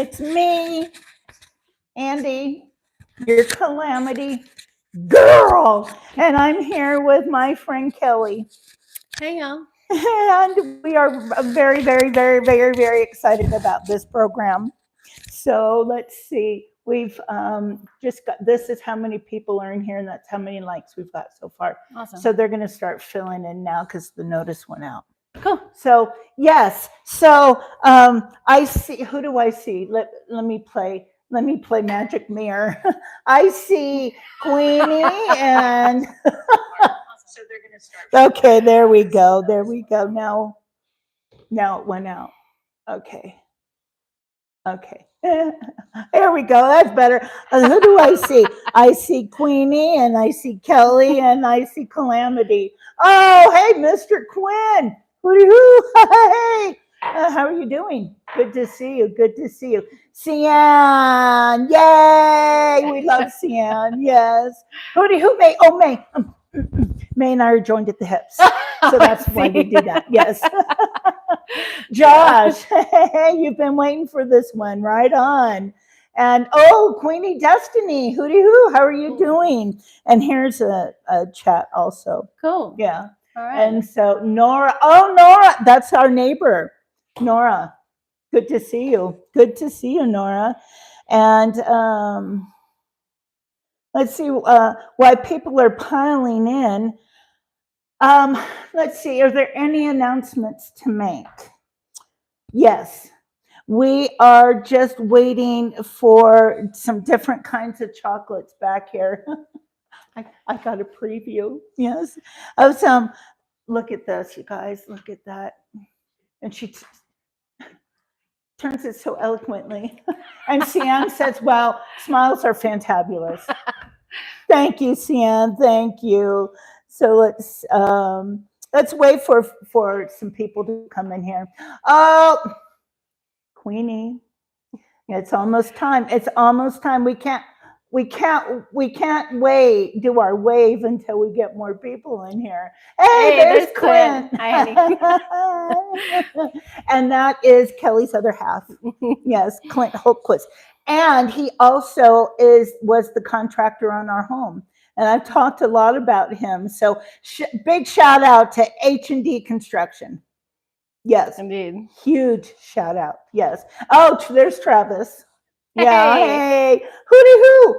It's me, Andy, your Calamity Girl, and I'm here with my friend Kelly. Hey, y'all. And we are very, very, very, very, very excited about this program. So let's see. We've just got, this is how many people are in here, and that's how many likes we've got so far. Awesome. So they're going to start filling in now because the notice went out. Cool. So yes. So I see. Who do I see? Let me play. Let me play Magic Mirror. I see Queenie and. So they're going to start. Okay, there we go. There we go. Now it went out. Okay. Okay. There we go. That's better. Who do I see? I see Queenie and I see Kelly and I see Calamity. Oh, hey, Mr. Quinn. Hooty-hoo. Hey. How are you doing? Good to see you. Good to see you. Cian. Yay. We love Cian. Yes. Hooty-hoo. May. Oh, May. May and I are joined at the hips. So that's why we do that. Yes. Josh, hey, you've been waiting for this one. Right on. And oh, Queenie Destiny, hooty hoo, how are you doing? And here's a chat also. Cool. Yeah. All right. And so Nora, oh, Nora, that's our neighbor. Nora, good to see you. Good to see you, Nora. And let's see why people are piling in. Let's see, are there any announcements to make? Yes, we are just waiting for some different kinds of chocolates back here. I got a preview, yes, of some. Look at this, you guys, look at that. And she turns it so eloquently. And Cian says, well, smiles are fantabulous. Thank you, Cian, thank you. So let's wait for some people to come in here. Oh, Queenie, it's almost time. It's almost time. We can't wait, do our wave until we get more people in here. Hey, there's Clint. Hi, honey. And that is Kelly's other half. Yes, Clint Holtquist. And he also was the contractor on our home. And I've talked a lot about him. So big shout out to H&D Construction. Yes. Indeed. Huge shout out. Yes. Oh, there's Travis. Yeah. Hey. Hooty hoo.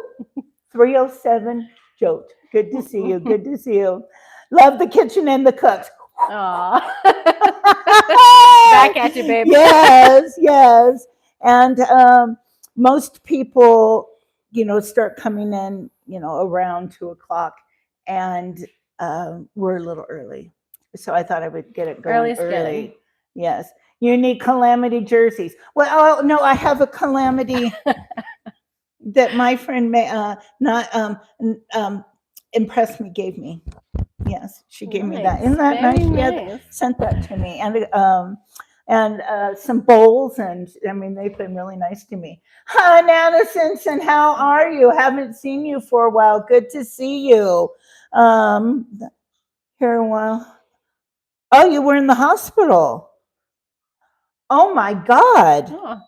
307 Jote. Good to see you. Good to see you. Love the kitchen and the cooks. Aww. Back at you, baby. Yes. Yes. And most people, start coming in, around 2:00, and we're a little early. So I thought I would get it going early. Yes. You need Calamity jerseys. Well, no, I have a Calamity that my friend impressed me, gave me. Yes, she gave me that. Isn't that nice? She had sent that to me. And some bowls, and I mean, they've been really nice to me. Hi, Nana Simpson, how are you? Haven't seen you for a while. Good to see you. Here a while. Oh, you were in the hospital. Oh my God. Oh.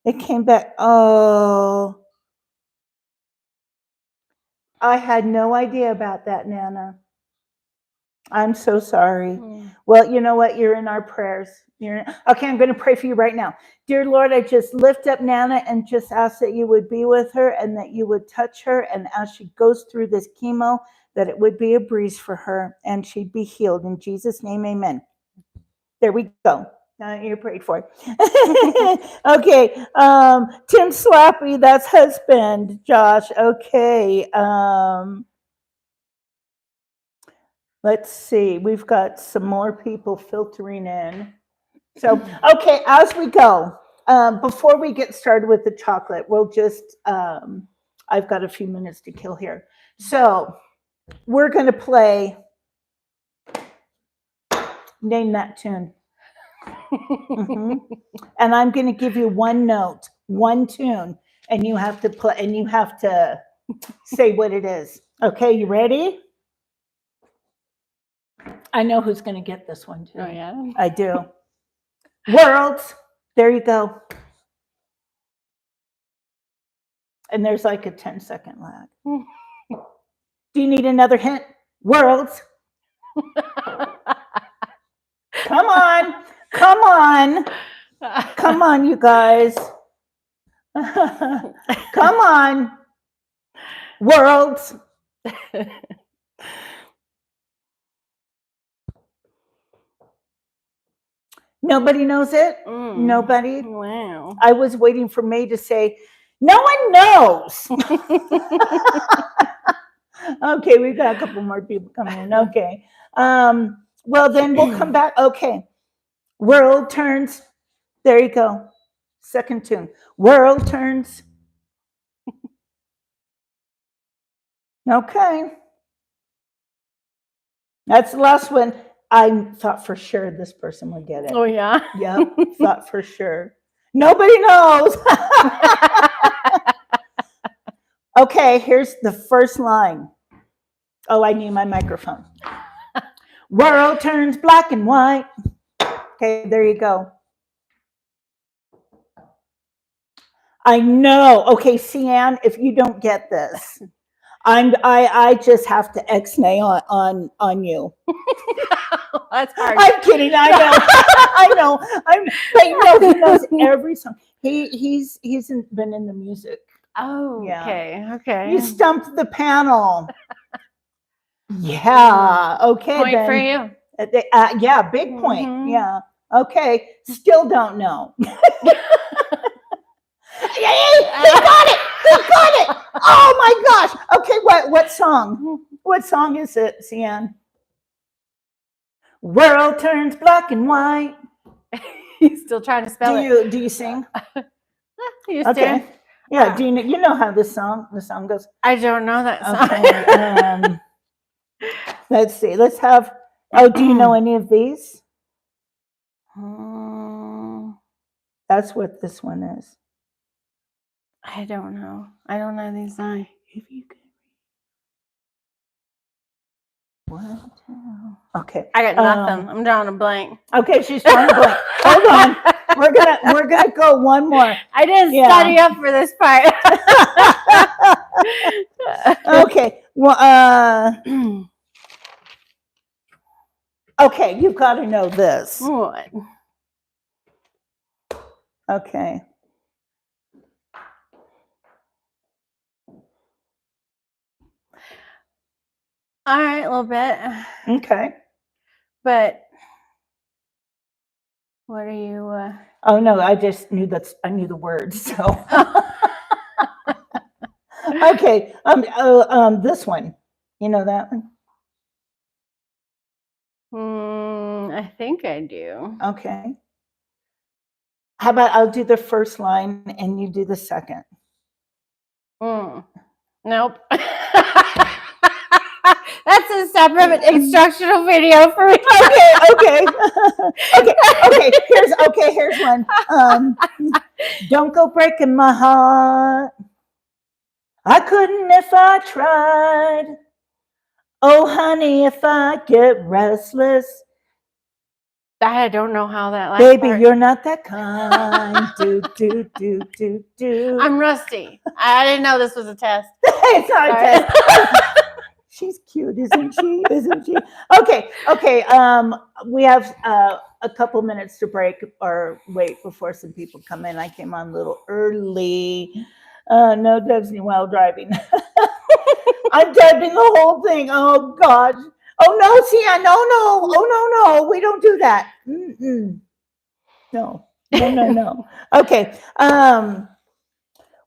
It came back. Oh. I had no idea about that, Nana. I'm so sorry. Well, you know what? You're in our prayers. Okay, I'm going to pray for you right now. Dear Lord, I just lift up Nana and just ask that you would be with her and that you would touch her. And as she goes through this chemo, that it would be a breeze for her and she'd be healed. In Jesus' name, amen. There we go. You're prayed for. Okay. Tim Slappy, that's husband, Josh. Okay. Let's see. We've got some more people filtering in. So, okay, as we go, before we get started with the chocolate, we'll just, I've got a few minutes to kill here. So, we're going to play, name that tune. And I'm going to give you one note, one tune, and you have to play, and you have to say what it is. Okay, you ready? I know who's going to get this one too. Oh yeah, I do. Worlds. There you go. And there's like a 10-second lag. Do you need another hint? Worlds. Come on. Come on. Come on, you guys. Come on. Worlds. Nobody knows it? Nobody? Wow. I was waiting for May to say, no one knows. Okay, we've got a couple more people coming in. Okay. Well, then we'll come back. Okay. World turns. There you go. Second tune. World turns. Okay. That's the last one. I thought for sure this person would get it. Oh, yeah. Yep, thought for sure. Nobody knows. Okay, here's the first line. Oh, I need my microphone. World turns black and white. Okay, there you go. I know. Okay, Cian, if you don't get this, I just have to X-nay on you. That's hard. I'm kidding. I know. I know. But no, he knows every song. He's been in the music. Oh, Yeah. okay. Okay. You stumped the panel. Yeah. Okay. Point then. for you. Yeah, big point. Mhm. Yeah. Okay. Still don't know. He got it. He got it. Oh my gosh. Okay. What song? What song is it, Cian? World turns black and white. He's still trying to spell it. Do you sing? You Okay. stand. Yeah. Do you know how the song goes? I don't know that song. Okay. Let's see. Let's have. Oh, do you know any of these? That's what this one is. I don't know. I don't know these songs. If you could. 1, 2. Okay. I got nothing. I'm drawing a blank. Okay, she's trying to blank. Hold on. We're gonna go one more. I didn't study up for this part. Okay. Well, okay, you've got to know this. What? Okay. All right, a little bit. Okay. But what are you? Oh no, I just knew I knew the words. So. Okay. This one. You know that one? I think I do. Okay. How about I'll do the first line and you do the second? Nope. That's a separate instructional video for me. Okay. Here's one. Don't go breaking my heart. I couldn't if I tried. Oh, honey, if I get restless. I don't know how that last Baby, part. you're not that kind. Do. I'm rusty. I didn't know this was a test. It's not a test. She's cute, isn't she? Isn't she? Okay. We have a couple minutes to break or wait before some people come in. I came on a little early. No Disney while driving. I'm typing the whole thing. Oh God. Oh no, Sia, no. Oh no, we don't do that. No. Okay.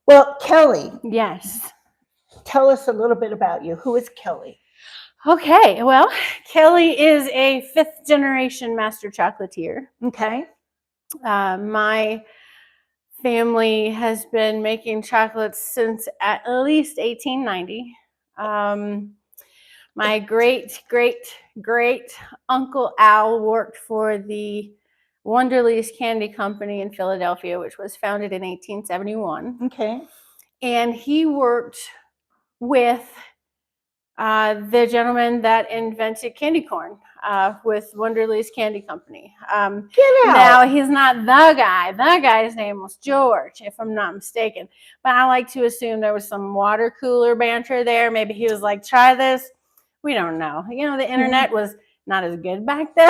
Well, Kelly. Yes. Tell us a little bit about you. Who is Kelly? Okay. Well, Kelly is a 5th generation master chocolatier. Okay. My family has been making chocolates since at least 1890. My great uncle Al worked for the Wonderly's Candy Company in Philadelphia, which was founded in 1871. Okay. And he worked with The gentleman that invented candy corn with Wonderly's Candy Company. Get out. Now, he's not the guy. The guy's name was George, if I'm not mistaken. But I like to assume there was some water cooler banter there. Maybe he was like, try this. We don't know. You know, the internet was not as good back then.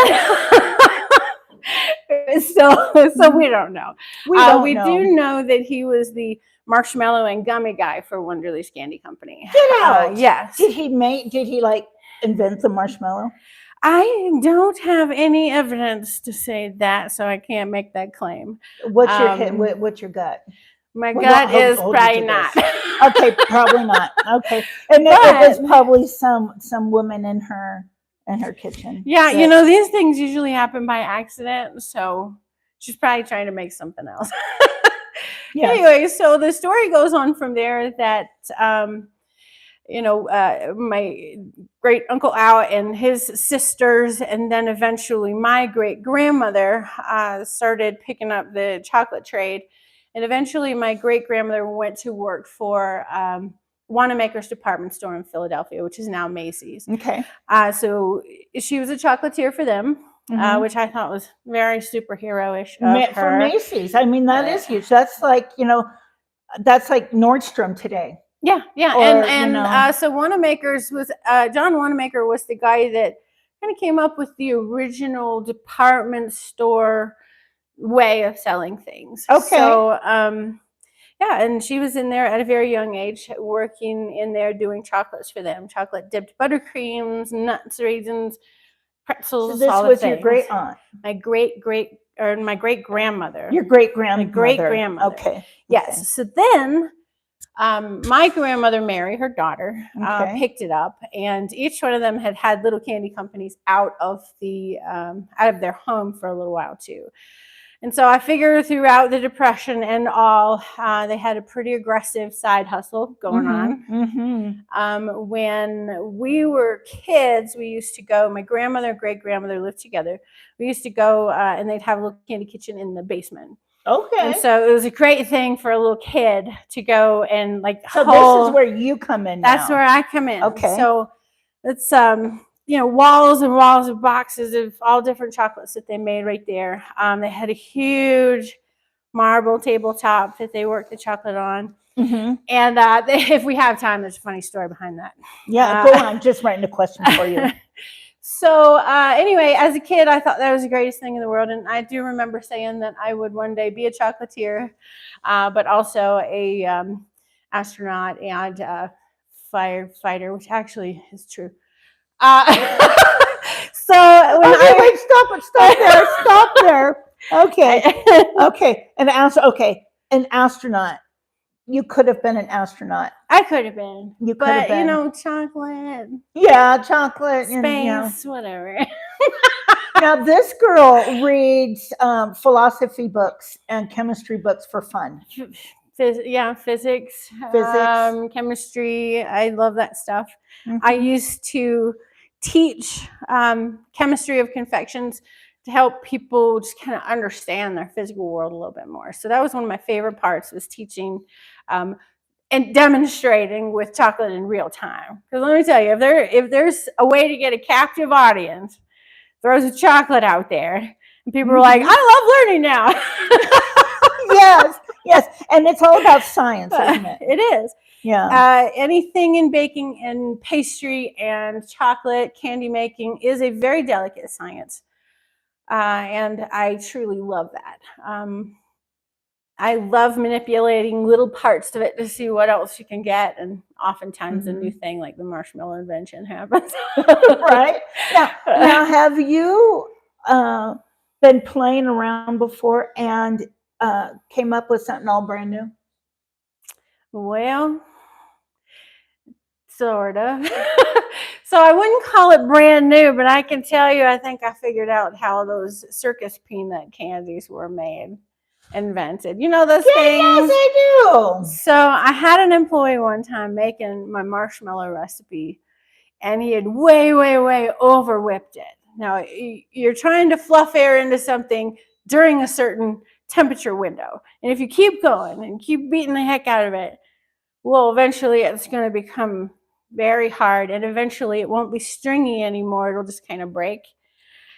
So we don't know. We do know that he was the marshmallow and gummy guy for Wonderly's Candy Company. Get out. Yes. Did he like invent the marshmallow? I don't have any evidence to say that, so I can't make that claim. What's your gut? My gut is probably not. Okay, probably not. Okay. And it was probably some woman in her kitchen. Yeah, you know, these things usually happen by accident, so she's probably trying to make something else. Yes. Anyway, so the story goes on from there that, my great Uncle Al and his sisters, and then eventually my great grandmother started picking up the chocolate trade. And eventually my great grandmother went to work for Wanamaker's department store in Philadelphia, which is now Macy's. Okay. So she was a chocolatier for them. Which I thought was very superhero-ish of her. For Macy's. I mean, that is huge. That's like, that's like Nordstrom today. Yeah, yeah. Or, so Wanamaker's was, John Wanamaker was the guy that kind of came up with the original department store way of selling things. Okay. So, yeah, and she was in there at a very young age, working in there doing chocolates for them. Chocolate dipped buttercreams, nuts, raisins, pretzels. So this was your great aunt. My great grandmother. Your great grandmother. My great grandmother. Okay. Yes. Okay. So then, my grandmother Mary, her daughter, picked it up, and each one of them had little candy companies out of their home for a little while too. And so I figure throughout the Depression and all, they had a pretty aggressive side hustle going on. When we were kids, we used to go, my grandmother and great grandmother lived together. We used to go and they'd have a little candy kitchen in the basement. Okay. And so it was a great thing for a little kid to go and So this is where you come in now. That's where I come in. Okay. So it's, walls and walls of boxes of all different chocolates that they made right there. They had a huge marble tabletop that they worked the chocolate on. And if we have time, there's a funny story behind that. Yeah, go on. I'm just writing a question for you. So anyway, as a kid, I thought that was the greatest thing in the world. And I do remember saying that I would one day be a chocolatier, but also a astronaut and firefighter, which actually is true. So when stop there. Okay. An astronaut. You could have been an astronaut. I could have been. You could have been. Chocolate. Yeah, chocolate. Space, whatever. Now, this girl reads philosophy books and chemistry books for fun. Physics, chemistry. I love that stuff. I used to teach chemistry of confections to help people just kind of understand their physical world a little bit more. So that was one of my favorite parts, was teaching and demonstrating with chocolate in real time. Because let me tell you, if there's a way to get a captive audience, throws a chocolate out there, and people are like, I love learning now. Yes, and it's all about science, isn't it? It is. Yeah. Anything in baking and pastry and chocolate candy making is a very delicate science. And I truly love that. I love manipulating little parts of it to see what else you can get. And oftentimes a new thing like the marshmallow invention happens. Right. Now, have you been playing around before and came up with something all brand new? Well, sort of. So I wouldn't call it brand new, but I can tell you, I think I figured out how those circus peanut candies were made, invented. You know those things? Yes, I do. So I had an employee one time making my marshmallow recipe, and he had way, way, way over whipped it. Now, you're trying to fluff air into something during a certain temperature window. And if you keep going and keep beating the heck out of it, well, eventually it's going to become very hard, and eventually it won't be stringy anymore. It'll just kind of break.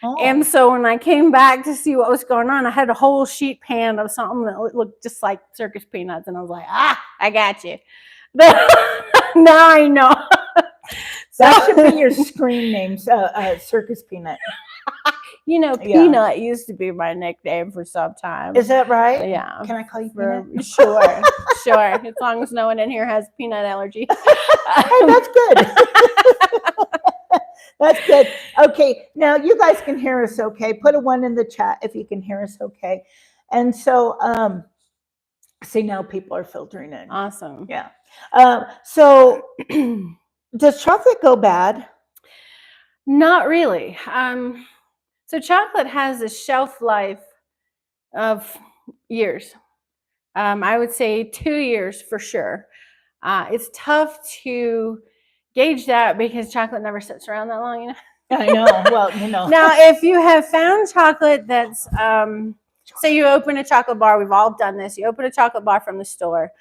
Oh. And so when I came back to see what was going on, I had a whole sheet pan of something that looked just like circus peanuts, and I was like, I got you. Now I know. That should be your screen name, Circus Peanut. You know, Peanut used to be my nickname for some time. Is that right? Yeah. Can I call you Peanut? Sure, sure. As long as no one in here has peanut allergy. Hey, that's good. That's good. Okay, now you guys can hear us okay. Put a 1 in the chat if you can hear us okay. And so, see, now people are filtering in. Awesome. Yeah. So does chocolate go bad? Not really. So chocolate has a shelf life of years. I would say 2 years for sure. It's tough to gauge that because chocolate never sits around that long, you know. I know. Well, you know. Now, if you have found chocolate that's, say you open a chocolate bar, we've all done this. You open a chocolate bar from the store,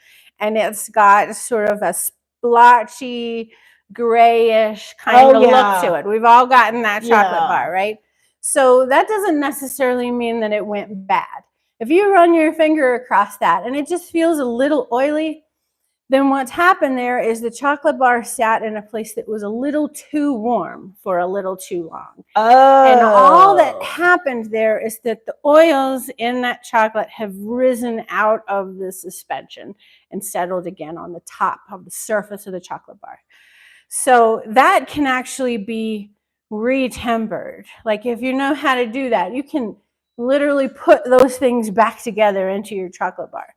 and it's got sort of a splotchy, grayish kind of look to it. We've all gotten that chocolate bar, right? So that doesn't necessarily mean that it went bad. If you run your finger across that and it just feels a little oily, then what's happened there is the chocolate bar sat in a place that was a little too warm for a little too long. Oh. And all that happened there is that the oils in that chocolate have risen out of the suspension and settled again on the top of the surface of the chocolate bar. So that can actually be retempered. Like if you know how to do that, you can literally put those things back together into your chocolate bar.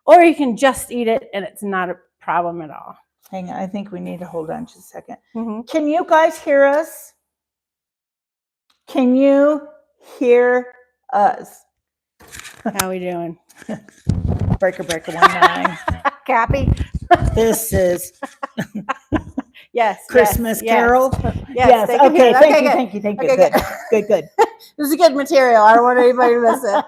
Or you can just eat it and it's not a problem at all. Hang on, I think we need to hold on just a second. Mm-hmm. Can you guys hear us? Can you hear us? How we doing? Breaker 19. Cappy. This is yes. Christmas yes, Carol. Yes. Okay. Thank you. Okay, Good. This is good material. I don't want anybody to miss it.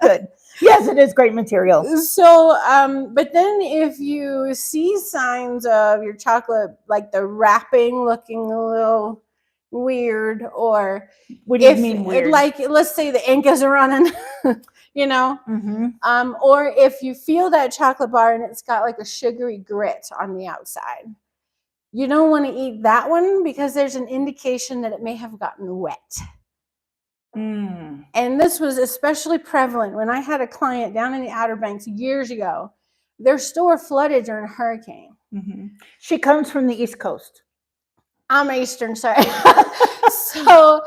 Good. Yes, it is great material. So, but then if you see signs of your chocolate, like the wrapping looking a little weird, or what do you mean weird? Like, let's say the ink isn't running, you know, or if you feel that chocolate bar and it's got like a sugary grit on the outside, you don't want to eat that one because there's an indication that it may have gotten wet. And this was especially prevalent when I had a client down in the Outer Banks years ago. Their store flooded during a hurricane. She comes from the East Coast. I'm Eastern, sorry. So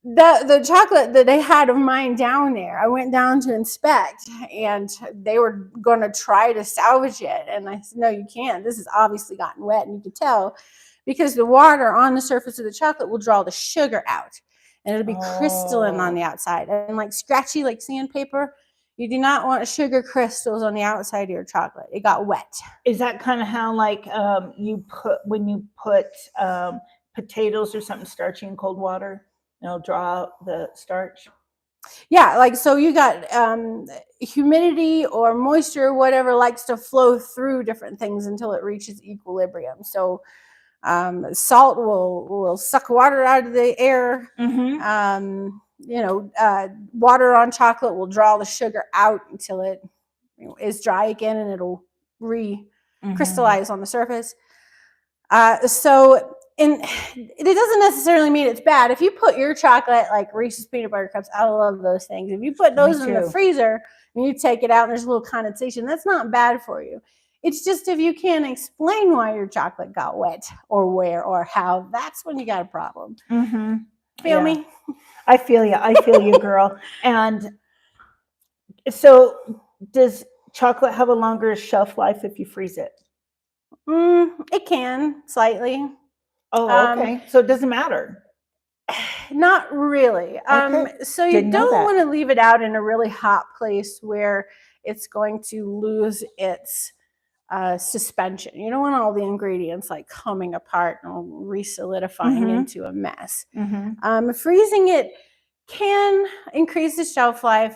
the chocolate that they had of mine down there, I went down to inspect, and they were going to try to salvage it. And I said, no, you can't. This has obviously gotten wet, and you can tell because the water on the surface of the chocolate will draw the sugar out. And it'll be crystalline on the outside and like scratchy, like sandpaper. You do not want sugar crystals on the outside of your chocolate. It got wet. Is that kind of how like when you put potatoes or something starchy in cold water, it'll draw out the starch? Yeah, like so you got humidity or moisture, whatever likes to flow through different things until it reaches equilibrium. So salt will suck water out of the air. Water on chocolate will draw the sugar out until it is dry again, and it'll re-crystallize on the surface. So it doesn't necessarily mean it's bad. If you put your chocolate, like Reese's peanut butter cups, I love those things. If you put those in the freezer and you take it out and there's a little condensation, that's not bad for you. It's just if you can't explain why your chocolate got wet or where or how, that's when you got a problem. Feel me? I feel you, girl. And so does chocolate have a longer shelf life if you freeze it? It can, slightly. Oh, okay. So it doesn't matter. Not really. So you don't want to leave it out in a really hot place where it's going to lose its suspension. You don't want all the ingredients like coming apart and re-solidifying into a mess. Freezing it can increase the shelf life,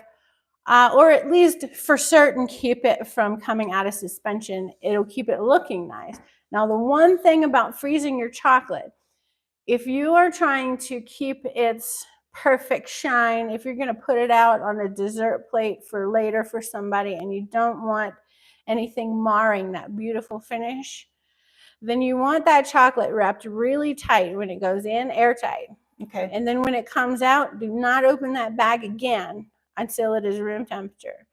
or at least for certain keep it from coming out of suspension. It'll keep it looking nice. Now, the one thing about freezing your chocolate, if you are trying to keep its perfect shine, if you're going to put it out on a dessert plate for later for somebody and you don't want anything marring that beautiful finish, then you want that chocolate wrapped really tight when it goes in, airtight. Okay. And then when it comes out, do not open that bag again until it is room temperature.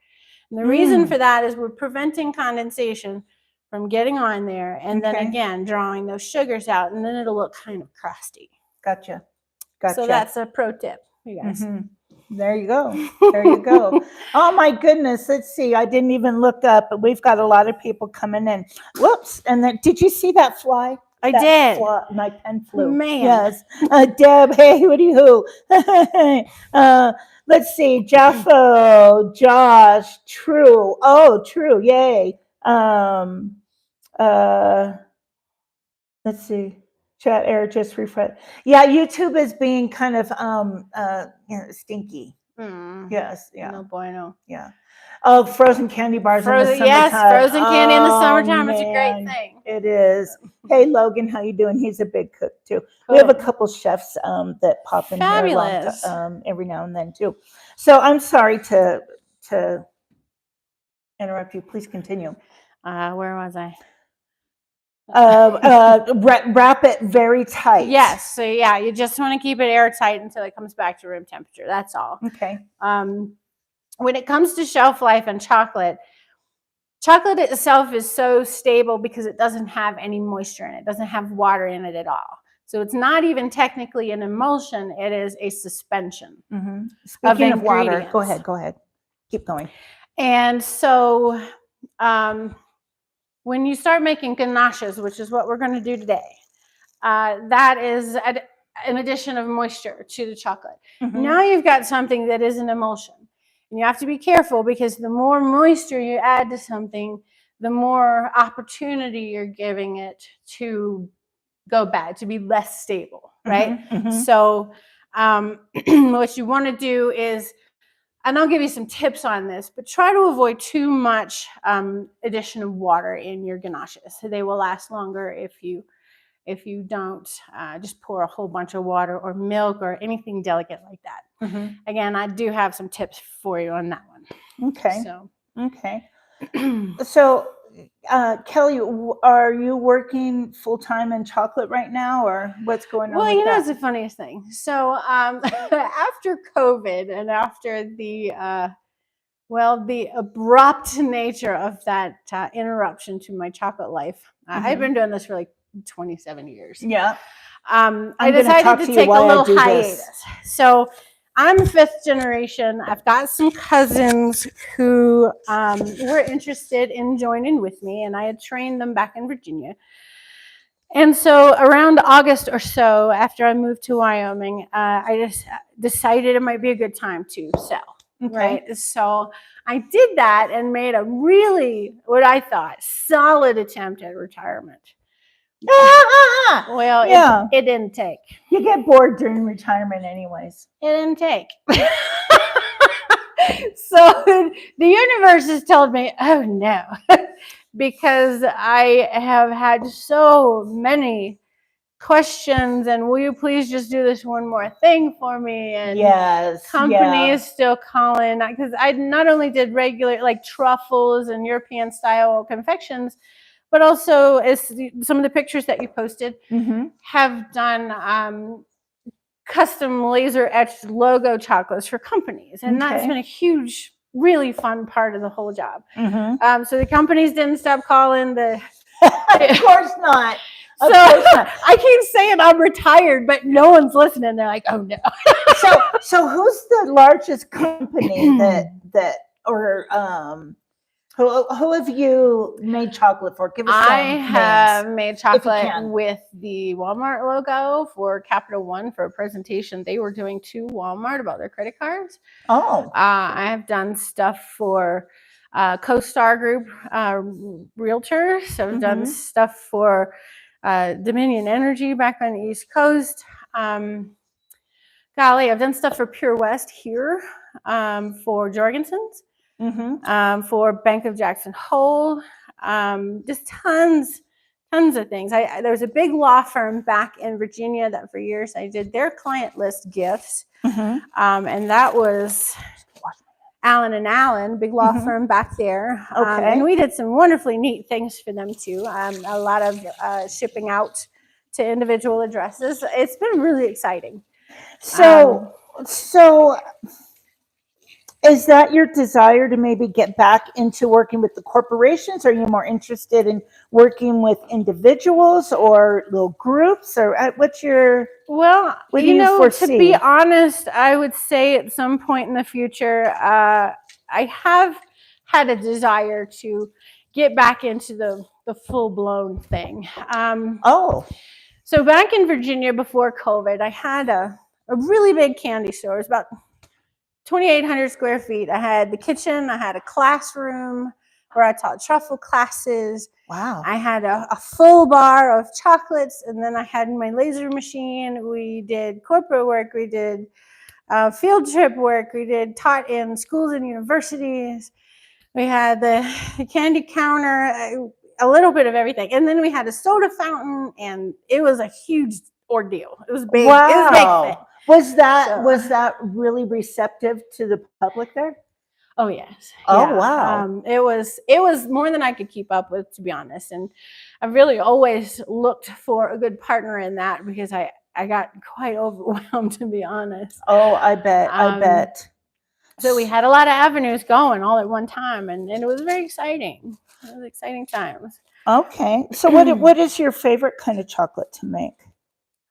And the reason for that is we're preventing condensation from getting on there and then again drawing those sugars out, and then it'll look kind of crusty. Gotcha. So that's a pro tip, you guys. There you go. There you go. Oh my goodness. Let's see. I didn't even look up, but we've got a lot of people coming in. Whoops. And then did you see that fly? I did. My pen flew. Man. Yes. Deb, hey, what do you who? Let's see. Jaffo, Josh, True. Oh, True. Yay. Let's see. Chat air just refresh. Yeah, YouTube is being kind of stinky. Yes, yeah. No bueno. Yeah. Oh, frozen candy bars in the summertime. Yes, frozen candy in the summertime. It's a great thing. It is. Hey, Logan, how you doing? He's a big cook too. We have a couple chefs that pop in here every now and then too. So I'm sorry to interrupt you. Please continue. Where was I? Wrap it very tight. Yes. So yeah, you just want to keep it airtight until it comes back to room temperature. That's all. Okay. When it comes to shelf life and chocolate itself is so stable because it doesn't have any moisture in it. It doesn't have water in it at all. So it's not even technically an emulsion. It is a suspension. Speaking of water, go ahead. Keep going. And so when you start making ganaches, which is what we're going to do today, that is an addition of moisture to the chocolate. Now you've got something that is an emulsion. And you have to be careful because the more moisture you add to something, the more opportunity you're giving it to go bad, to be less stable, right? So what you want to do is, and I'll give you some tips on this, but try to avoid too much addition of water in your ganaches. So they will last longer if you don't just pour a whole bunch of water or milk or anything delicate like that. Again, I do have some tips for you on that one. Okay. So, Kelly, are you working full time in chocolate right now, or what's going on? Well, you know, it's the funniest thing. So, after COVID and after the abrupt nature of that interruption to my chocolate life, I've been doing this for like 27 years. Yeah. I decided to take a little hiatus. So I'm fifth generation. I've got some cousins who were interested in joining with me, and I had trained them back in Virginia. And so around August or so, after I moved to Wyoming, I just decided it might be a good time to sell. Right. So I did that and made a really, what I thought, solid attempt at retirement. Well, yeah. It didn't take. You get bored during retirement anyways. It didn't take. So the universe has told me, oh no, because I have had so many questions and will you please just do this one more thing for me? And companies still calling, because I not only did regular like truffles and European style confections, but also as some of the pictures that you posted have done custom laser etched logo chocolates for companies. And that's been a huge, really fun part of the whole job. So the companies didn't stop calling. Of course not. So I keep saying I'm retired, but no one's listening. They're like, oh no. So who's the largest company that or who have you made chocolate for? Give us some names. I have made chocolate with the Walmart logo for Capital One for a presentation they were doing to Walmart about their credit cards. I have done stuff for CoStar Group Realtors. So I've done stuff for Dominion Energy back on the East Coast. Golly, I've done stuff for Pure West here, for Jorgensen's, for Bank of Jackson Hole, just tons tons of things. There was a big law firm back in Virginia that for years I did their client list gifts. And that was Allen and Allen, big law firm back there. And we did some wonderfully neat things for them too. A lot of shipping out to individual addresses. It's been really exciting. So is that your desire to maybe get back into working with the corporations? Are you more interested in working with individuals or little groups, or what's your? Well, to be honest, I would say at some point in the future, I have had a desire to get back into the full-blown thing. So back in Virginia before COVID, I had a really big candy store. It was about 2,800 square feet. I had the kitchen. I had a classroom where I taught truffle classes. Wow. I had a full bar of chocolates, and then I had my laser machine. We did corporate work. We did field trip work. We taught in schools and universities. We had the candy counter, a little bit of everything. And then we had a soda fountain, and it was a huge ordeal. It was big. Wow. It was a big thing. Was that really receptive to the public there? Oh yes. Oh wow. It was more than I could keep up with, to be honest. And I really always looked for a good partner in that because I got quite overwhelmed, to be honest. Oh, I bet. So we had a lot of avenues going all at one time, and it was very exciting. It was exciting times. Okay. So what is your favorite kind of chocolate to make?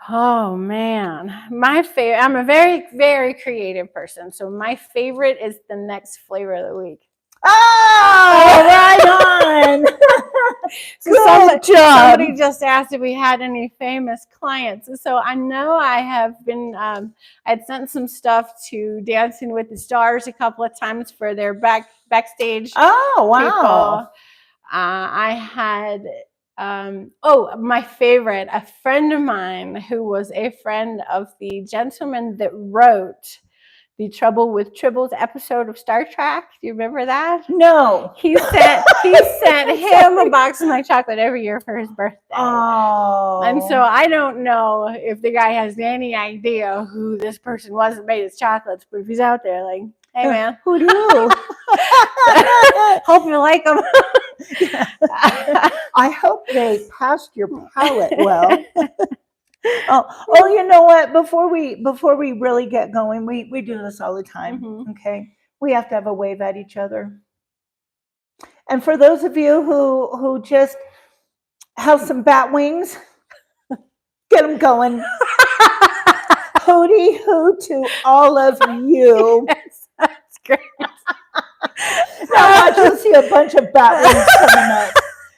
Oh man, my favorite. I'm a very, very creative person, so my favorite is the next flavor of the week. Oh, right on. Good job. Somebody just asked if we had any famous clients, so I know I have been. I'd sent some stuff to Dancing with the Stars a couple of times for their backstage. Oh wow! People. I had. My favorite, a friend of mine who was a friend of the gentleman that wrote the Trouble with Tribbles episode of Star Trek. Do you remember that? No. He sent him a box of my chocolate every year for his birthday. Oh. And so I don't know if the guy has any idea who this person was that made his chocolates, but if he's out there, like, hey man, who do? Hope you like them. I hope they passed your palate well. Oh, you know what? Before we really get going, we do this all the time. Okay, we have to have a wave at each other. And for those of you who just have some bat wings, get them going. Hooty hoo to all of you. Yes, that's great. Now watch, you'll see a bunch of bat wings coming up.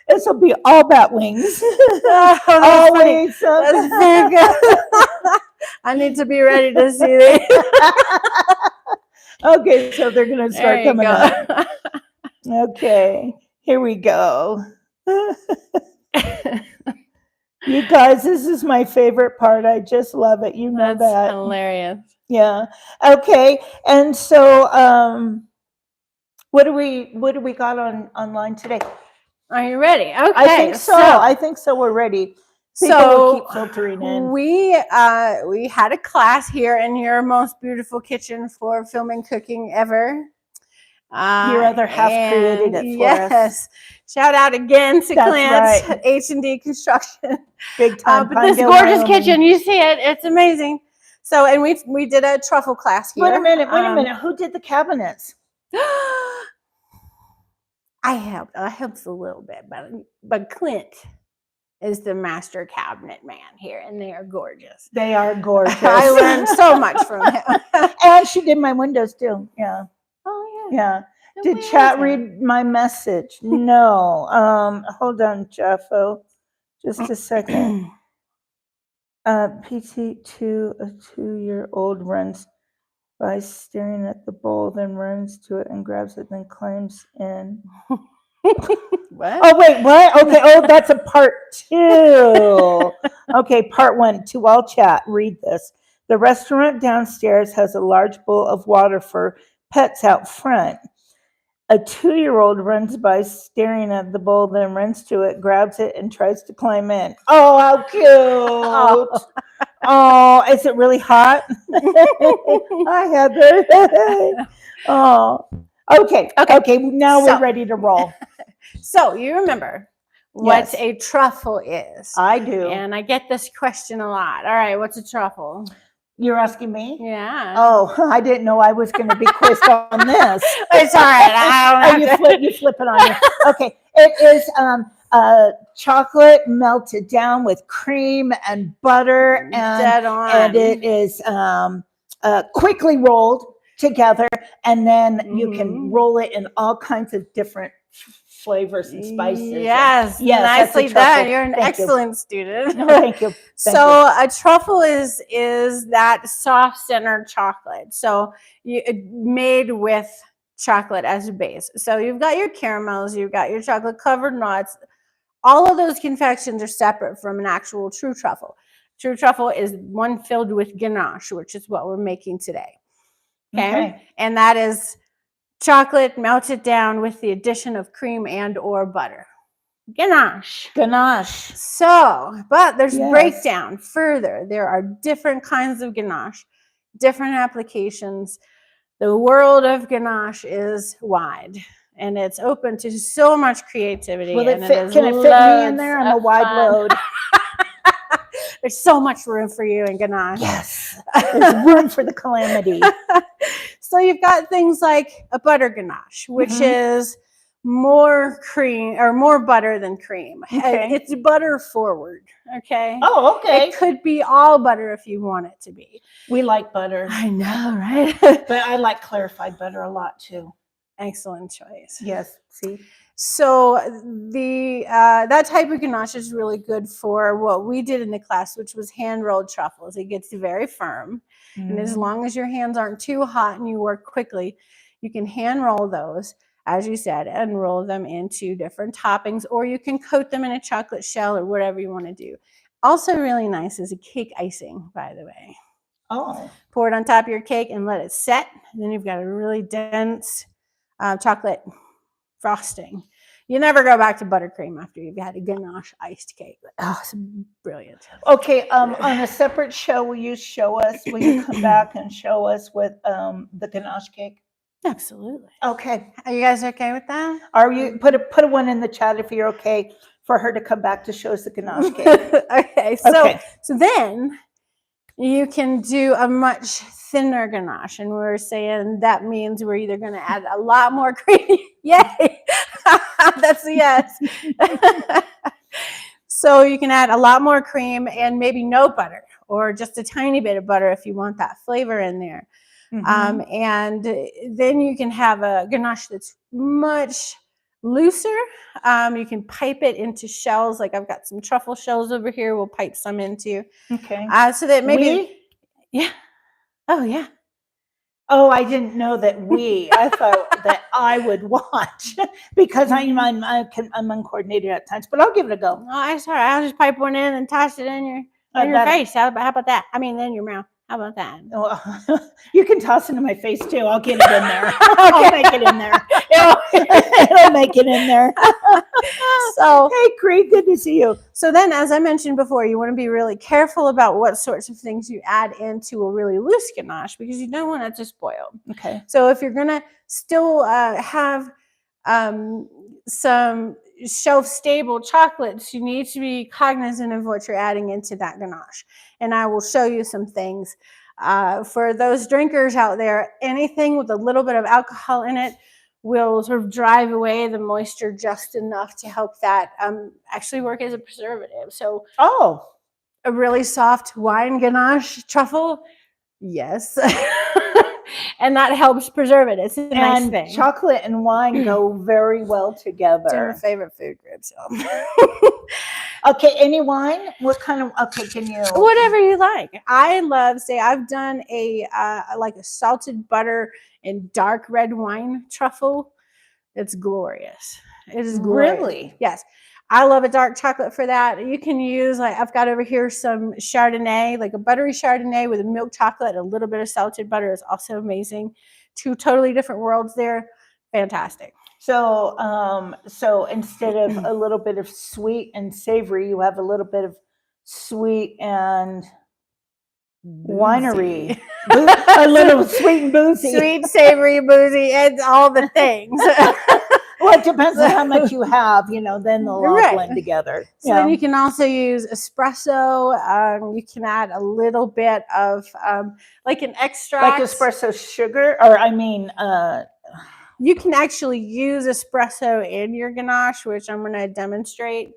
This will be all bat wings. Always. That's very good. I need to be ready to see these. Okay, so they're going to start coming up. Okay, here we go. You guys, this is my favorite part. I just love it. You know that. That's hilarious. Yeah. Okay, and so what do we got online today? Are you ready? Okay. I think so. I think so. We're ready. People will keep filtering in. We had a class here in your most beautiful kitchen for filming cooking ever. Your other half created it for us. Yes. Shout out again to Clarence at H&D Construction. Big time. But this gorgeous kitchen, you see it. It's amazing. So, and we did a truffle class here. Wait a minute. Who did the cabinets? I helped a little bit, but Clint is the master cabinet man here, and they are gorgeous. They are gorgeous. I learned so much from him. And she did my windows too. Yeah. Oh yeah. Yeah. Did chat read my message? No. Hold on, Jaffo. Just a second. PT2, a 2-year-old runs by staring at the bowl, then runs to it and grabs it, then climbs in. What? Oh, wait, what? Okay, oh, that's a part 2. Okay, part 1, to all chat, read this. The restaurant downstairs has a large bowl of water for pets out front. A 2-year-old runs by staring at the bowl, then runs to it, grabs it, and tries to climb in. Oh, how cute! Oh. Oh, is it really hot? Hi, Heather. Oh, okay. Now So- we're ready to roll. So you remember what a truffle is. I do. And I get this question a lot. All right, what's a truffle? You're asking me? Yeah. Oh, I didn't know I was going to be quizzed on this. It's all right. I don't have you flip it on you. Okay. It is chocolate melted down with cream and butter, Dead on. and it is quickly rolled together, and then you can roll it in all kinds of different flavors and spices. Yes, nicely done. You're an excellent student. No, thank you. So a truffle is that soft centered chocolate. So made with chocolate as a base. So you've got your caramels, you've got your chocolate covered nuts. All of those confections are separate from an actual true truffle. True truffle is one filled with ganache, which is what we're making today. Okay. And that is chocolate melted down with the addition of cream and or butter. Ganache. So, but there's breakdown further. There are different kinds of ganache, different applications. The world of ganache is wide, and it's open to so much creativity. Can it fit me in there? I'm a wide load. There's so much room for you in ganache. Yes, there's room for the calamity. So you've got things like a butter ganache, which is more cream or more butter than cream. Okay. It's butter forward. Okay. Oh, okay. It could be all butter if you want it to be. We like butter. I know, right? But I like clarified butter a lot too. Excellent choice. Yes. See. So the that type of ganache is really good for what we did in the class, which was hand rolled truffles. It gets very firm, and as long as your hands aren't too hot and you work quickly, you can hand roll those, as you said, and roll them into different toppings, or you can coat them in a chocolate shell or whatever you want to do. Also really nice is a cake icing, by the way. Oh. Pour it on top of your cake and let it set. And then you've got a really dense chocolate frosting. You never go back to buttercream after you've had a ganache iced cake. Oh, it's brilliant. Okay, on a separate show, will you come back and show us with the ganache cake? Absolutely. Okay. Are you guys okay with that? Are you put a one in the chat if you're okay for her to come back to show us the ganache cake? Okay. So then you can do a much thinner ganache, and we're saying that means we're either going to add a lot more cream. Yay! That's a yes. So you can add a lot more cream and maybe no butter, or just a tiny bit of butter if you want that flavor in there. And then you can have a ganache that's much looser. You can pipe it into shells. Like I've got some truffle shells over here. We'll pipe some into. Okay. So that maybe. Yeah. Oh, yeah. Oh, I didn't know that I thought that I would watch because I'm uncoordinated at times, but I'll give it a go. Oh, sorry. I'll just pipe one in and toss it in your face. How about that? I mean, in your mouth. How about that? Well, you can toss it in my face too. I'll get it in there. I'll make it in there. It'll make it in there. So, hey, Cree, good to see you. So then, as I mentioned before, you want to be really careful about what sorts of things you add into a really loose ganache because you don't want it to spoil. Okay. So if you're going to still have some shelf-stable chocolates, you need to be cognizant of what you're adding into that ganache. And I will show you some things. For those drinkers out there, anything with a little bit of alcohol in it will sort of drive away the moisture just enough to help that actually work as a preservative. So a really soft wine ganache truffle, yes. And that helps preserve it. It's a nice thing. Chocolate and wine go very well together. They're my favorite food groups. So. Okay, any wine? What kind of? Okay, can you? Whatever you like. I love. I've done a salted butter and dark red wine truffle. It's glorious. It is glorious. Really? Yes. I love a dark chocolate for that. You can use, like, I've got over here some Chardonnay, like a buttery Chardonnay with a milk chocolate, a little bit of salted butter is also amazing. Two totally different worlds there. Fantastic. So instead of a little bit of sweet and savory, you have a little bit of sweet and winery. A little sweet and boozy. Sweet, savory, boozy, it's all the things. Well, it depends on how much you have, then they'll all blend together. So then you can also use espresso. You can add a little bit of like an extract. Like espresso sugar, or you can actually use espresso in your ganache, which I'm going to demonstrate.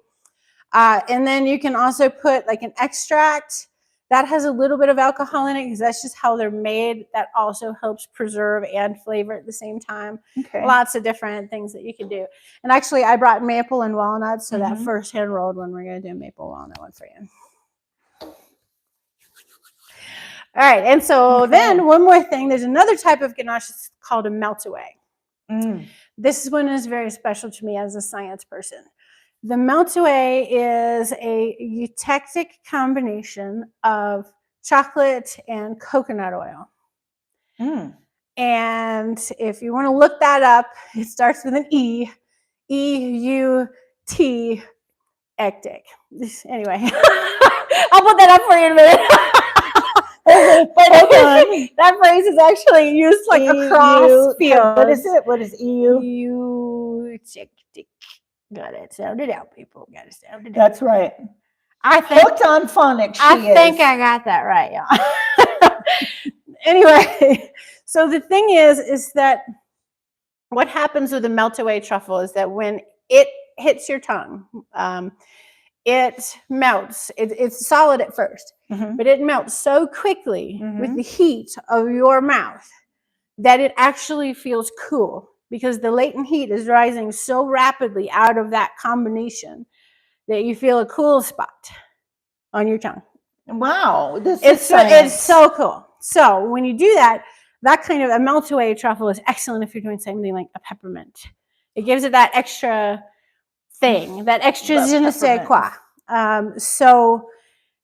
And then you can also put like an extract that has a little bit of alcohol in it because that's just how they're made. That also helps preserve and flavor at the same time. Okay. Lots of different things that you can do. And actually, I brought maple and walnuts, so that first hand rolled one, we're going to do a maple walnut one for you. All right, and so then one more thing. There's another type of ganache called a meltaway. This one is very special to me as a science person. The meltaway is a eutectic combination of chocolate and coconut oil. And if you want to look that up, it starts with an E, E-U-T, ectic. Anyway, I'll put that up for you in a minute. But that phrase is actually used like across fields. What is it? What is EU? Eutectic. Got it. Sound it out, people. Got to sound it out. That's right. I think hooked on phonics. I think I got that right, y'all. Anyway, so the thing is that what happens with a meltaway truffle is that when it hits your tongue, it melts. It's solid at first, but it melts so quickly with the heat of your mouth that it actually feels cool. Because the latent heat is rising so rapidly out of that combination that you feel a cool spot on your tongue. Wow, it's so cool. So when you do that, that kind of a meltaway truffle is excellent if you're doing something like a peppermint. It gives it that extra thing, that extra je ne sais quoi. So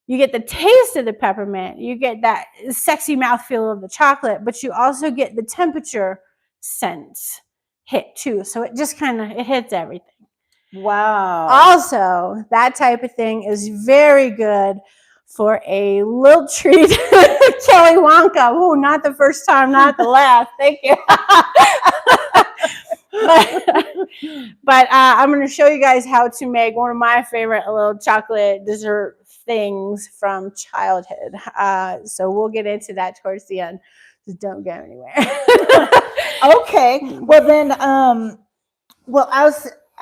you get the taste of the peppermint, you get that sexy mouthfeel of the chocolate, but you also get the temperature sense hit too. So it just it hits everything. Wow. Also, that type of thing is very good for a little treat. Kelly Wonka. Oh, not the first time, not the last. Thank you. but I'm going to show you guys how to make one of my favorite little chocolate dessert things from childhood. So we'll get into that towards the end. Just don't go anywhere. Okay. Well then,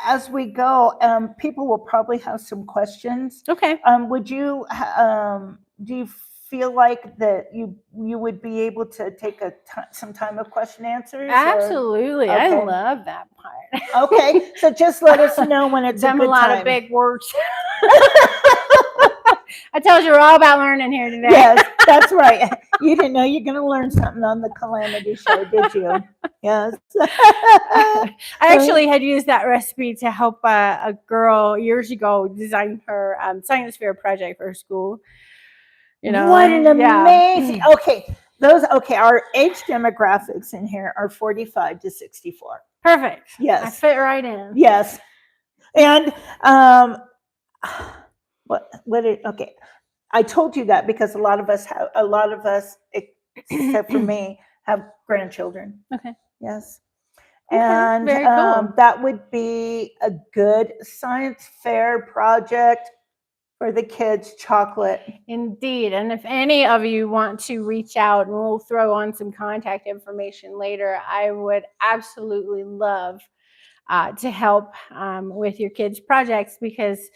as we go, people will probably have some questions. Okay. Would you? Do you feel like that you would be able to take some time of question answers? Absolutely. Okay. I love that part. Okay. So just let us know when it's a good lot time. Of big words. I told you we're all about learning here today. Yes, that's right. You didn't know you're going to learn something on the Calamity Show, did you? Yes. I actually had used that recipe to help a girl years ago design her science fair project for her school. What an amazing. Okay, our age demographics in here are 45 to 64. Perfect. Yes. I fit right in. Yes. And okay. I told you that because a lot of us, except for me, have grandchildren. Okay. Yes. Okay. And very cool. That would be a good science fair project for the kids' chocolate. Indeed. And if any of you want to reach out, and we'll throw on some contact information later, I would absolutely love to help with your kids' projects, because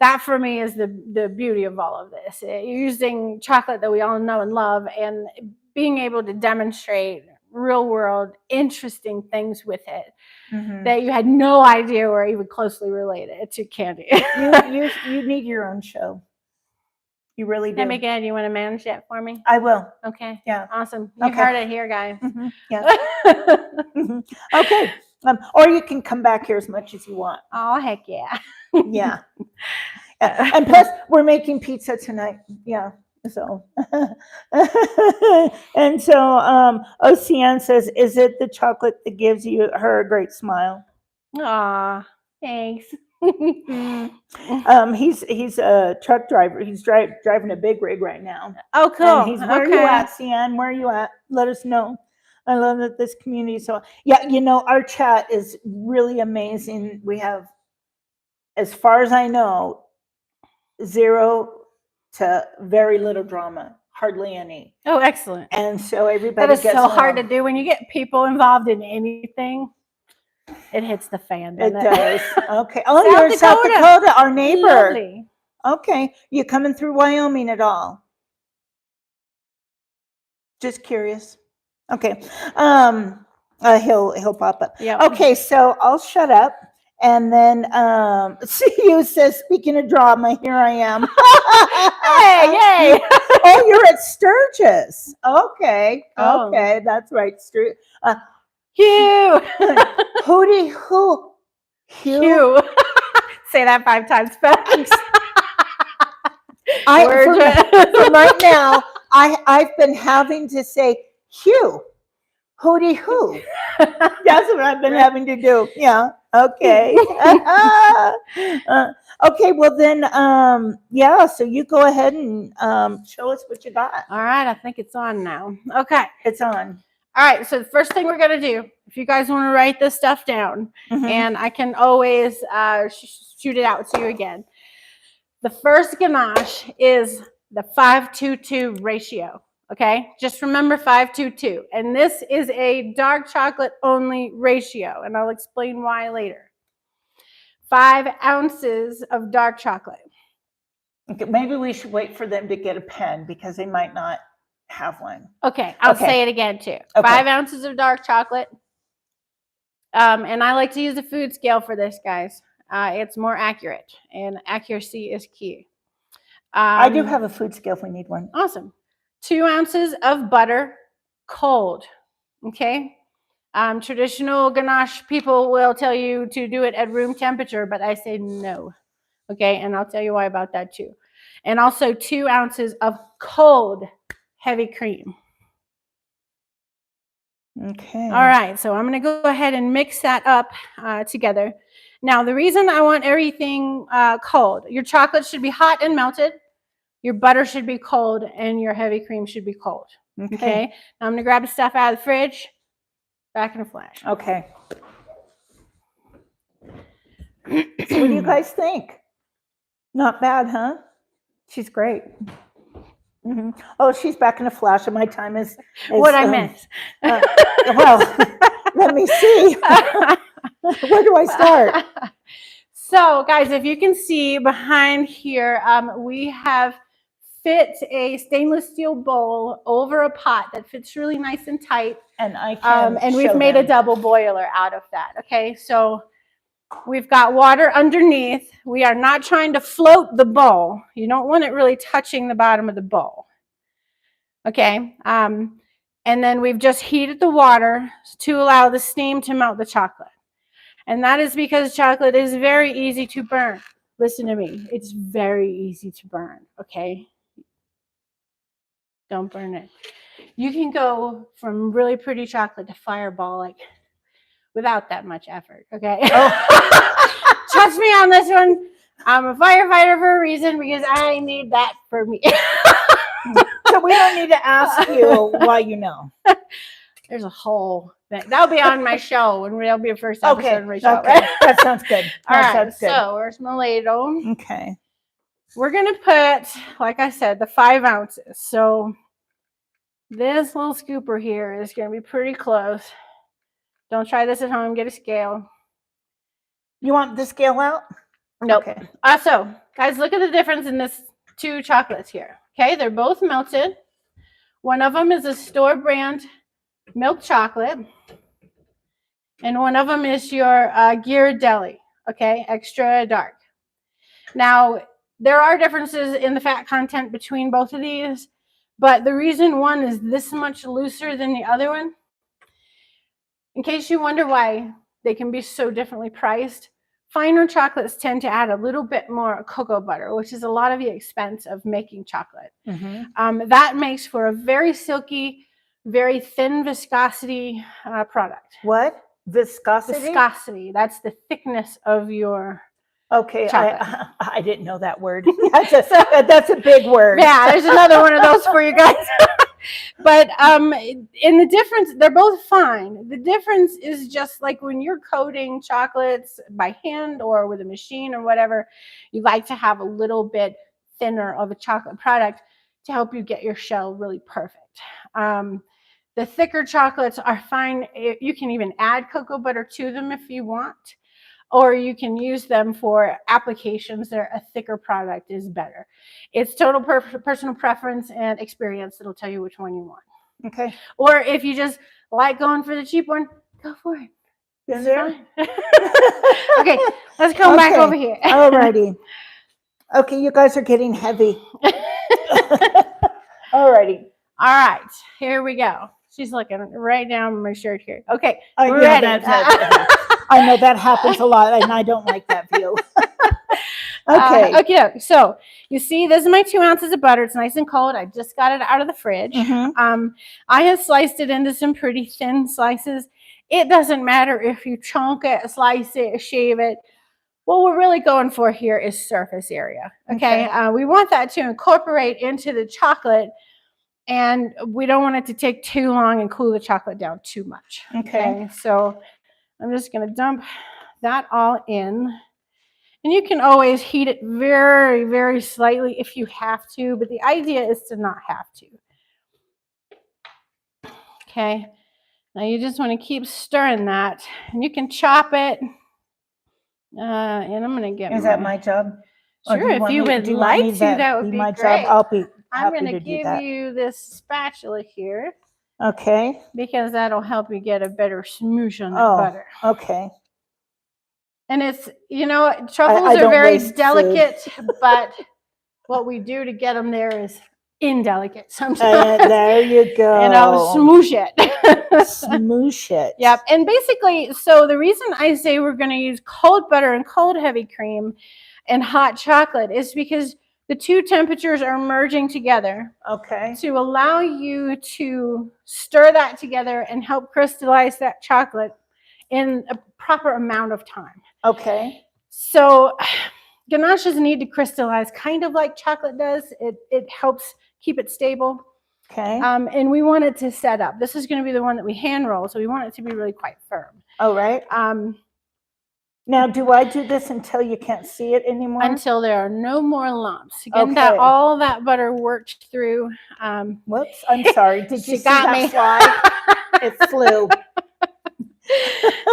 that for me is the beauty of all of this. Using chocolate that we all know and love and being able to demonstrate real world interesting things with it that you had no idea were even closely related to candy. you need your own show. You really do. Hey, again, you want to manage that for me? I will. Okay. Yeah. Awesome. You heard it here, guys. Yeah. Okay. Or you can come back here as much as you want. Oh, heck yeah. Yeah. And plus, we're making pizza tonight. Yeah. So, and so, OCN says, is it the chocolate that gives her a great smile? Aw, thanks. He's a truck driver. He's driving a big rig right now. Oh, cool. And he's, where are you Okay. at, Cian? Where are you at? Let us know. I love that this community. So yeah, you know, our chat is really amazing. We have, as far as I know, 0 to very little drama, hardly any. Oh, excellent. And so everybody That is gets so hard to along. do when you get people involved in anything. It hits the fan. It doesn't does. Okay. Oh, South you're in South Dakota. Dakota, our neighbor. Lovely. Okay. You coming through Wyoming at all? Just curious. Okay. He'll pop up. Yep. Okay, so I'll shut up. And then CU says, speaking of drama, here I am. Hey, yay. Oh, you're at Sturgis. Okay. Oh. Okay, that's right. Hugh. Hootie who? Hugh. Say that 5 times fast. From right now, I've been having to say Hugh. Hootie who? That's what I've been having to do. Yeah. Okay. Okay. Well then, yeah. So you go ahead and show us what you got. All right. I think it's on now. Okay. It's on. All right. So the first thing we're gonna do, if you guys want to write this stuff down, and I can always shoot it out to you again. The first ganache is the 5-2-2 ratio. Okay, just remember 5-2-2, and this is a dark chocolate only ratio, and I'll explain why later. 5 ounces of dark chocolate. Okay, maybe we should wait for them to get a pen because they might not have one. Okay, I'll say it again too. Okay. 5 ounces of dark chocolate, and I like to use a food scale for this, guys. It's more accurate, and accuracy is key. I do have a food scale if we need one. Awesome. 2 ounces of butter, cold. Okay. Traditional ganache people will tell you to do it at room temperature, but I say no. Okay. And I'll tell you why about that too. And also 2 ounces of cold heavy cream. Okay. All right. So I'm going to go ahead and mix that up together. Now, the reason I want everything cold, your chocolate should be hot and melted. Your butter should be cold, and your heavy cream should be cold. Okay. Now I'm going to grab the stuff out of the fridge. Back in a flash. Okay. So what do you guys think? Not bad, huh? She's great. Oh, she's back in a flash, and my time is what I miss. Well, let me see. Where do I start? So, guys, if you can see behind here, we have fit a stainless steel bowl over a pot that fits really nice and tight. And I can and we've made a double boiler out of that. Okay, so we've got water underneath. We are not trying to float the bowl. You don't want it really touching the bottom of the bowl. Okay, and then we've just heated the water to allow the steam to melt the chocolate. And that is because chocolate is very easy to burn. Listen to me. It's very easy to burn, okay? Don't burn it. You can go from really pretty chocolate to fireball like without that much effort, okay? Oh. Trust me on this one. I'm a firefighter for a reason because I need that for me. So we don't need to ask you why you know. There's a whole thing. That'll be on my show when there'll be a first episode of my show. Okay. Right? That sounds good. All right, so where's my ladle? Okay. We're going to put, like I said, the 5 ounces. So this little scooper here is going to be pretty close. Don't try this at home. Get a scale. You want the scale out? Nope. Okay. So, guys, look at the difference in this 2 chocolates here. Okay, they're both melted. One of them is a store brand milk chocolate, and one of them is your Ghirardelli, okay, extra dark. Now, there are differences in the fat content between both of these, but the reason one is this much looser than the other one, in case you wonder why they can be so differently priced, finer chocolates tend to add a little bit more cocoa butter, which is a lot of the expense of making chocolate. That makes for a very silky, very thin viscosity product. What? Viscosity? Viscosity. That's the thickness of your Okay, chocolate. I didn't know that word. That's a big word. Yeah, there's another one of those for you guys. But in the difference, they're both fine. The difference is just like when you're coating chocolates by hand or with a machine or whatever, you like to have a little bit thinner of a chocolate product to help you get your shell really perfect. The thicker chocolates are fine. You can even add cocoa butter to them if you want, or you can use them for applications that a thicker product is better. It's total personal preference and experience that'll tell you which one you want. Okay. Or if you just like going for the cheap one, go for it. Is there? Okay, let's come back over here. Alrighty. Okay, you guys are getting heavy. Alrighty. All right, here we go. She's looking right down my shirt here. Okay, we're yeah, ready. I know that happens a lot, and I don't like that view. Okay. Okay, so you see, this is my 2 ounces of butter. It's nice and cold. I just got it out of the fridge. Mm-hmm. I have sliced it into some pretty thin slices. It doesn't matter if you chunk it, slice it, shave it. What we're really going for here is surface area. Okay. We want that to incorporate into the chocolate, and we don't want it to take too long and cool the chocolate down too much. Okay. So I'm just going to dump that all in. And you can always heat it very, very slightly if you have to, but the idea is to not have to. Okay. Now you just want to keep stirring that, and you can chop it. And I'm going to get. Is that my job? Sure, if you would like to, that would be my great. job. I'll be I'm going to give you this spatula here. Okay. Because that'll help you get a better smoosh on the butter. Okay. And it's, truffles are very delicate, but what we do to get them there is indelicate sometimes. There you go. And I'll smoosh it. Smoosh it. Yep. And basically, so the reason I say we're going to use cold butter and cold heavy cream and hot chocolate is because the two temperatures are merging together. Okay. To allow you to stir that together and help crystallize that chocolate in a proper amount of time. Okay. So ganaches need to crystallize kind of like chocolate does. It helps keep it stable. Okay. And we want it to set up. This is going to be the one that we hand roll, so we want it to be really quite firm. Oh, right. Now, do I do this until you can't see it anymore? Until there are no more lumps. Again, that all that butter worked through. Whoops, I'm sorry. Did you see that fly? It flew.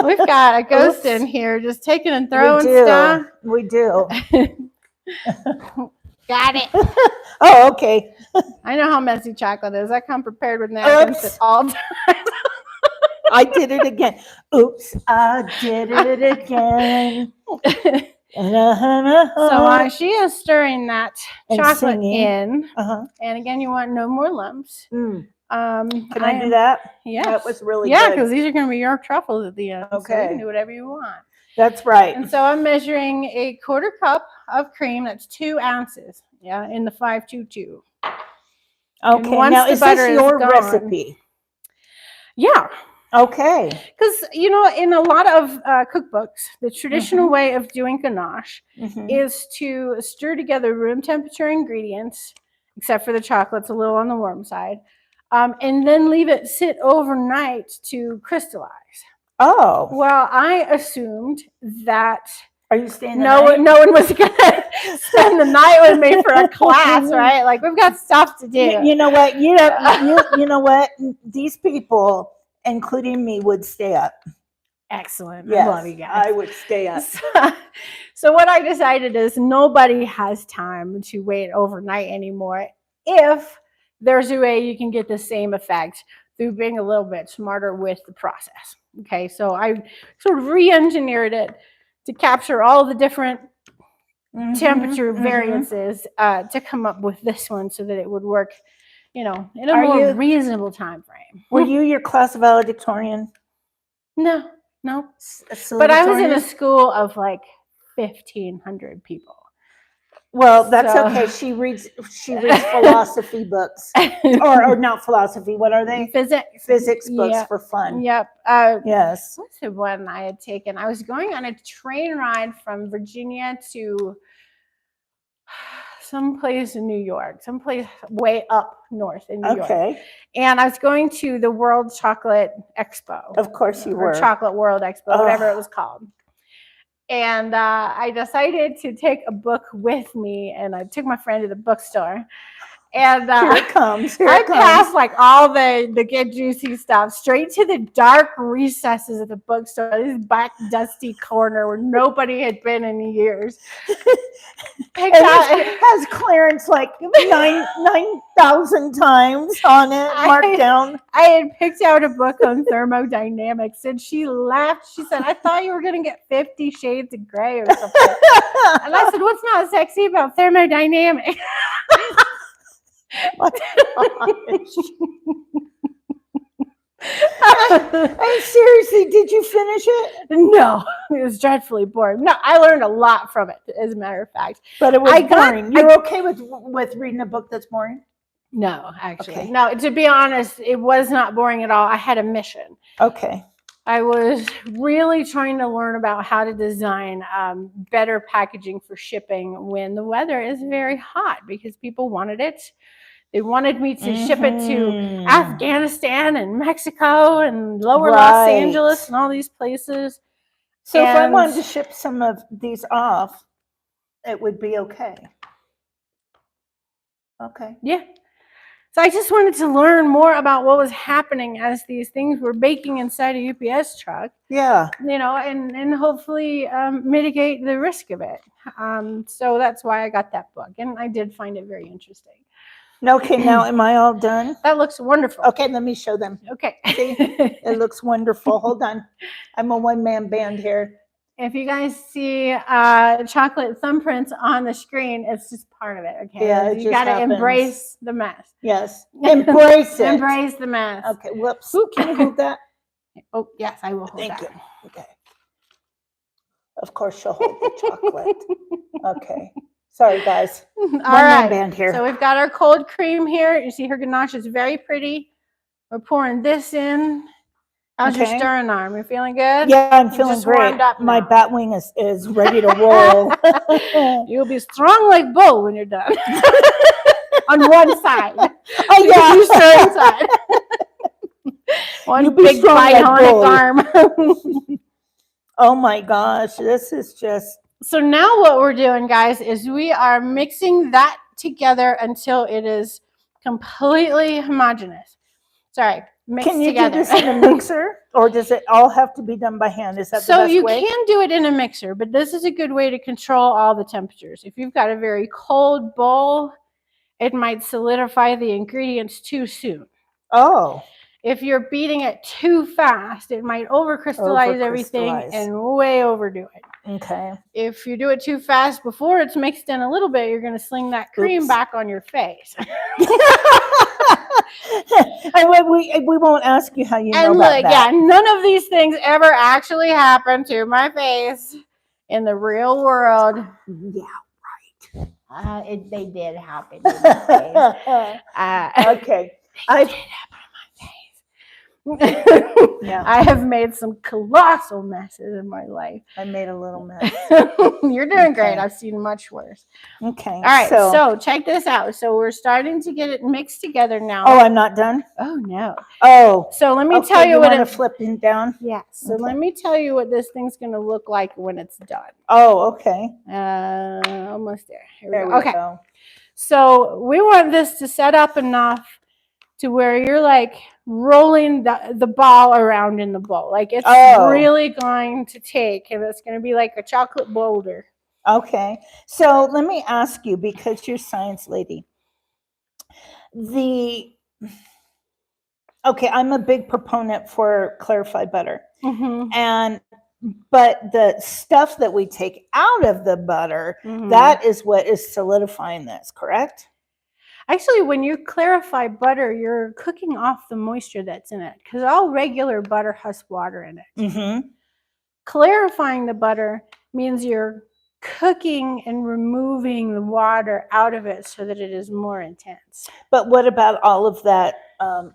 We've got a ghost in here just taking and throwing stuff. We do. Got it. Oh, okay. I know how messy chocolate is. I come prepared with napkins at all times. I did it again. Oops, I did it again. So while she is stirring that chocolate in, and again, you want no more lumps. Can I do that? Yes. That was really good. Yeah, good. because these are going to be your truffles at the end. Okay. So you can do whatever you want. That's right. And so I'm measuring a 1/4 cup of cream. That's 2 ounces. Yeah, in the 522. Okay. Now, is this your recipe? Yeah. Okay. Because, in a lot of cookbooks, the traditional way of doing ganache is to stir together room temperature ingredients, except for the chocolate's a little on the warm side, and then leave it sit overnight to crystallize. Oh. Well, I assumed that Are you staying the night? No one was going to spend the night with me for a class, right? Like, we've got stuff to do. You know what? You know what? These people, including me, would stay up. Excellent. Yes, I love you guys. I would stay up. So what I decided is nobody has time to wait overnight anymore if there's a way you can get the same effect through being a little bit smarter with the process. Okay, so I sort of re-engineered it to capture all the different temperature variances to come up with this one so that it would work, in a more reasonable time frame. Were you your class valedictorian? No. But I was in a school of like 1,500 people. Well, that's So- okay. She reads philosophy books, or not philosophy. What are they? Physics books Yeah. for fun. Yep. Yes. What's the one I had taken? I was going on a train ride from Virginia to someplace in New York, someplace way up north in New York. Okay. And I was going to the World Chocolate Expo. Of course you Or were. Chocolate World Expo, whatever it was called. And I decided to take a book with me, and I took my friend to the bookstore. And Here it comes. Here I it comes. passed like all the get juicy stuff straight to the dark recesses of the bookstore, this back dusty corner where nobody had been in years. And it has clearance like 9,000 times on it, marked down. I had picked out a book on thermodynamics, and she laughed. She said, "I thought you were going to get 50 Shades of Grey or something." And I said, "What's not sexy about thermodynamics?" Hey, seriously, did you finish it? No, it was dreadfully boring. No, I learned a lot from it, as a matter of fact. But it was boring. You're okay with reading a book that's boring? No, actually. Okay. No, to be honest, it was not boring at all. I had a mission. Okay. I was really trying to learn about how to design better packaging for shipping when the weather is very hot, because people wanted it. They wanted me to ship it to Afghanistan and Mexico and lower Los Angeles and all these places. So if I wanted to ship some of these off, it would be okay. Okay. Yeah. So I just wanted to learn more about what was happening as these things were baking inside a UPS truck. Yeah. You know, and hopefully mitigate the risk of it. So that's why I got that book. And I did find it very interesting. Okay, now am I all done? That looks wonderful. Okay, let me show them. Okay. See, it looks wonderful. Hold on. I'm a one-man band here. If you guys see chocolate thumbprints on the screen, it's just part of it. Okay. Yeah, you got to embrace the mess. Yes. Embrace it. Embrace the mess. Okay. Whoops. Ooh, can you hold that? Oh, yes, I will hold Thank that. you. Okay. Of course, she'll hold the chocolate. Okay. Sorry, guys. All One-man right. band here. So we've got our cold cream here. You see her ganache is very pretty. We're pouring this in. How's your stirring arm? You feeling good? Yeah, I'm feeling great. My bat wing is ready to roll. You'll be strong like bull when you're done. On one side. Oh, yeah. You stir inside. One big bionic arm. Oh my gosh, this is just... So now what we're doing, guys, is we are mixing that together until it is completely homogeneous. Sorry, mixed Can you together. do this in a mixer, or does it all have to be done by hand? Is that the best way? So you can do it in a mixer, but this is a good way to control all the temperatures. If you've got a very cold bowl, it might solidify the ingredients too soon. Oh. If you're beating it too fast, it might overcrystallize everything and way overdo it. Okay. If you do it too fast before it's mixed in a little bit, you're going to sling that cream back on your face. We won't ask you how you know and about look, that. yeah, none of these things ever actually happen to my face in the real world. Yeah, right. They did happen to my face. Okay. They did happen to my face. Yeah. I have made some colossal messes in my life. I made a little mess. You're doing great. I've seen much worse. Okay. All right. So check this out. So we're starting to get it mixed together now. Oh, I'm not done? Oh, no. Oh. So let me tell you what it's flipping down. Yeah. So let me tell you what this thing's going to look like when it's done. Oh, okay. Almost there. Here we go. Okay. So we want this to set up enough to where you're like rolling the ball around in the bowl. Like it's really going to take, and it's going to be like a chocolate boulder. Okay. So let me ask you, because you're a science lady. I'm a big proponent for clarified butter. Mm-hmm. But the stuff that we take out of the butter, that is what is solidifying this, correct? Actually, when you clarify butter, you're cooking off the moisture that's in it, because all regular butter has water in it. Mm-hmm. Clarifying the butter means you're cooking and removing the water out of it so that it is more intense. But what about all of that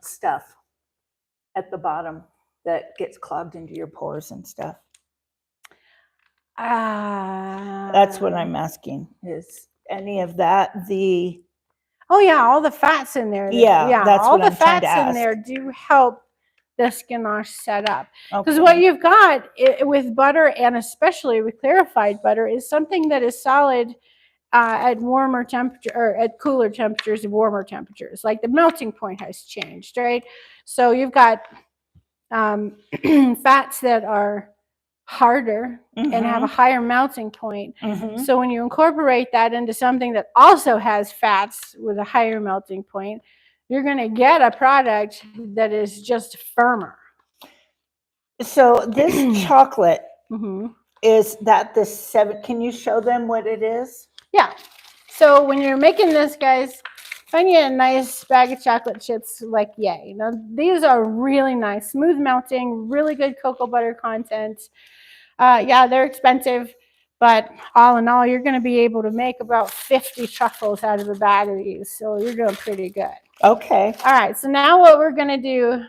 stuff at the bottom that gets clogged into your pores and stuff? That's what I'm asking. Is any of that the? Oh yeah, all the fats in there. Yeah, that's all what the I'm trying to fats in ask. there do help this ganache set up. Because Okay. what you've got with butter, and especially with clarified butter, is something that is solid at warmer temperature, or at cooler temperatures and warmer temperatures. Like the melting point has changed, right? So you've got fats that are harder and have a higher melting point. So when you incorporate that into something that also has fats with a higher melting point, you're going to get a product that is just firmer. So this chocolate, is that the 7? Can you show them what it is? Yeah. So when you're making this, guys, find you a nice bag of chocolate chips like Yay. Now, these are really nice, smooth melting, really good cocoa butter content. Yeah, they're expensive, but all in all, you're going to be able to make about 50 truffles out of a bag of these. So you're doing pretty good. Okay. All right. So now what we're going to do,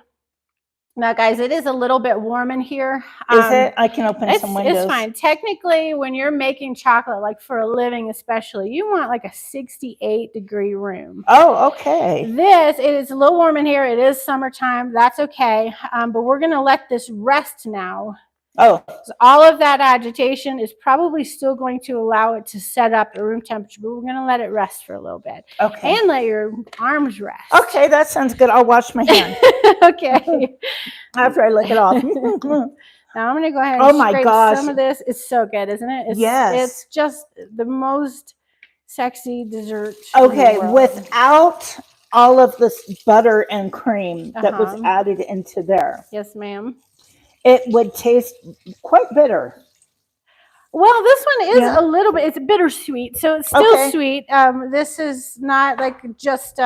now guys, it is a little bit warm in here. Is it? I can open some windows. It's fine. Technically, when you're making chocolate, like for a living especially, you want like a 68-degree room. Oh, okay. It is a little warm in here. It is summertime. That's okay. But we're going to let this rest now. Oh. So all of that agitation is probably still going to allow it to set up at room temperature, but we're going to let it rest for a little bit. Okay. And let your arms rest. Okay, that sounds good. I'll wash my hand. Okay. After I lick it off. Now I'm going to go ahead and scrape some of this. It's so good, isn't it? Yes. It's just the most sexy dessert. Okay, without all of this butter and cream that was added into there. Yes, ma'am. It would taste quite bitter. Well, this one is a little bit, it's bittersweet, so it's still sweet. This is not like just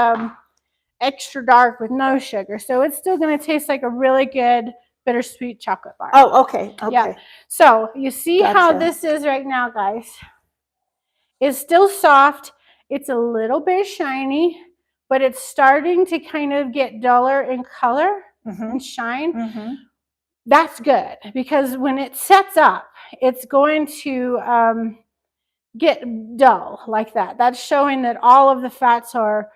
extra dark with no sugar, so it's still going to taste like a really good bittersweet chocolate bar. Oh, okay. Okay. Yeah. So you see how this is right now, guys. It's still soft. It's a little bit shiny, but it's starting to kind of get duller in color and shine. That's good, because when it sets up, it's going to get dull like that. That's showing that all of the fats are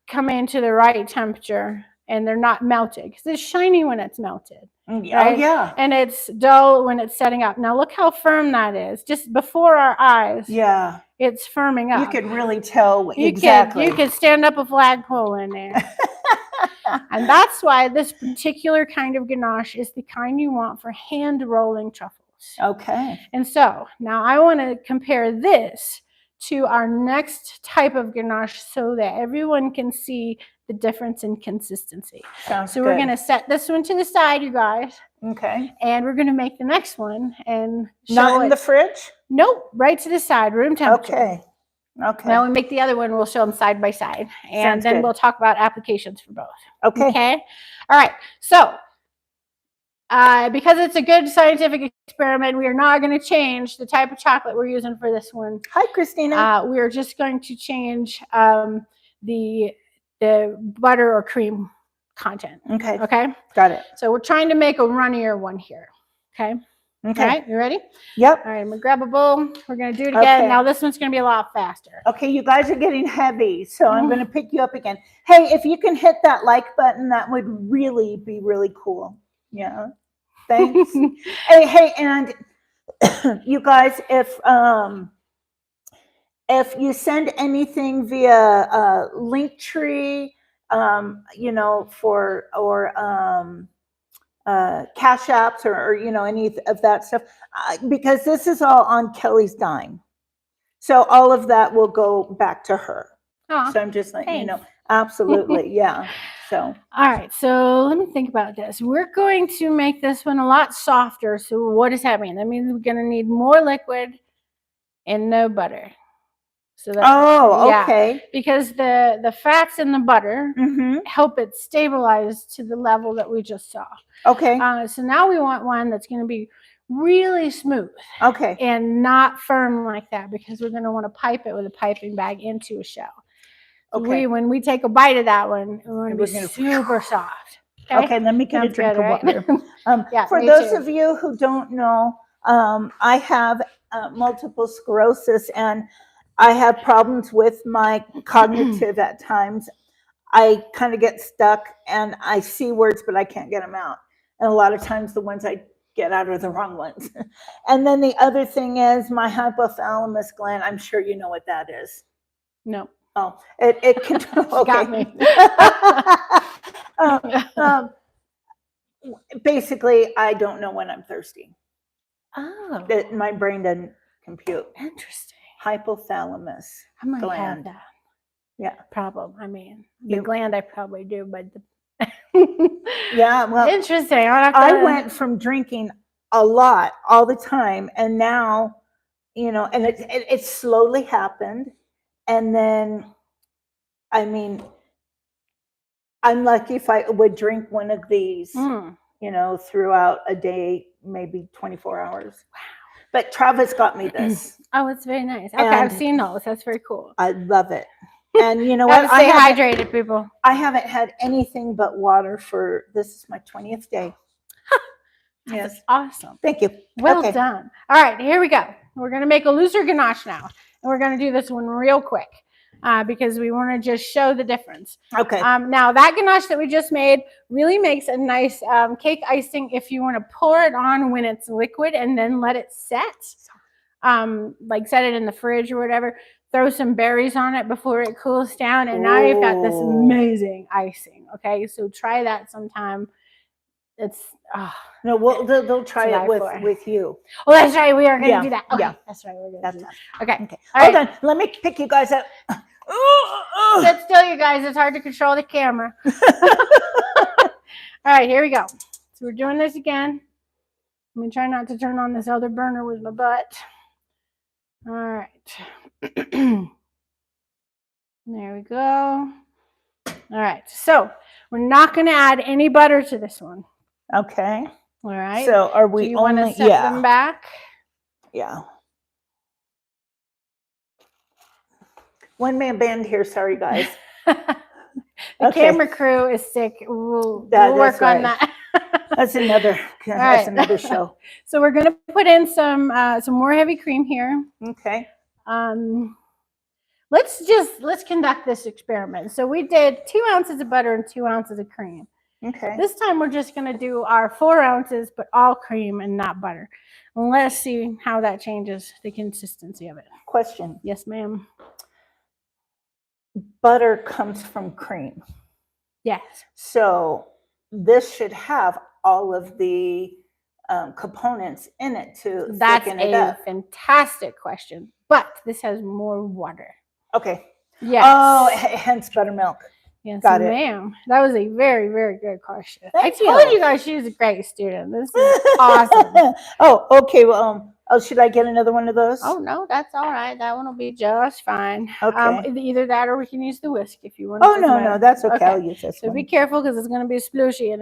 coming to the right temperature and they're not melted, because it's shiny when it's melted. Right? Oh, yeah. And it's dull when it's setting up. Now look how firm that is. Just before our eyes. Yeah. It's firming up. You could really tell exactly. You could stand up a flagpole in there. And that's why this particular kind of ganache is the kind you want for hand rolling truffles. Okay. And so now I want to compare this to our next type of ganache so that everyone can see the difference in consistency. Sounds good. So we're going to set this one to the side, you guys. Okay. And we're going to make the next one and show Not in the fridge? Nope, right to the side, room temperature. Okay. Okay. Now we make the other one, we'll show them side by side. And then we'll talk about applications for both. Okay. Okay. All right. So because it's a good scientific experiment, we are not going to change the type of chocolate we're using for this one. Hi, Christina. We are just going to change the butter or cream content. Okay. Okay. Got it. So we're trying to make a runnier one here. Okay. Okay. All right. You ready? Yep. All right. I'm going to grab a bowl. We're going to do it again. Okay. Now this one's going to be a lot faster. Okay. You guys are getting heavy, so I'm going to pick you up again. Hey, if you can hit that like button, that would really be really cool. Yeah. Thanks. Hey, and you guys, if you send anything via Linktree, you know, Cash Apps or you know, any of that stuff, because this is all on Kelly's dime, so all of that will go back to her. Aww, so I'm just letting you know. thanks. Absolutely. Yeah. So all right, so let me think about this. We're going to make this one a lot softer. So what does that mean? That means we're going to need more liquid and no butter. So that's, okay. Because the fats in the butter help it stabilize to the level that we just saw. Okay. So now we want one that's going to be really smooth. Okay. And not firm like that, because we're going to want to pipe it with a piping bag into a shell. So Okay. when we take a bite of that one, we're going to be gonna- super soft. Okay, let me get Sounds a drink good, of right? water. Yeah, for me those too. of you who don't know, I have multiple sclerosis, and I have problems with my cognitive at times. I kind of get stuck, and I see words, but I can't get them out. And a lot of times the ones I get out are the wrong ones. And then the other thing is my hypothalamus gland. I'm sure you know what that is. No. Oh, it can. Okay. Got me. Basically, I don't know when I'm thirsty. Oh, My brain doesn't compute. interesting. Hypothalamus I might have gland. that Yeah. problem. I mean, the gland I probably do, but yeah. Well, interesting. I went from drinking a lot all the time, and now, and it slowly happened, and then, I mean, I'm lucky if I would drink one of these, throughout a day, maybe 24 hours. Wow. But Travis got me this. Oh, it's very nice. Okay, I've seen those. That's very cool. I love it. And you know what? Stay hydrated, people. I haven't had anything but water this is my 20th day. Yes. Awesome. Thank you. Well done. All right, here we go. We're going to make a looser ganache now. And we're going to do this one real quick because we want to just show the difference. Okay. Now, that ganache that we just made really makes a nice cake icing if you want to pour it on when it's liquid and then let it set. Like set it in the fridge or whatever. Throw some berries on it before it cools down. And now you've got this amazing icing. Okay, so try that sometime. It's no, they'll try it with you. Oh, that's right. We are going to do that. Okay. Yeah, that's right. We're going to do that. Okay. Hold on. Let me pick you guys up. Sit still, you guys. It's hard to control the camera. All right, here we go. So we're doing this again. Let me try not to turn on this other burner with my butt. All right. There we go. All right. So we're not going to add any butter to this one. Okay. All right. So are we you want to set them back? Yeah. One man band here. Sorry, guys. The camera crew is sick. We'll work on that. That's another show. So we're going to put in some more heavy cream here. Okay. Let's conduct this experiment. So we did 2 ounces of butter and 2 ounces of cream. Okay. This time we're just going to do our 4 ounces, but all cream and not butter. And let's see how that changes the consistency of it. Question. Yes, ma'am. Butter comes from cream. Yes. So this should have all of the components in it to thicken it up. That's a fantastic question. But this has more water. Okay. Yes. Oh, hence buttermilk. Yes, got it. Ma'am. That was a very, very good question. I Thank told you guys she was a great student. This is awesome. Oh, okay. Well, should I get another one of those? Oh, no, that's all right. That one will be just fine. Okay. Either that or we can use the whisk if you want. Oh, no, that's okay. I'll use this one. So be careful because it's going to be splooshy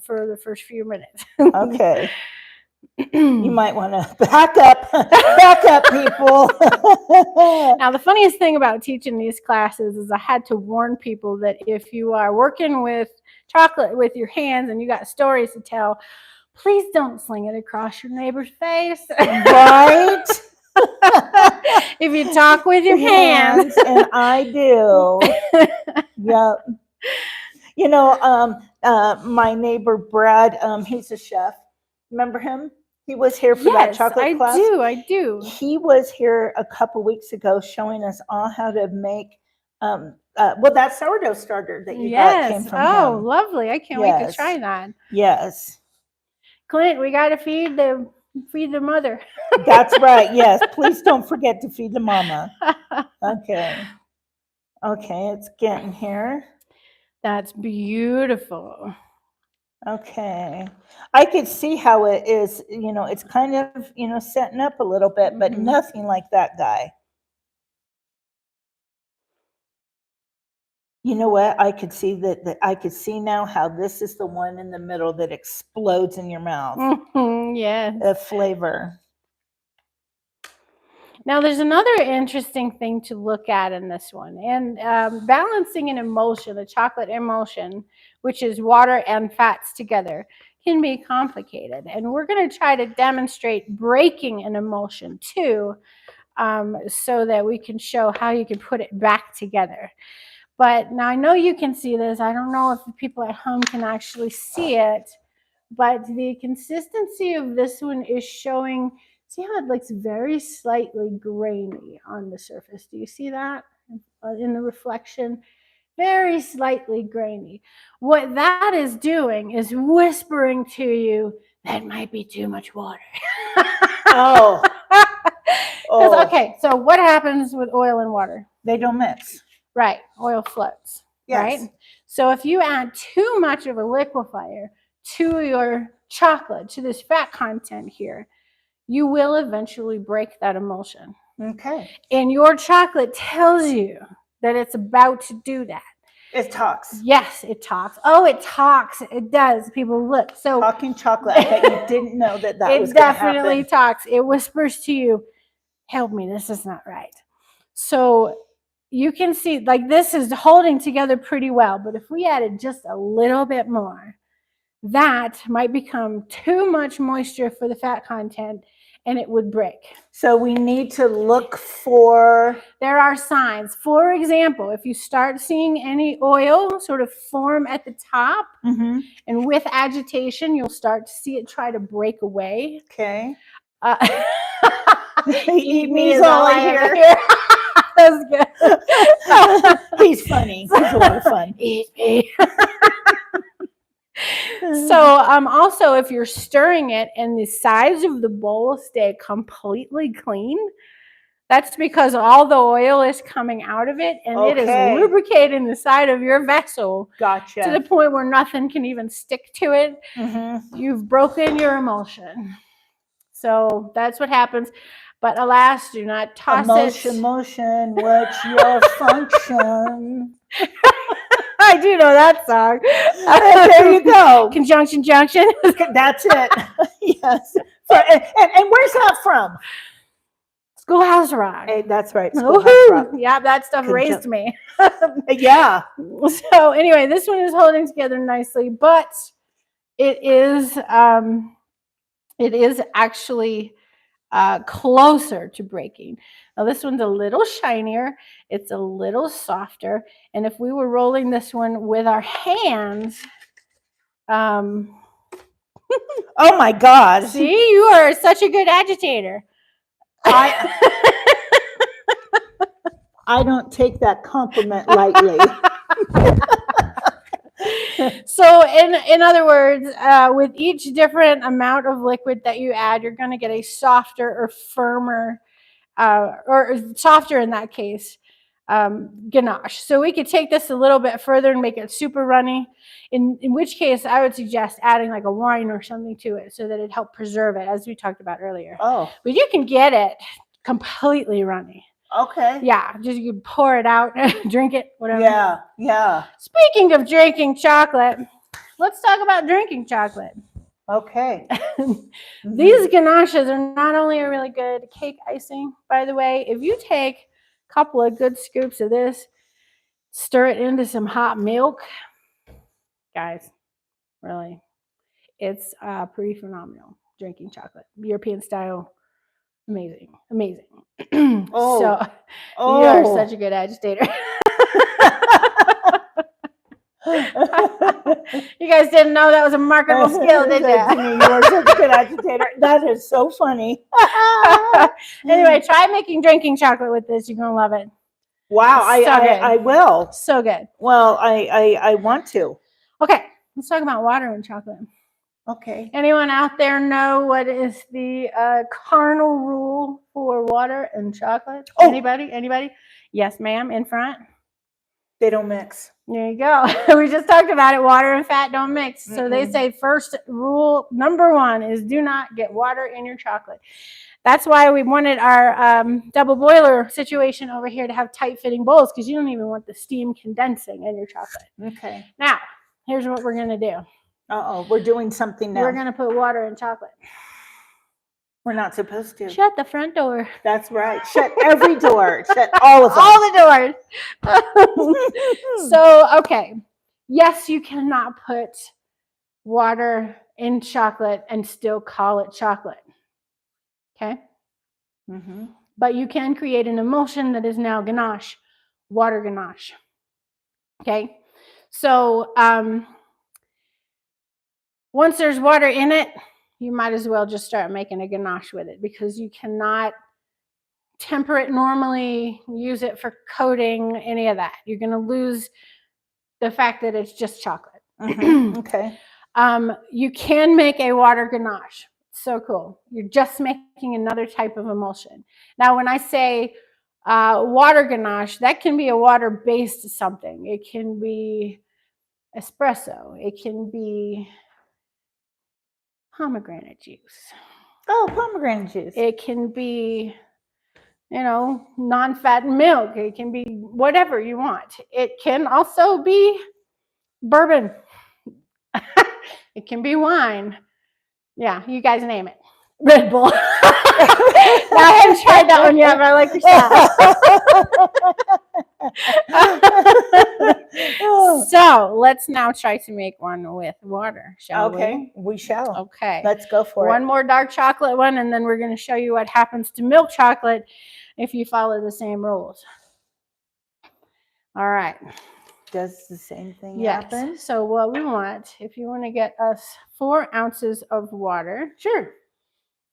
for the first few minutes. Okay. You might want to back up, people. Now, the funniest thing about teaching these classes is I had to warn people that if you are working with chocolate with your hands and you got stories to tell, please don't sling it across your neighbor's face. Right? If you talk with your hands. And I do. Yep. You know, my neighbor Brad, he's a chef. Remember him? He was here for that chocolate class. I do. He was here a couple weeks ago showing us all how to make, that sourdough starter that you got came from him. Oh, lovely. I can't wait to try that. Yes. Clint, we got to feed the mother. That's right. Yes. Please don't forget to feed the mama. Okay. Okay. It's getting here. That's beautiful. Okay. I could see how it is, it's kind of, setting up a little bit, but nothing like that guy. You know what? I could see that I could see now how this is the one in the middle that explodes in your mouth. Yes. The flavor. Now, there's another interesting thing to look at in this one. And balancing an emulsion, a chocolate emulsion, which is water and fats together, can be complicated. And we're going to try to demonstrate breaking an emulsion too, so that we can show how you can put it back together. But now I know you can see this. I don't know if the people at home can actually see it, but the consistency of this one is showing. See how it looks very slightly grainy on the surface? Do you see that in the reflection? Very slightly grainy. What that is doing is whispering to you that might be too much water. Oh. Okay, so what happens with oil and water? They don't mix. Right, oil floats. Yes. Right? So if you add too much of a liquefier to your chocolate, to this fat content here, you will eventually break that emulsion. Okay. And your chocolate tells you that it's about to do that. It talks. Yes, it talks. Oh, it talks. It does. People, look. So talking chocolate. I bet you didn't know that was going to happen. It definitely talks. It whispers to you, help me, this is not right. So you can see, like, this is holding together pretty well, but if we added just a little bit more, that might become too much moisture for the fat content and it would break. So we need to look for... There are signs. For example, if you start seeing any oil sort of form at the top, and with agitation, you'll start to see it try to break away. Okay. Eat me is all I hear. That's good. He's funny. He's a lot of fun. Eat me. So also, if you're stirring it and the sides of the bowl stay completely clean, that's because all the oil is coming out of it and it is lubricating the side of your vessel. Gotcha. To the point where nothing can even stick to it. You've broken your emulsion. So that's what happens. But alas, do not toss it. Emulsion, what's your function? I do know that song. There you go. Conjunction junction. That's it. Yes. And where's that from? Schoolhouse Rock. Hey, that's right. Schoolhouse Rock. Yeah, that stuff raised me. Yeah. So anyway, this one is holding together nicely, but it is actually closer to breaking. Now this one's a little shinier, it's a little softer, and if we were rolling this one with our hands, oh my God! See, you are such a good agitator. I don't take that compliment lightly. So in other words, with each different amount of liquid that you add, you're going to get a softer or firmer, or softer in that case, ganache. So we could take this a little bit further and make it super runny, in which case I would suggest adding like a wine or something to it so that it helped preserve it, as we talked about earlier. Oh. But you can get it completely runny. Okay. Yeah, just you ppour it out, drink it, whatever. Yeah, yeah. Speaking of drinking chocolate, let's talk about drinking chocolate. Okay. These ganaches are not only a really good cake icing, by the way. If you take a couple of good scoops of this, stir it into some hot milk, guys, really, it's pretty phenomenal. Drinking chocolate, European style. Amazing, amazing. So you are such a good agitator. You guys didn't know that was a marketable skill, did you? You are such a good agitator. That is so funny. Anyway, try making drinking chocolate with this. You're gonna love it. Wow, I will. So good. Well, I want to. Okay, let's talk about water and chocolate. Okay. Anyone out there know what is the cardinal rule for water and chocolate? Oh. Anybody? Yes, ma'am, in front. They don't mix. There you go. We just talked about it. Water and fat don't mix. So they say first rule number 1 is do not get water in your chocolate. That's why we wanted our double boiler situation over here to have tight fitting bowls, because you don't even want the steam condensing in your chocolate. Okay. Now, here's what we're going to do. Uh-oh, we're doing something now. We're going to put water in chocolate. We're not supposed to. Shut the front door. That's right. Shut every door. Shut all of them. All the doors. So, okay. Yes, you cannot put water in chocolate and still call it chocolate. Okay? But you can create an emulsion that is now ganache, water ganache. Okay? So, once there's water in it, you might as well just start making a ganache with it, because you cannot temper it normally, use it for coating, any of that. You're going to lose the fact that it's just chocolate. Okay. You can make a water ganache. So cool. You're just making another type of emulsion. Now, when I say water ganache, that can be a water-based something. It can be espresso. It can be pomegranate juice. Oh, pomegranate juice. It can be, non-fat milk. It can be whatever you want. It can also be bourbon. It can be wine. Yeah, you guys name it. Red Bull. Now, I haven't tried that one yet, but I like your style. So let's now try to make one with water, shall we? Okay, we shall. Okay. Let's go for it. One more dark chocolate one, and then we're going to show you what happens to milk chocolate if you follow the same rules. All right. Does the same thing happen? Yes. So what we want, if you want to get us 4 ounces of water. Sure.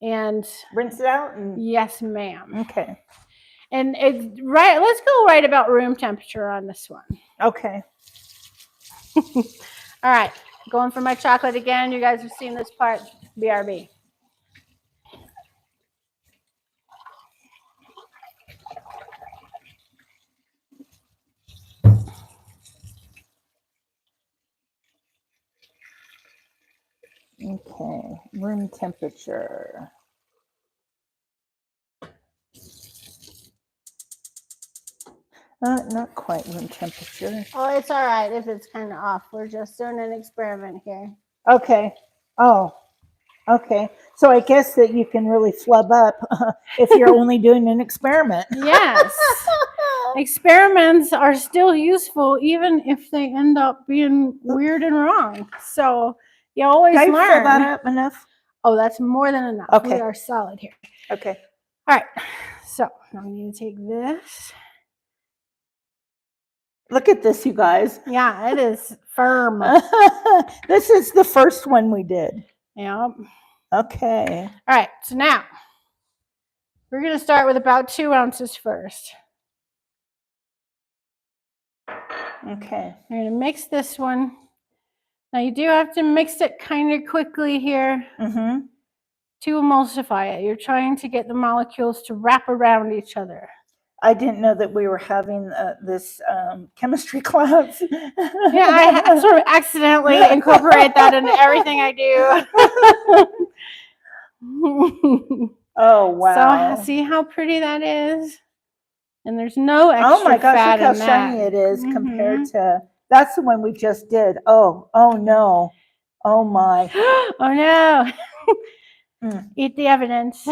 And rinse it out? Yes, ma'am. Okay. And it's right. Let's go right about room temperature on this one. Okay. All right. Going for my chocolate again. You guys have seen this part. BRB. Okay, room temperature. Not quite room temperature. Oh, it's all right if it's kind of off. We're just doing an experiment here. Okay. Oh, okay. So I guess that you can really flub up if you're only doing an experiment. Yes. Experiments are still useful even if they end up being weird and wrong. So you always learn. Can I fill that up enough? Oh, that's more than enough. Okay. We are solid here. Okay. All right. So now we need to take this. Look at this, you guys. Yeah, it is firm. This is the first one we did. Yep. Okay. All right. So now we're going to start with about 2 ounces first. Okay. We're going to mix this one. Now you do have to mix it kind of quickly here to emulsify it. You're trying to get the molecules to wrap around each other. I didn't know that we were having this chemistry class. Yeah, I sort of accidentally incorporate that into everything I do. Oh, wow. So see how pretty that is? And there's no extra oh my gosh, fat look how in shiny that. it is compared to, that's the one we just did. Oh no. Oh my. Oh no. Eat the evidence.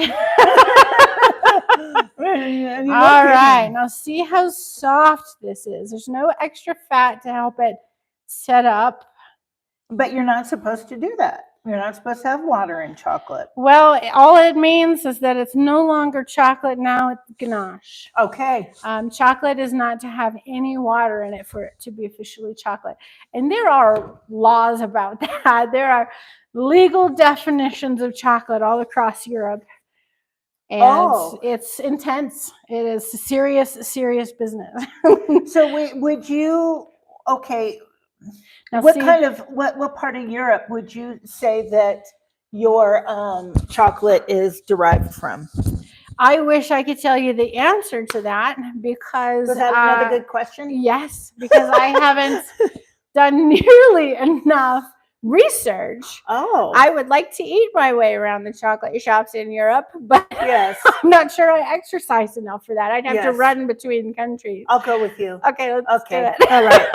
All right, now see how soft this is. There's no extra fat to help it set up. But you're not supposed to do that. You're not supposed to have water in chocolate. Well, all it means is that it's no longer chocolate, now it's ganache. Okay. Chocolate is not to have any water in it for it to be officially chocolate. And there are laws about that. There are legal definitions of chocolate all across Europe. And it's intense. It is serious, serious business. So would you, okay, now what part of Europe would you say that your chocolate is derived from? I wish I could tell you the answer to that because Was that another good question? Yes, because I haven't done nearly enough research. Oh, I would like to eat my way around the chocolate shops in Europe, but yes. I'm not sure I exercise enough for that. I'd have to Yes. run between countries. I'll go with you. Okay, let's do it. All right.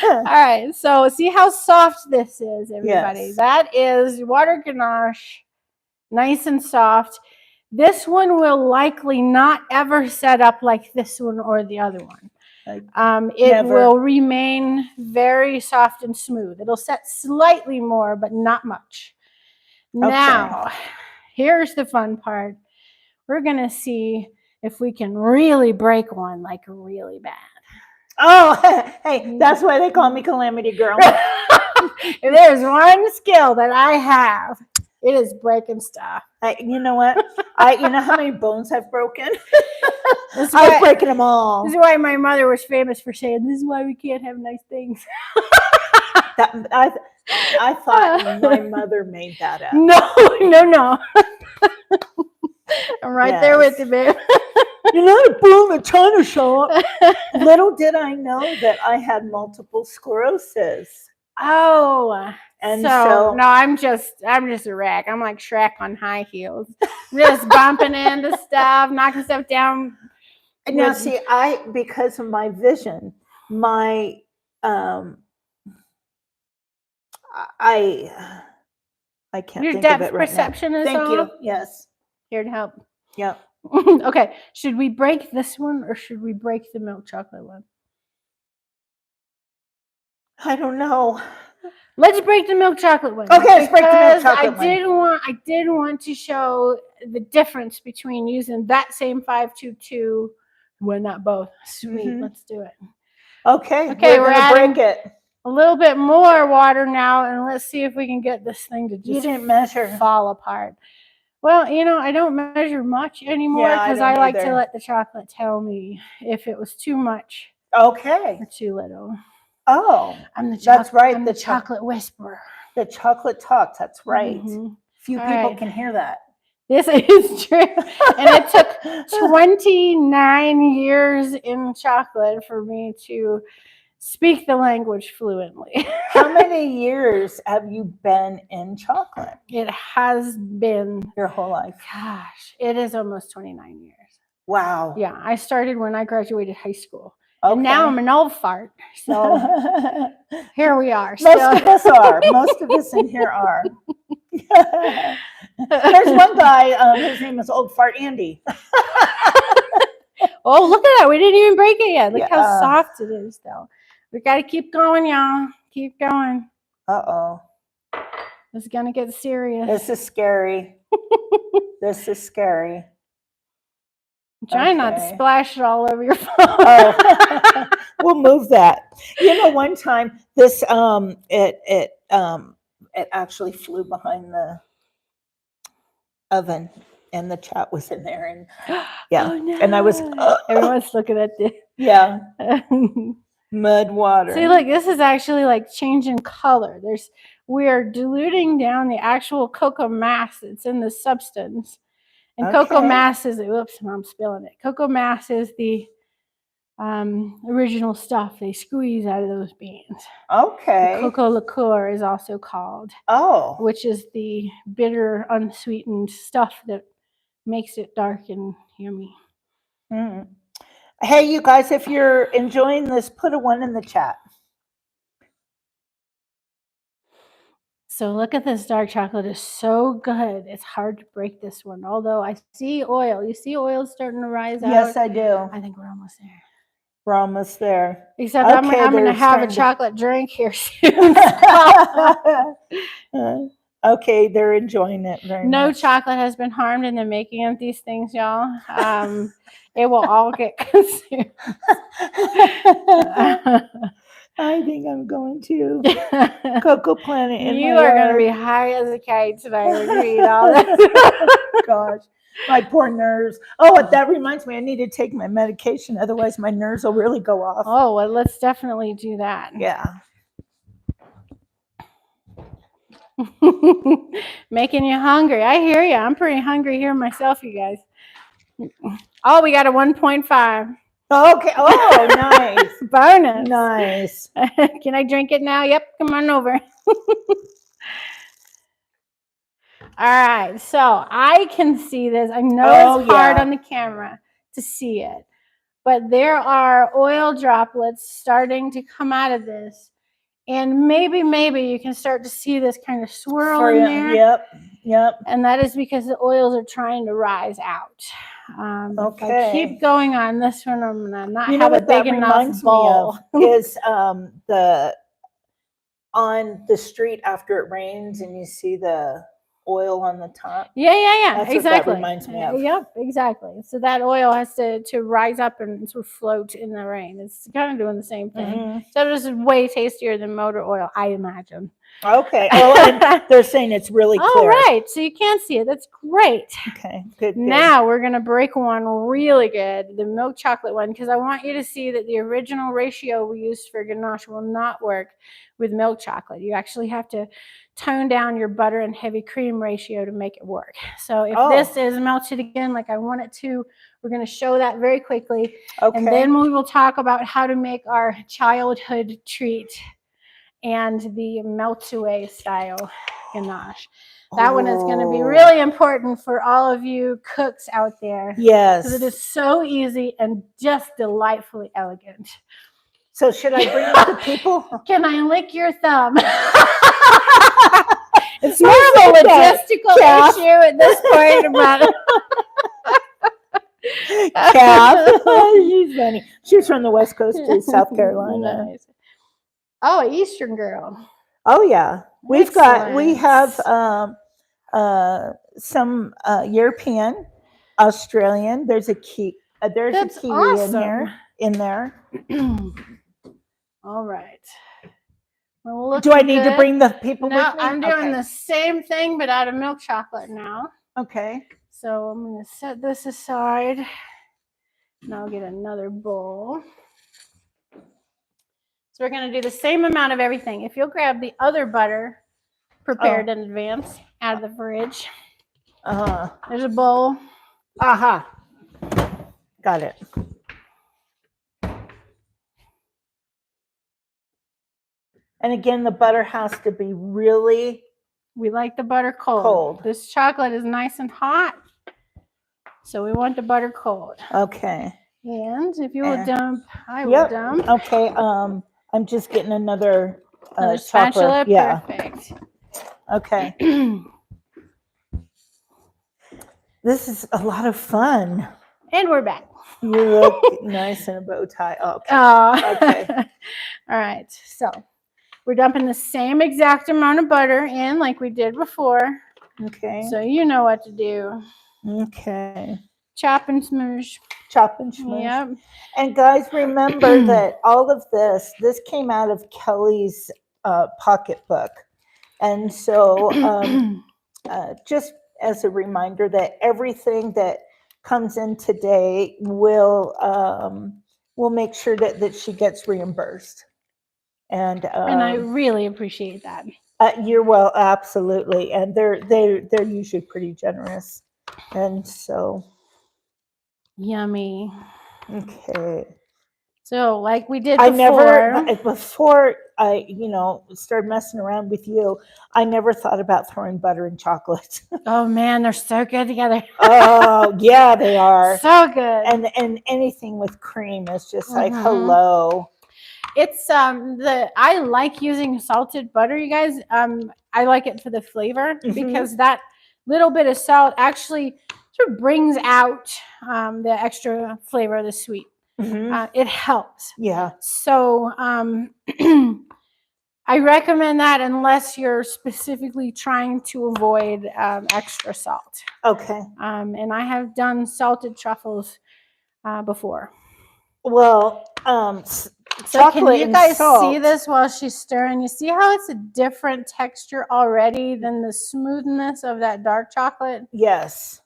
All right, so see how soft this is, everybody. Yes. That is water ganache, nice and soft. This one will likely not ever set up like this one or the other one. It Never. will remain very soft and smooth. It'll set slightly more, but not much. Now, here's the fun part. We're going to see if we can really break one like really bad. Oh, hey, that's why they call me Calamity Girl. If there's one skill that I have, it is breaking stuff. You know what? You know how many bones I've broken? I've broken them all. This is why my mother was famous for saying, "This is why we can't have nice things." I thought my mother made that up. No. I'm right there with you, babe. You're not a boo in a china shop. Little did I know that I had multiple sclerosis. Oh, and so no, I'm just a wreck. I'm like Shrek on high heels, just bumping into stuff, knocking stuff down. Now, see, because of my vision, my I can't your think depth of it right perception now. is Thank off? you. Yes. Here to help. Yep. Okay. Should we break this one or should we break the milk chocolate one? I don't know. Let's break the milk chocolate one. Okay, let's break the milk chocolate one. I did want to show the difference between using that same 522, well, not both. Sweet. Let's do it. Okay, we're gonna break it. A little bit more water now, and let's see if we can get this thing to just you didn't measure fall apart. Well, I don't measure much anymore because I like to let the chocolate tell me if it was too much. Okay. Or too little. Oh, that's right. I'm the chocolate whisperer. The chocolate talk. That's right. Few people can hear that. This is true. And it took 29 years in chocolate for me to speak the language fluently. How many years have you been in chocolate? It has been your whole life. Gosh, it is almost 29 years. Wow. Yeah, I started when I graduated high school. Okay. And now I'm an old fart. So here we are. Most of us are. Most of us in here are. There's one guy, his name is Old Fart Andy. Oh, look at that. We didn't even break it yet. Look how soft it is, though. We got to keep going, y'all. Keep going. Uh-oh. It's going to get serious. This is scary. This is scary. Try not to splash it all over your phone. Oh. We'll move that. One time this it actually flew behind the oven and the chat was in there and oh, no. And I was everyone's looking at this. Yeah. Mud water. See, look, this is actually like changing color. We're diluting down the actual cocoa mass that's in the substance. And cocoa mass is, oops, I'm spilling it. Cocoa mass is the original stuff they squeeze out of those beans. Okay. The cocoa liqueur is also called. Oh. Which is the bitter, unsweetened stuff that makes it dark and yummy. Mm. Hey, you guys, if you're enjoying this, put a 1 in the chat. So look at this dark chocolate. It's so good. It's hard to break this one. Although I see oil. You see oil starting to rise out? Yes, I do. I think we're almost there. We're almost there. Except I'm going to have a chocolate drink here soon. Okay, they're enjoying it very much. No chocolate has been harmed in the making of these things, y'all. It will all get consumed. I think I'm going to Cocoa Planet. You are going to be high as a kite tonight when you eat all that. Gosh, my poor nerves. Oh, that reminds me, I need to take my medication. Otherwise, my nerves will really go off. Oh, well, let's definitely do that. Yeah. Making you hungry. I hear you. I'm pretty hungry here myself, you guys. Oh, we got a 1.5. Okay. Oh, nice. Bonus. Nice. Can I drink it now? Yep. Come on over. All right. So I can see this. I know it's hard on the camera to see it, but there are oil droplets starting to come out of this. And maybe you can start to see this kind of swirl in there. Yep. And that is because the oils are trying to rise out. Okay. If I keep going on this one, I'm going to not have a big enough bowl. bowl. Is the on the street after it rains and you see the oil on the top? Yeah. That's exactly. what that reminds me of. Yep, exactly. So that oil has to rise up and sort of float in the rain. It's kind of doing the same thing. So it's way tastier than motor oil, I imagine. Okay. Oh, and they're saying it's really clear. All right. So you can see it. That's great. Okay. Good. Now we're going to break one really good, the milk chocolate one, because I want you to see that the original ratio we used for ganache will not work with milk chocolate. You actually have to tone down your butter and heavy cream ratio to make it work. So if this is melted again like I want it to, we're going to show that very quickly. Okay. And then we will talk about how to make our childhood treat and the meltaway style ganache. That one is going to be really important for all of you cooks out there. Yes. Because it is so easy and just delightfully elegant. So should I bring it to people? Can I lick your thumb? It's more of a logistical issue at this point about it. Calf. She's funny. She's from the West Coast of South Carolina. Nice. Oh, Eastern girl. Oh yeah. We have some European, Australian. There's a kiwi awesome. in there. All right. Do I need to bring the people with me? I'm doing the same thing, but out of milk chocolate now. Okay. So I'm going to set this aside. And I'll get another bowl. So we're going to do the same amount of everything. If you'll grab the other butter prepared in advance out of the fridge. There's a bowl. Got it. And again, the butter has to be really... We like the butter cold. This chocolate is nice and hot. So we want the butter cold. Okay. And if you will dump, I will dump. Okay. I'm just getting another spatula. Yeah. Perfect. Okay. This is a lot of fun. And we're back. You look nice in a bow tie. Okay. All right. So we're dumping the same exact amount of butter in like we did before. Okay. So you know what to do. Okay. Chop and smoosh. Chop and smoosh. Yep. And guys, remember that all of this came out of Kelly's pocketbook. And so just as a reminder that everything that comes in today will make sure that she gets reimbursed. And I really appreciate that. You're well, absolutely. And they're usually pretty generous. And so yummy. Okay. So like we did before. Before I started messing around with you, I never thought about throwing butter and chocolate. Oh man, they're so good together. Oh yeah, they are. So good. And anything with cream is just like hello. It's I like using salted butter, you guys. I like it for the flavor because that little bit of salt actually sort of brings out the extra flavor of the sweet. It helps. Yeah. So I recommend that unless you're specifically trying to avoid extra salt. Okay. And I have done salted truffles before. Well, so can you guys see this while she's stirring? You see how it's a different texture already than the smoothness of that dark chocolate? Yes.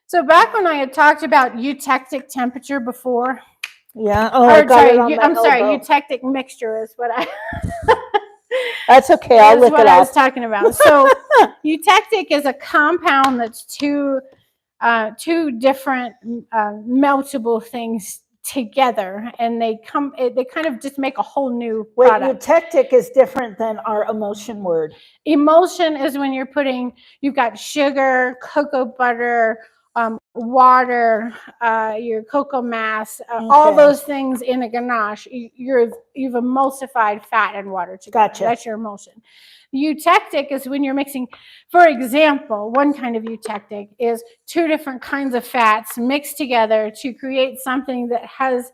So back when I had talked about eutectic temperature before. Yeah. Oh, I'm sorry. Eutectic mixture is what I. That's okay. I'll look it up. That's what I was talking about. So eutectic is a compound that's too two different meltable things together, and they kind of just make a whole new product. Eutectic is different than our emulsion word. Emulsion is when you've got sugar, cocoa butter, water, your cocoa mass, all those things in a ganache. You've emulsified fat and water together. Gotcha. That's your emulsion. Eutectic is when you're mixing, for example, one kind of eutectic is two different kinds of fats mixed together to create something that has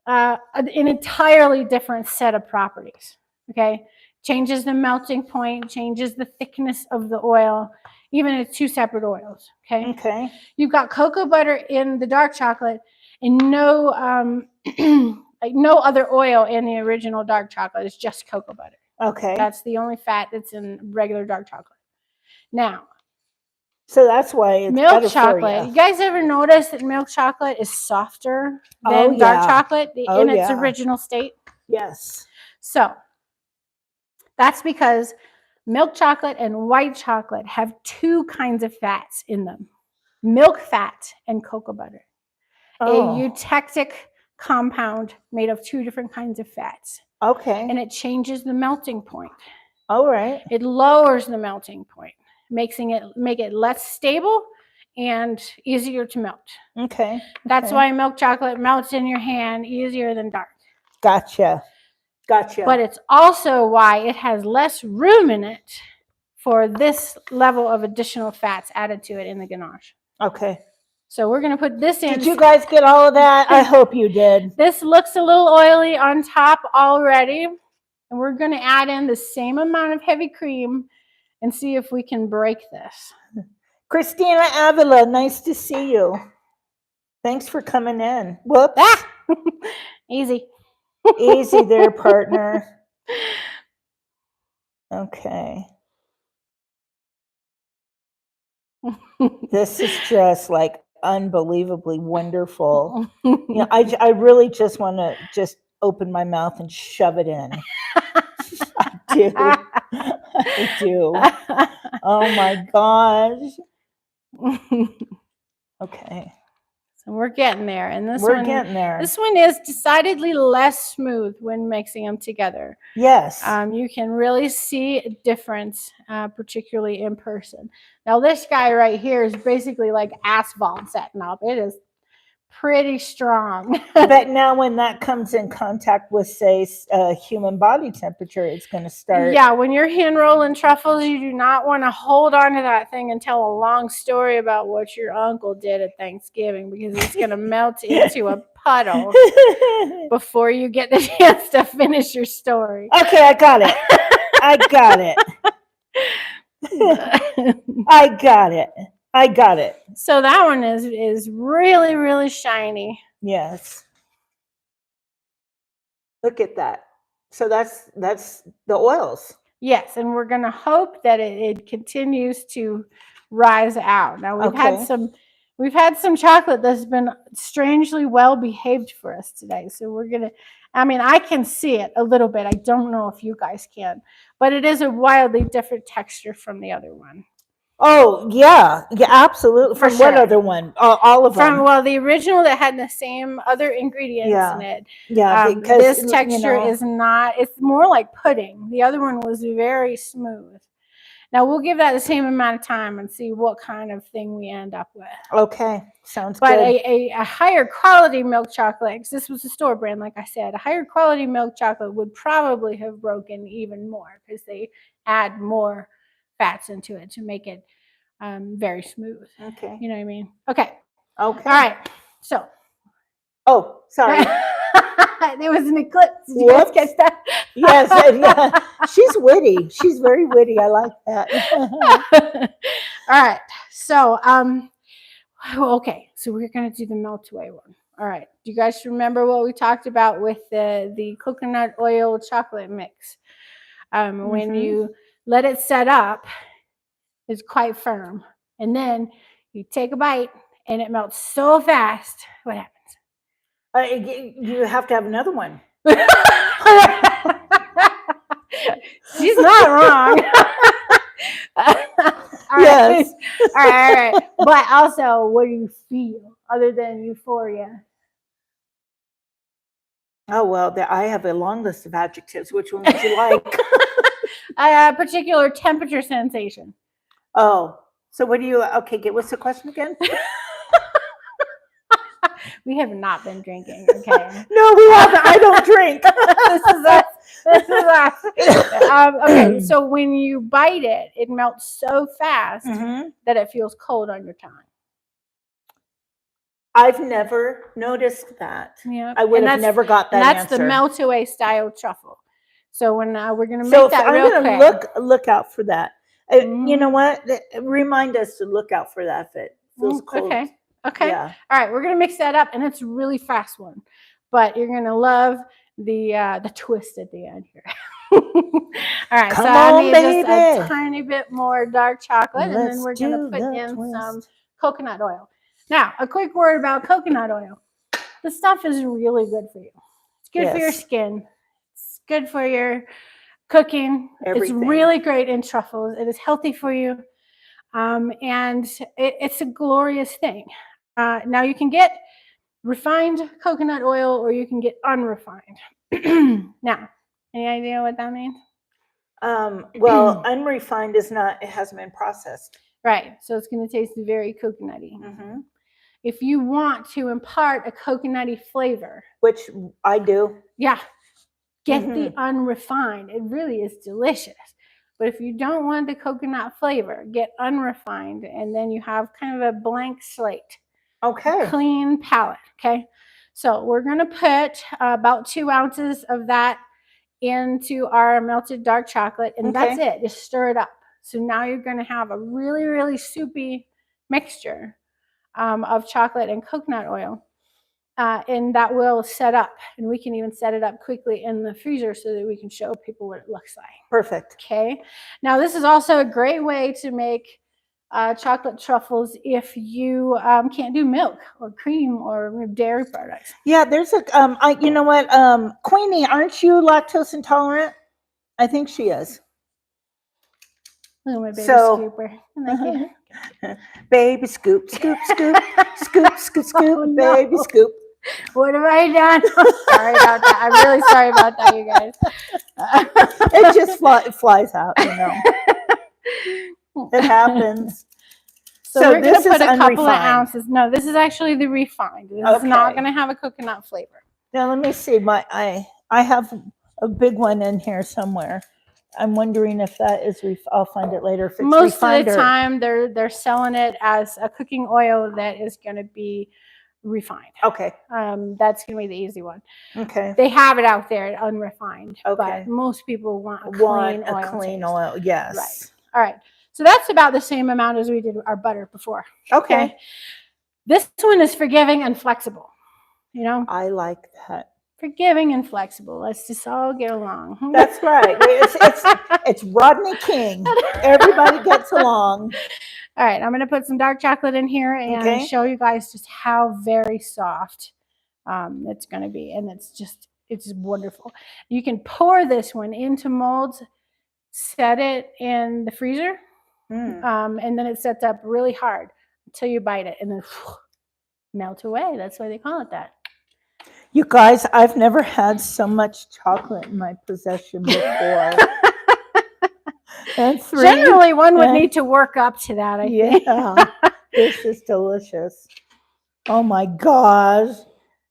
an entirely different set of properties. Okay, changes the melting point, changes the thickness of the oil, even it's two separate oils. Okay. You've got cocoa butter in the dark chocolate and no like no other oil in the original dark chocolate. It's just cocoa butter. Okay. That's the only fat that's in regular dark chocolate. Now, so that's why it's milk chocolate. You guys ever notice that milk chocolate is softer than dark chocolate in its original state? Yes. So that's because milk chocolate and white chocolate have two kinds of fats in them: milk fat and cocoa butter. A eutectic compound made of two different kinds of fats. Okay. And it changes the melting point. All right. It lowers the melting point, make it less stable and easier to melt. Okay. That's why milk chocolate melts in your hand easier than dark. Gotcha. But it's also why it has less room in it for this level of additional fats added to it in the ganache. Okay. So we're going to put this in. Did you guys get all of that? I hope you did. This looks a little oily on top already. And we're going to add in the same amount of heavy cream and see if we can break this. Christina Avila, nice to see you. Thanks for coming in. Whoops. Ah! Easy. Easy there, partner. Okay. This is just like unbelievably wonderful. You know, I really just want to just open my mouth and shove it in. I do. Oh my gosh. Okay. So we're getting there, and this one is decidedly less smooth when mixing them together. Yes. You can really see a difference, particularly in person. Now this guy right here is basically like asphalt setting up. It is pretty strong. But now when that comes in contact with, say, human body temperature, it's going to start. Yeah, when you're hand rolling truffles, you do not want to hold on to that thing and tell a long story about what your uncle did at Thanksgiving, because it's going to melt into a puddle before you get the chance to finish your story. Okay, I got it. I got it. I got it. So that one is really, really shiny. Yes. Look at that. So that's the oils. Yes, and we're going to hope that it continues to rise out. Now we've had some chocolate that's been strangely well behaved for us today. So we're going to, I can see it a little bit. I don't know if you guys can, but it is a wildly different texture from the other one. Oh, yeah, absolutely. From what other one? All of them. Well, the original that had the same other ingredients in it. Yeah, because this texture is not, it's more like pudding. The other one was very smooth. Now, we'll give that the same amount of time and see what kind of thing we end up with. Okay, sounds good. But a higher quality milk chocolate, because this was a store brand, like I said, a higher quality milk chocolate would probably have broken even more because they add more fats into it to make it very smooth. Okay. You know what I mean? Okay. All right. So. Oh, sorry. There was an eclipse. Did you guys catch that? Yes. Yeah. She's witty. She's very witty. I like that. All right. So, okay. So we're going to do the meltaway one. All right. Do you guys remember what we talked about with the coconut oil chocolate mix? When you let it set up, it's quite firm. And then you take a bite and it melts so fast. What happens? You have to have another one. She's not wrong. All right. Yes. All right. But also, what do you feel other than euphoria? Oh, well, I have a long list of adjectives. Which one would you like? A particular temperature sensation. Oh, so what do you, okay, what's the question again? We have not been drinking, okay? No, we haven't. I don't drink. This is us. This is us. Okay, so when you bite it, it melts so fast that it feels cold on your tongue. I've never noticed that. Yeah, I would have never got that and that's answer. the meltaway style truffle. So when we're gonna make So that I'm real gonna quick. look out for that. You know what? Remind us to look out for that if it feels cold. Okay. Yeah. All right, we're gonna mix that up, and it's a really fast one, but you're gonna love the twist at the end here. All right, Come so on, I need baby. just a tiny bit more dark chocolate, and then Let's we're gonna do put the in twist. some coconut oil. Now, a quick word about coconut oil. This stuff is really good for you. It's good for your skin. It's good for your cooking. Everything. It's really great in truffles. It is healthy for you, and it's a glorious thing. Now you can get refined coconut oil, or you can get unrefined. Now, any idea what that means? Well, unrefined is not. It hasn't been processed. Right. So it's going to taste very coconutty. If you want to impart a coconutty flavor, which I do, yeah, get the unrefined. It really is delicious. But if you don't want the coconut flavor, get unrefined, and then you have kind of a blank slate. Okay. Clean palette. Okay. So we're going to put about 2 ounces of that into our melted dark chocolate, and that's it. Just stir it up. So now you're going to have a really, really soupy mixture of chocolate and coconut oil. And that will set up, and we can even set it up quickly in the freezer so that we can show people what it looks like. Perfect. Okay. Now, this is also a great way to make chocolate truffles if you can't do milk or cream or dairy products. Yeah, there's a you know what, Queenie, aren't you lactose intolerant? I think she is. Oh, my baby scooper. Thank you. Baby scoop, scoop, scoop, scoop, scoop, scoop, baby scoop. What have I done? I'm sorry about that. I'm really sorry about that, you guys. It just flies out, you know. It happens. So we're going to put a couple of ounces. No, this is actually the refined. This is not going to have a coconut flavor. Now let me see. I have a big one in here somewhere. I'm wondering if that is. I'll find it later. If it's most of the time, they're selling it as a cooking oil that is going to be refined. Okay. That's going to be the easy one. Okay. They have it out there unrefined. Okay. But most people want a clean oil. Yes. Right. All right. So that's about the same amount as we did our butter before. Okay. This one is forgiving and flexible. You know? I like that. Forgiving and flexible. Let's just all get along. That's right. It's Rodney King. Everybody gets along. All right. I'm going to put some dark chocolate in here and show you guys just how very soft it's going to be. And it's wonderful. You can pour this one into molds, set it in the freezer. And then it sets up really hard until you bite it, and then melt away. That's why they call it that. You guys, I've never had so much chocolate in my possession before. And generally, one would need to work up to that, I think. Yeah, this is delicious. Oh my gosh.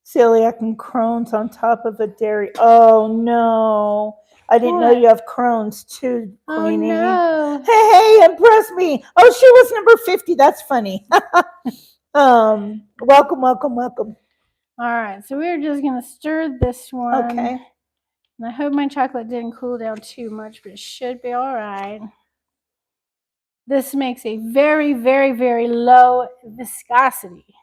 Celiac and Crohn's on top of a dairy. Oh no. I didn't know you have Crohn's too, Queenie. Oh, no. Hey, impress me. Oh, she was number 50. That's funny. Welcome. All right, so we're just going to stir this one. Okay. And I hope my chocolate didn't cool down too much, but it should be all right. This makes a very, very, very low viscosity.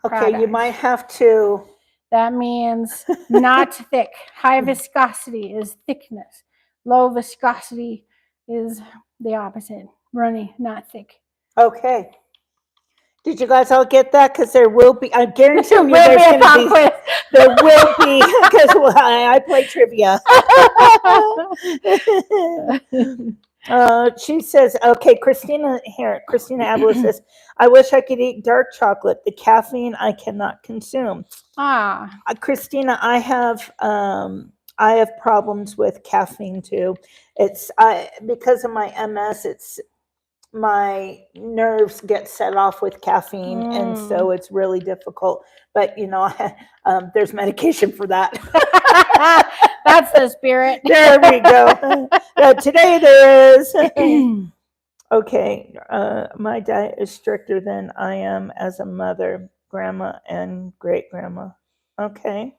Okay, product. you might have to. That means not thick. High viscosity is thickness. Low viscosity is the opposite. Runny, not thick. Okay. Did you guys all get that? Because there will be, I guarantee there you will there's be a going pop to be, quiz. there will be, because I play trivia. She says, okay, Christina Avila says, I wish I could eat dark chocolate. The caffeine I cannot consume. Christina, I have problems with caffeine too. It's because of my MS. It's my nerves get set off with caffeine, and so it's really difficult. But there's medication for that. That's the spirit. There we go. Today there is. Okay, my diet is stricter than I am as a mother, grandma, and great grandma. Okay.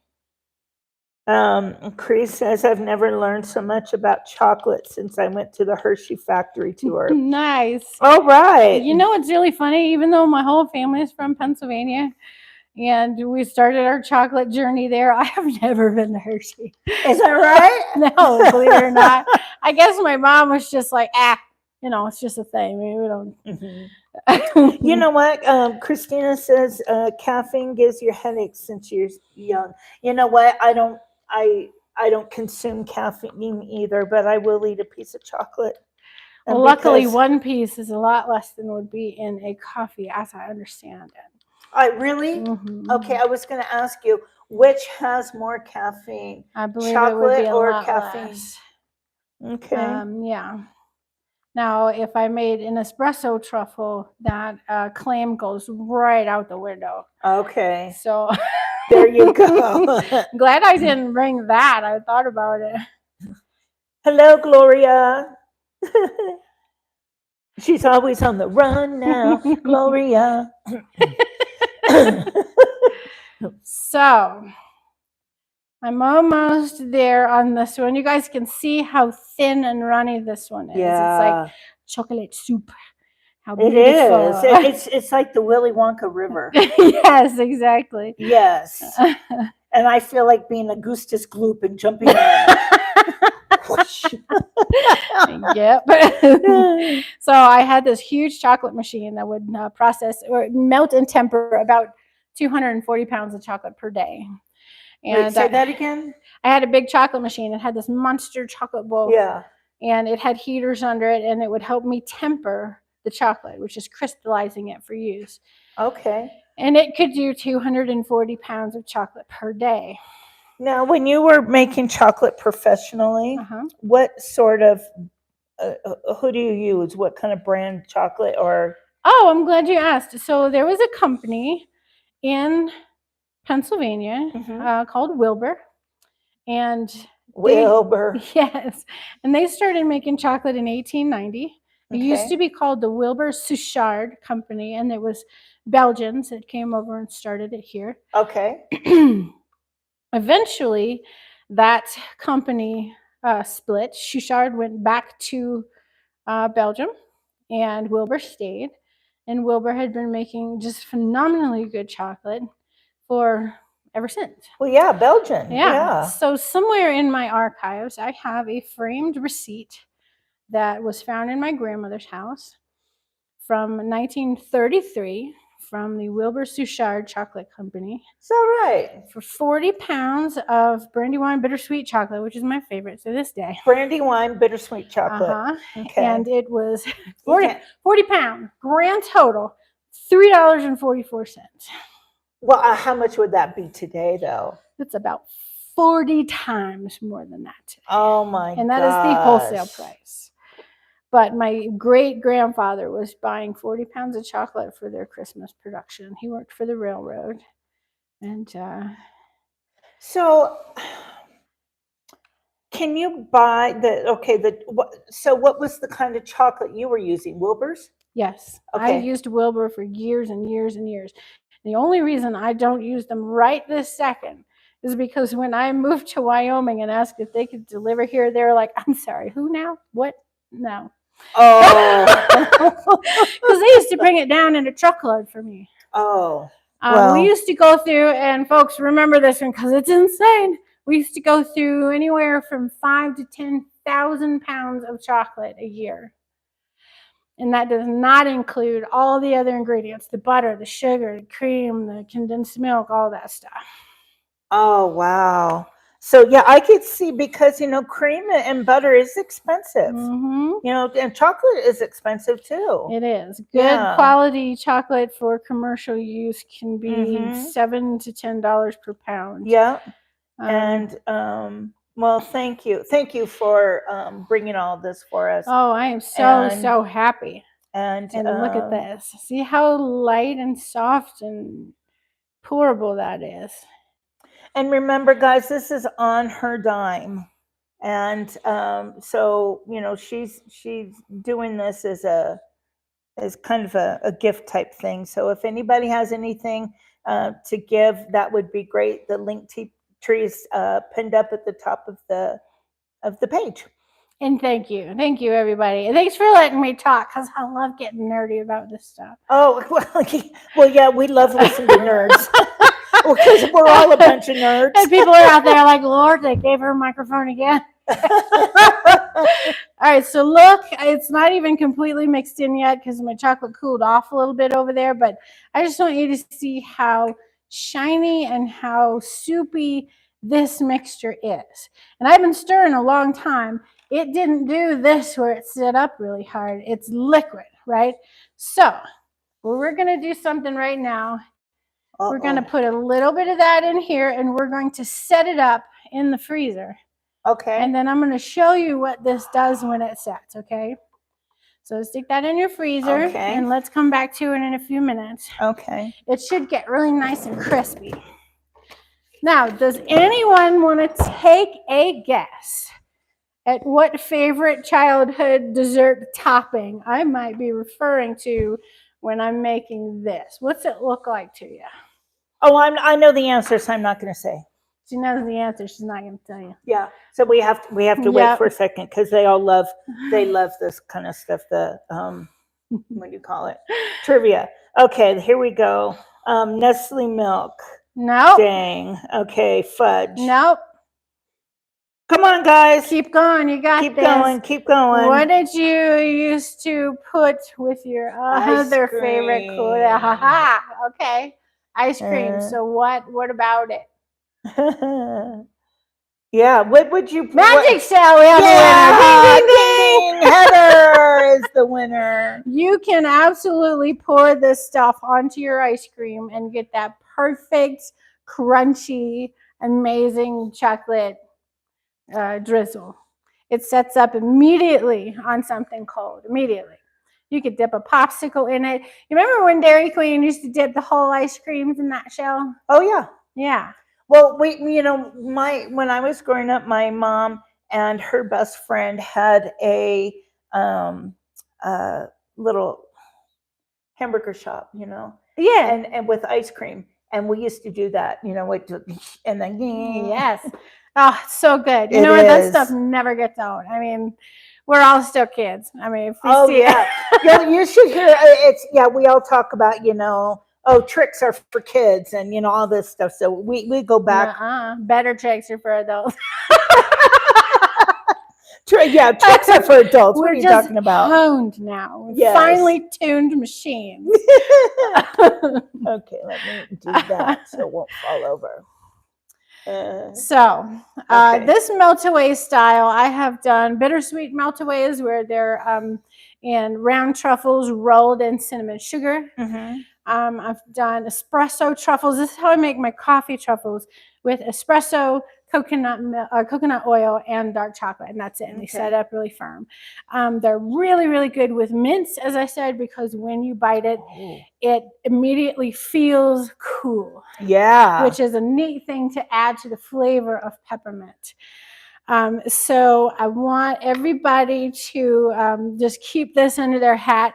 Chris says, I've never learned so much about chocolate since I went to the Hershey factory tour. Nice. All right. You know what's really funny? Even though my whole family is from Pennsylvania and we started our chocolate journey there, I have never been to Hershey. Is that right? No, believe it or not. I guess my mom was just like, it's just a thing. We don't. Mm-hmm. You know what? Christina says caffeine gives you headaches since you're young. You know what? I don't consume caffeine either, but I will eat a piece of chocolate. Well, luckily, one piece is a lot less than would be in a coffee, as I understand it. I really? Mm-hmm. Okay, I was going to ask you, which has more caffeine? I believe chocolate it would be a or lot caffeine? Less. Okay. Yeah. Now, if I made an espresso truffle, that claim goes right out the window. Okay. So there you go. Glad I didn't bring that. I thought about it. Hello, Gloria. She's always on the run now, Gloria. So I'm almost there on this one. You guys can see how thin and runny this one is. Yeah. It's like chocolate soup. How beautiful. It is. It's like the Willy Wonka River. Yes, exactly. Yes. And I feel like being Augustus Gloop and jumping in. Yep. So I had this huge chocolate machine that would process or melt and temper about 240 pounds of chocolate per day. And wait, say that again? I had a big chocolate machine. It had this monster chocolate bowl. Yeah. And it had heaters under it, and it would help me temper the chocolate, which is crystallizing it for use. Okay. And it could do 240 pounds of chocolate per day. Now, when you were making chocolate professionally, what sort of, who do you use? What kind of brand chocolate or? Oh, I'm glad you asked. So there was a company in Pennsylvania called Wilbur. And Wilbur. Yes. And they started making chocolate in 1890. It used to be called the Wilbur Suchard Company, and it was Belgians that came over and started it here. Okay. Eventually, that company split. Suchard went back to Belgium, and Wilbur stayed. And Wilbur had been making just phenomenally good chocolate for ever since. Well, yeah, Belgian. Yeah. So somewhere in my archives, I have a framed receipt that was found in my grandmother's house from 1933 from the Wilbur Suchard Chocolate Company. Is that right? For 40 pounds of Brandywine bittersweet chocolate, which is my favorite to this day. Brandywine bittersweet chocolate. Okay. And it was 40 pounds, grand total, $3.44. Well, how much would that be today, though? It's about 40 times more than that today. Oh, my God. And that is the wholesale price. But my great-grandfather was buying 40 pounds of chocolate for their Christmas production. He worked for the railroad. And so can you buy so what was the kind of chocolate you were using? Wilbur's? Yes. Okay. I used Wilbur for years and years and years. The only reason I don't use them right this second is because when I moved to Wyoming and asked if they could deliver here, they were like, I'm sorry, who now? What? No. Oh. Because they used to bring it down in a truckload for me. Oh. We used to go through, and folks remember this one because it's insane. We used to go through anywhere from 5,000 to 10,000 pounds of chocolate a year. And that does not include all the other ingredients, the butter, the sugar, the cream, the condensed milk, all that stuff. Oh, wow. So yeah, I could see, because cream and butter is expensive. Mm-hmm. And chocolate is expensive too. It is. Good quality chocolate for commercial use can be $7 to $10 per pound. Yeah. And well, thank you for bringing all this for us. Oh, I am so happy. And look at this. See how light and soft and pourable that is. And remember, guys, this is on her dime. And so she's doing this as kind of a gift type thing. So if anybody has anything to give, that would be great. The link tree is pinned up at the top of the page. And thank you everybody, and thanks for letting me talk, because I love getting nerdy about this stuff. Oh well, yeah, we love listening to nerds. Because we're all a bunch of nerds. And people are out there like, Lord, they gave her a microphone again. All right, so look, it's not even completely mixed in yet because my chocolate cooled off a little bit over there, but I just want you to see how shiny and how soupy this mixture is. And I've been stirring a long time. It didn't do this where it set up really hard. It's liquid, right? So we're going to do something right now. We're going to put a little bit of that in here, and we're going to set it up in the freezer. Okay. And then I'm going to show you what this does when it sets, okay? So stick that in your freezer, and let's come back to it in a few minutes. Okay. It should get really nice and crispy. Now, does anyone want to take a guess at what favorite childhood dessert topping I might be referring to when I'm making this? What's it look like to you? Oh, I know the answer, so I'm not going to say. She knows the answer. She's not going to tell you. Yeah. So we have to wait for a second, because they love this kind of stuff. The what do you call it? Trivia. Okay, here we go. Nestle milk. Nope. Dang. Okay, fudge. Nope. Come on, guys. Keep going. You got this. Keep going. What did you used to put with your other favorite cool? Okay. Ice cream. So what about it? Yeah. What would you? Magic Shell. We have a winner. Ding, ding, ding. Heather is the winner. You can absolutely pour this stuff onto your ice cream and get that perfect, crunchy, amazing chocolate drizzle. It sets up immediately on something cold. Immediately. You could dip a popsicle in it. You remember when Dairy Queen used to dip the whole ice creams in that shell? Oh yeah. Yeah. Well, when I was growing up, my mom and her best friend had a little hamburger shop, Yeah. And with ice cream, and we used to do that, and then yes. Oh, it's so good. You know what? That stuff never gets old. I mean, we're all still kids. I mean, if we see it. You should hear we all talk about, tricks are for kids and, all this stuff. So we go back. Better tricks are for adults. Tricks are for adults. We're what are you talking about? Honed now. Yes. Finely tuned machines. Okay, let me do that so it won't fall over. This meltaway style, I have done bittersweet meltaways where they're in round truffles rolled in cinnamon sugar. I've done espresso truffles. This is how I make my coffee truffles, with espresso, coconut oil, and dark chocolate, and that's it. And they set up really firm. They're really, really good with mints, as I said, because when you bite it, it immediately feels cool. Yeah. Which is a neat thing to add to the flavor of peppermint. So I want everybody to just keep this under their hat.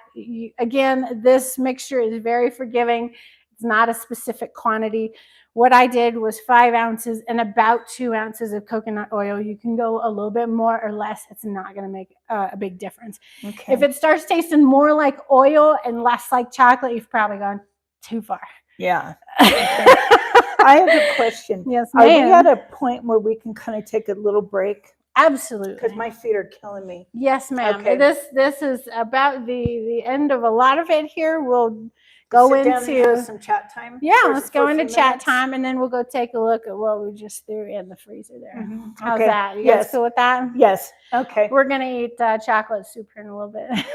Again, this mixture is very forgiving. It's not a specific quantity. What I did was 5 ounces and about 2 ounces of coconut oil. You can go a little bit more or less. It's not going to make a big difference. Okay. If it starts tasting more like oil and less like chocolate, you've probably gone too far. Yeah. Okay. I have a question. Yes, ma'am. Are we at a point where we can kind of take a little break? Absolutely. Because my feet are killing me. Yes, ma'am. Okay. This is about the end of a lot of it here. We'll go sit down and have into some chat time. Yeah, for- let's for go a few into chat minutes? time, and then we'll go take a look at what we just threw in the freezer there. Mhm. How's Okay. that? You guys Yes. cool with that? Yes. Okay. We're gonna eat chocolate soup here in a little bit.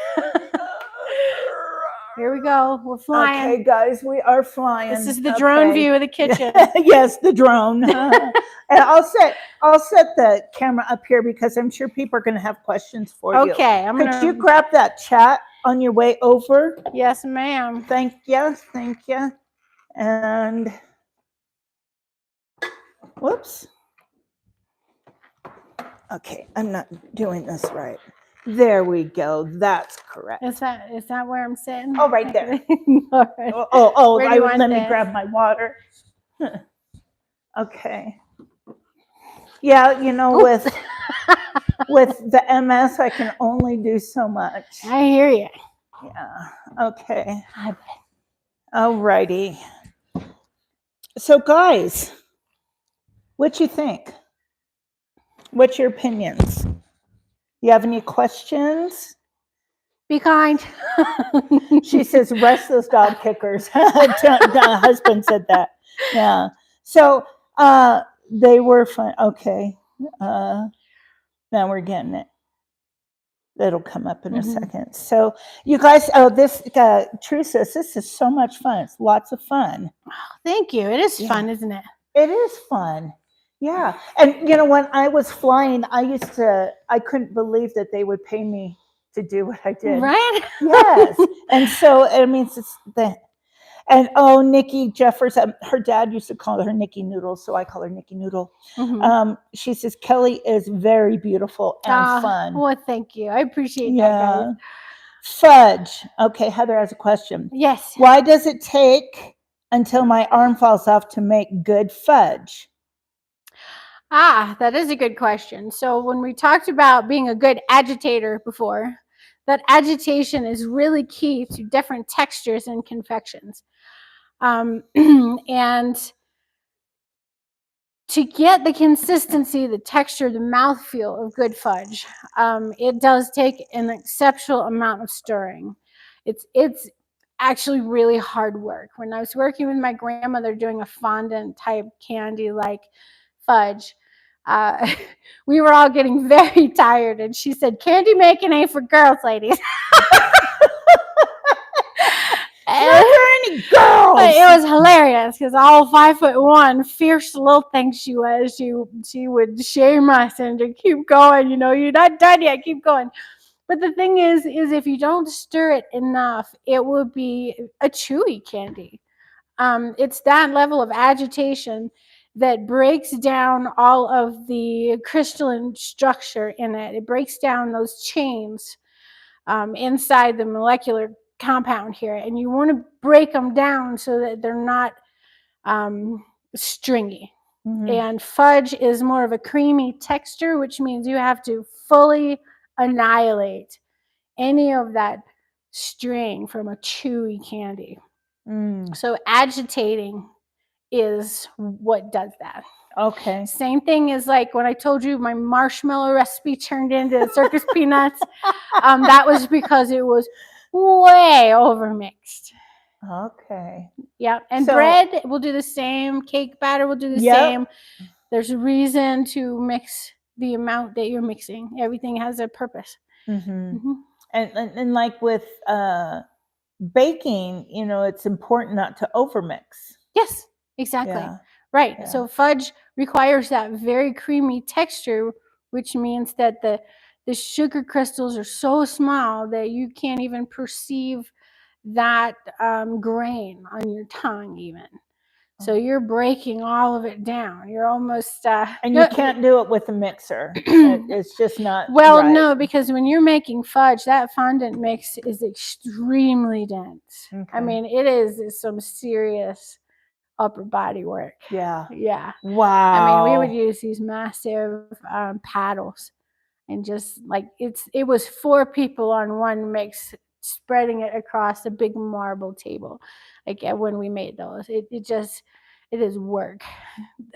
Here we go. We're flying. Okay, guys, we are flying. This is the drone view of the kitchen. Yes, the drone. And I'll set the camera up here because I'm sure people are going to have questions for you. Okay, Could you grab that chat on your way over? Yes, ma'am. Thank you. And whoops. Okay, I'm not doing this right. There we go. That's correct. Is that where I'm sitting? Oh, right there. All right. Let me grab my water. Okay. Yeah, with the MS, I can only do so much. I hear you. Yeah. Okay. All righty. So, guys, what you think? What's your opinions? You have any questions? Be kind. She says, "Rest those dog kickers." The husband said that. Yeah. So, they were fun. Okay. Now we're getting it. It'll come up in a second. So you guys, this True says this is so much fun. It's lots of fun. Oh, thank you. It is fun, isn't it? It is fun. Yeah. And when I was flying, I couldn't believe that they would pay me to do what I did. Right? Yes. And so it means it's the. And Nikki Jeffers, her dad used to call her Nikki Noodle, so I call her Nikki Noodle. She says Kelly is very beautiful and fun. Well, thank you. I appreciate that, guys. Fudge. Okay, Heather has a question. Yes. Why does it take until my arm falls off to make good fudge? That is a good question. So when we talked about being a good agitator before, that agitation is really key to different textures in confections. And to get the consistency, the texture, the mouthfeel of good fudge, it does take an exceptional amount of stirring. It's actually really hard work. When I was working with my grandmother doing a fondant type candy like fudge, we were all getting very tired, and she said, "Candy making ain't for girls, ladies." Any girls. It was hilarious because all 5'1", fierce little thing she was. She would shame us and to keep going. You're not done yet. Keep going. But the thing is if you don't stir it enough, it will be a chewy candy. It's that level of agitation that breaks down all of the crystalline structure in it. It breaks down those chains inside the molecular compound here, and you want to break them down so that they're not stringy. And fudge is more of a creamy texture, which means you have to fully annihilate any of that string from a chewy candy. So agitating is what does that. Okay. Same thing as like when I told you my marshmallow recipe turned into circus peanuts. That was because it was way overmixed. Okay. Yeah. And bread will do the same. Cake batter will do the same. There's a reason to mix the amount that you're mixing. Everything has a purpose. And like with baking, it's important not to overmix. Yes, exactly. Right. Yeah. So fudge requires that very creamy texture, which means that the sugar crystals are so small that you can't even perceive that grain on your tongue even. So you're breaking all of it down. You're almost and you can't do it with a mixer. It's just not no, because when you're making fudge, that fondant mix is extremely dense. I mean, it is some serious upper body work. Yeah. Wow. I mean, we would use these massive paddles, and just like it was 4 people on one mix, spreading it across a big marble table. Like when we made those, it is work.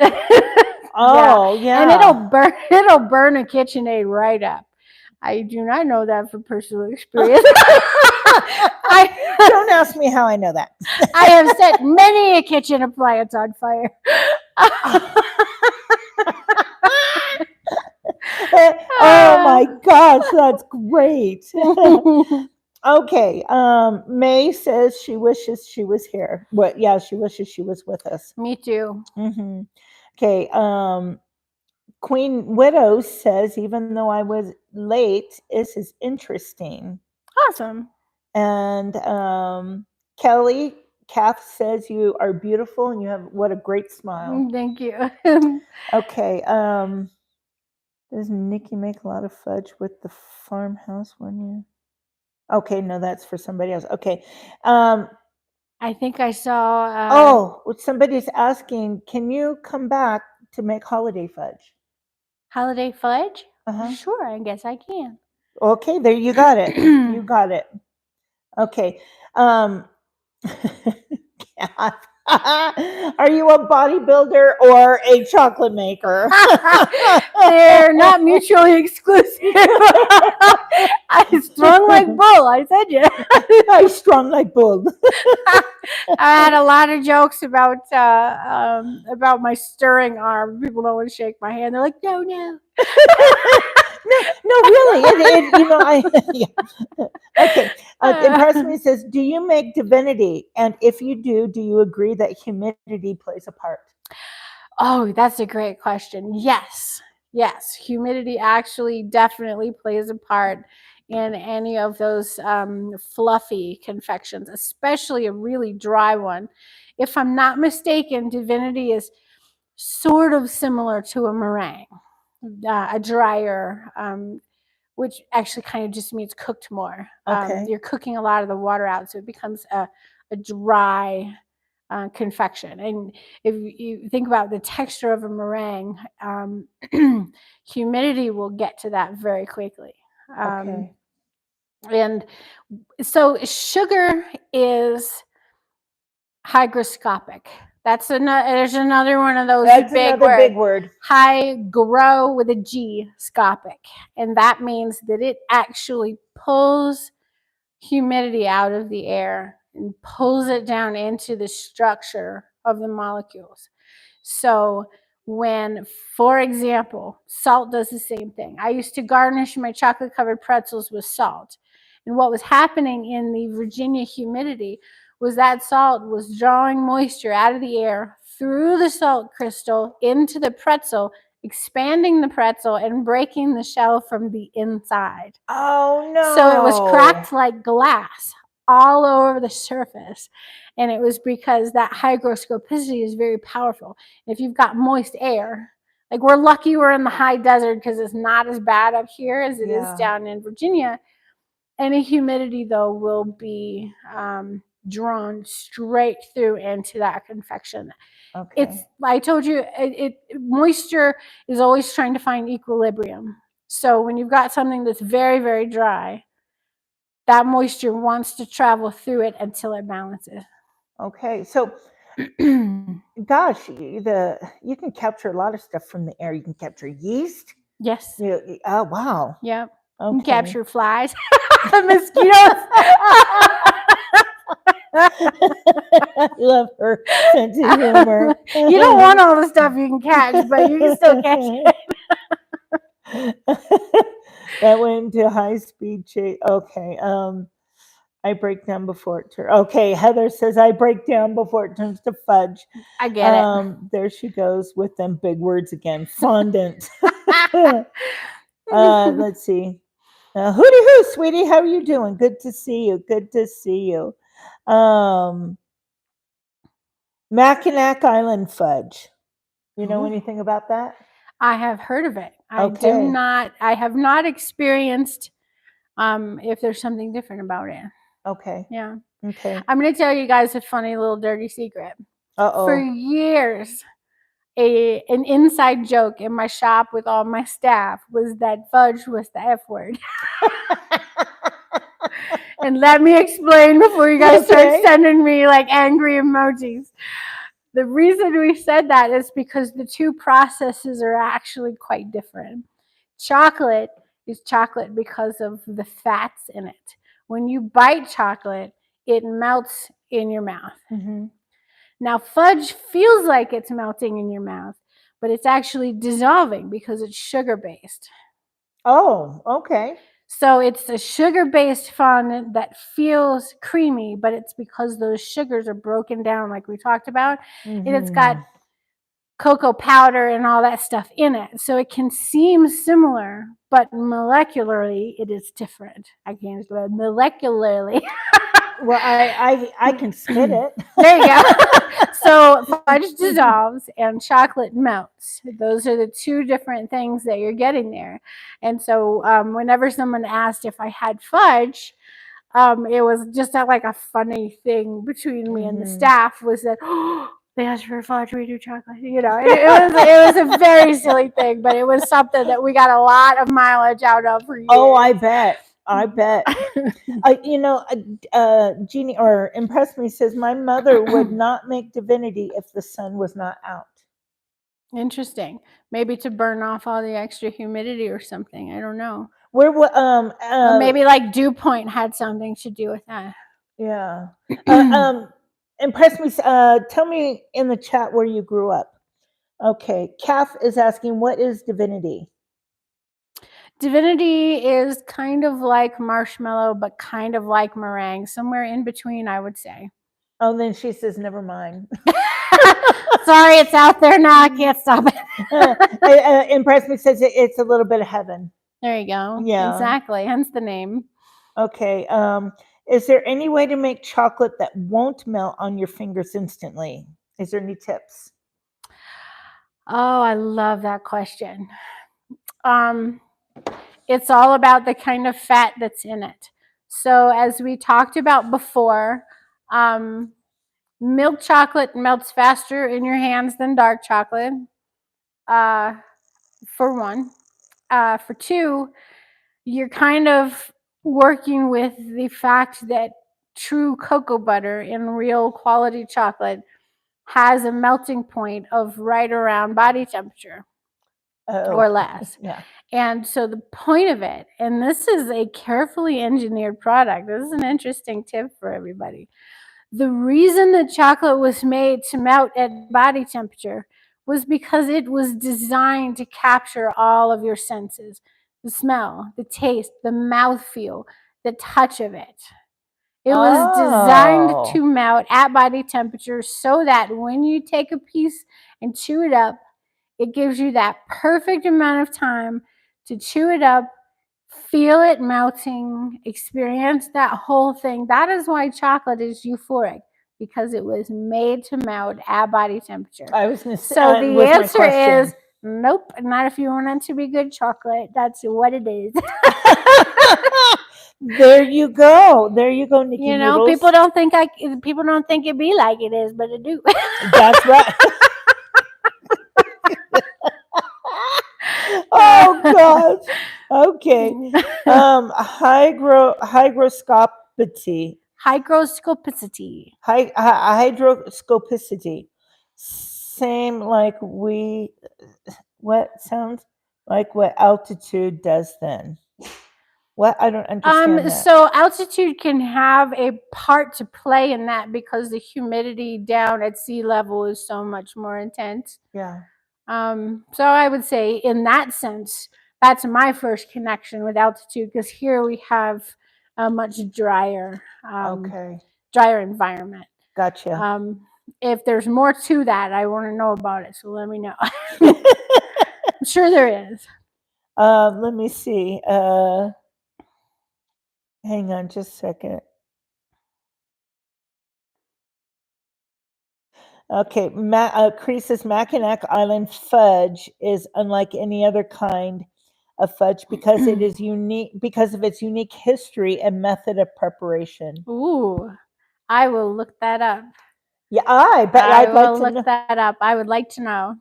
Yeah. And it'll burn a KitchenAid right up. I do not know that from personal experience. Don't ask me how I know that. I have set many a kitchen appliance on fire. Oh my gosh, that's great. Okay. May says she wishes she was here. What? Yeah, she wishes she was with us. Me too. Mm-hmm. Okay. Queen Widow says, even though I was late, this is interesting. Awesome. And Kelly Kath says you are beautiful and you have what a great smile. Thank you. Okay. Does Nikki make a lot of fudge with the farmhouse one year? Okay, no, that's for somebody else. Okay. I think I saw. Oh, somebody's asking, can you come back to make holiday fudge? Holiday fudge? Uh-huh. Sure, I guess I can. Okay, there you got it. You got it. Okay. Are you a bodybuilder or a chocolate maker? They're not mutually exclusive. I strung like bull. I said you. I strung like bull. I had a lot of jokes about my stirring arm. People don't want to shake my hand. They're like, no. No, really. Yeah. Okay. Impressed says, do you make divinity? And if you do you agree that humidity plays a part? Oh, that's a great question. Yes. Humidity actually definitely plays a part in any of those fluffy confections, especially a really dry one. If I'm not mistaken, divinity is sort of similar to a meringue, a drier, which actually kind of just means cooked more. Okay. You're cooking a lot of the water out, so it becomes a dry confection. And if you think about the texture of a meringue, humidity will get to that very quickly. Okay. And so sugar is hygroscopic. There's another one of those big word. Hygrow with a G, scopic. And that means that it actually pulls humidity out of the air and pulls it down into the structure of the molecules. So when, for example, salt does the same thing. I used to garnish my chocolate covered pretzels with salt. And what was happening in the Virginia humidity was that salt was drawing moisture out of the air through the salt crystal into the pretzel, expanding the pretzel and breaking the shell from the inside. Oh, no. So it was cracked like glass all over the surface. And it was because that hygroscopicity is very powerful. If you've got moist air, like we're lucky we're in the high desert because it's not as bad up here as it is down in Virginia. Any humidity, though, will be drawn straight through into that confection. Okay. I told you, moisture is always trying to find equilibrium. So when you've got something that's very, very dry, that moisture wants to travel through it until it balances. Okay. So, gosh, you can capture a lot of stuff from the air. You can capture yeast. Yes. Oh, wow. Yep. Okay. You can capture flies, mosquitoes. I love her sense of humor. You don't want all the stuff you can catch, but you can still catch it. That went into high speed chase. Okay. I break down before it turns. Okay, Heather says I break down before it turns to fudge. I get it. There she goes with them big words again. Fondant. Let's see. Hooty hoo, sweetie. How are you doing? Good to see you. Good to see you. Mackinac Island fudge. You know anything about that? I have heard of it. I have not experienced if there's something different about it. Okay. Yeah. Okay. I'm going to tell you guys a funny little dirty secret. For years, an inside joke in my shop with all my staff was that fudge was the F word. And let me explain before you guys start sending me like angry emojis. The reason we said that is because the two processes are actually quite different. Chocolate is chocolate because of the fats in it, When you bite chocolate, it melts in your mouth. Mm-hmm. Now, fudge feels like it's melting in your mouth, but it's actually dissolving because it's sugar-based. Oh, okay. So it's a sugar-based fondant that feels creamy, but it's because those sugars are broken down like we talked about. And it's got cocoa powder and all that stuff in it. So it can seem similar, but molecularly it is different. I can't explain molecularly. Well, I can spit it. There you go. So fudge dissolves and chocolate melts. Those are the two different things that you're getting there. And so whenever someone asked if I had fudge, it was just like a funny thing between me and the staff was that, oh, they asked for fudge, we do chocolate. You know, it was a very silly thing, but it was something that we got a lot of mileage out of for years. Oh, I bet. You know, Jeannie or Impress Me says my mother would not make divinity if the sun was not out. Interesting. Maybe to burn off all the extra humidity or something. I don't know. Or maybe like dew point had something to do with that. Yeah. Impress Me. Tell me in the chat where you grew up. Okay. Calf is asking, what is divinity? Divinity is kind of like marshmallow, but kind of like meringue, somewhere in between, I would say. Oh, then she says, never mind. Sorry, it's out there now. I can't stop it. Impress Me says it's a little bit of heaven. There you go. Yeah. Exactly. Hence the name. Okay. Is there any way to make chocolate that won't melt on your fingers instantly? Is there any tips? Oh, I love that question. It's all about the kind of fat that's in it. So as we talked about before, milk chocolate melts faster in your hands than dark chocolate, for one. For two, you're kind of working with the fact that true cocoa butter in real quality chocolate has a melting point of right around body temperature or less. Yeah. And so the point of it, and this is a carefully engineered product, this is an interesting tip for everybody. The reason that chocolate was made to melt at body temperature was because it was designed to capture all of your senses, the smell, the taste, the mouthfeel, the touch of it. It was designed to melt at body temperature so that when you take a piece and chew it up, it gives you that perfect amount of time to chew it up, feel it melting, experience that whole thing. That is why chocolate is euphoric, because it was made to melt at body temperature. I was going to say, so the answer is nope, not if you want it to be good chocolate. That's what it is. There you go. There you go, Nikki. You know, Noodles. people don't think it be like it is, but it do. That's right. Oh gosh. Okay. Hygroscopicity. Hygroscopicity. Hydroscopicity. Same like what sounds like what altitude does then. What? I don't understand that. So altitude can have a part to play in that because the humidity down at sea level is so much more intense. Yeah. So I would say in that sense, that's my first connection with altitude, because here we have a much drier, drier environment. Gotcha. If there's more to that, I want to know about it. So let me know. I'm sure there is. Let me see. Hang on just a second. Okay, Crease's Mackinac Island fudge is unlike any other kind of fudge because it is unique because of its unique history and method of preparation. Ooh, I will look that up. Yeah, I bet I'd like to look that up. I would like to know.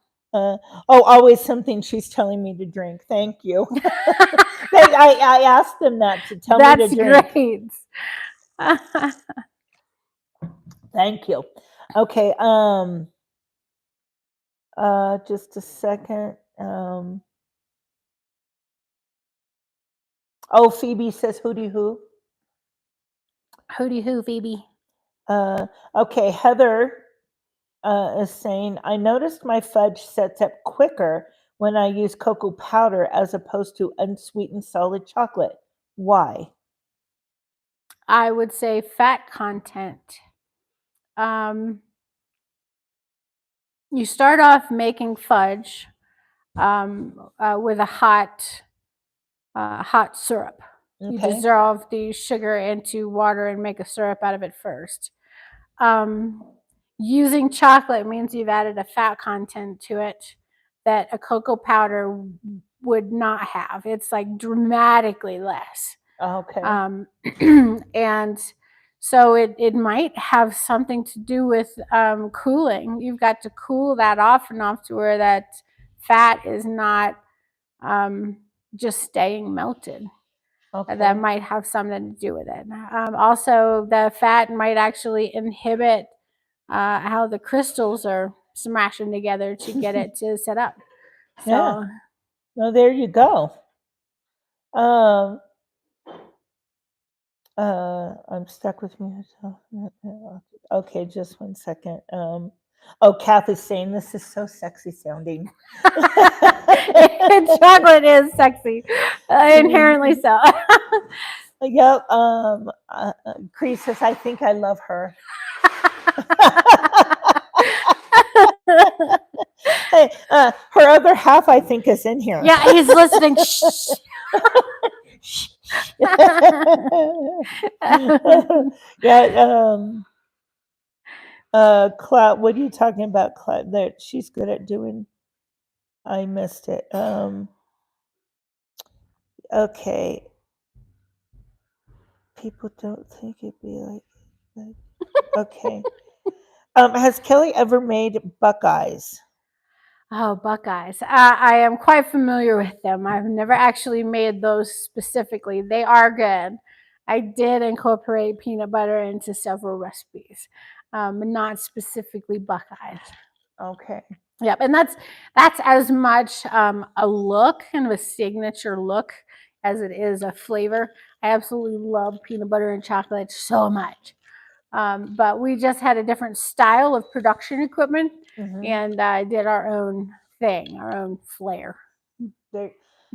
Always something she's telling me to drink. Thank you. I asked them that to tell me to drink. That's great. Thank you. Okay. Just a second. Phoebe says hooty hoo. Hooty hoo, Phoebe. Okay, Heather is saying, I noticed my fudge sets up quicker when I use cocoa powder as opposed to unsweetened solid chocolate. Why? I would say fat content. You start off making fudge with a hot syrup. You Okay. dissolve the sugar into water and make a syrup out of it first. Using chocolate means you've added a fat content to it that a cocoa powder would not have. It's like dramatically less. Okay. And so it might have something to do with cooling. You've got to cool that off enough to where that fat is not just staying melted. Okay. That might have something to do with it. Also, the fat might actually inhibit how the crystals are smashing together to get it to set up. So, yeah. Well, there you go. I'm stuck with me. Okay, just one second. Kathy's saying this is so sexy sounding. Chocolate is sexy, inherently so. Yep. Cree says, I think I love her. Hey, her other half, I think, is in here. Yeah, he's listening. Yeah. Cloud, what are you talking about, Cloud? That she's good at doing. I missed it. Okay. People don't think it'd be like okay. Has Kelly ever made Buckeyes? Oh, Buckeyes. I am quite familiar with them. I've never actually made those specifically. They are good. I did incorporate peanut butter into several recipes, but not specifically Buckeyes. Okay. Yep, and that's as much a look, kind of a signature look, as it is a flavor. I absolutely love peanut butter and chocolate so much. But we just had a different style of production equipment, and did our own thing, our own flair.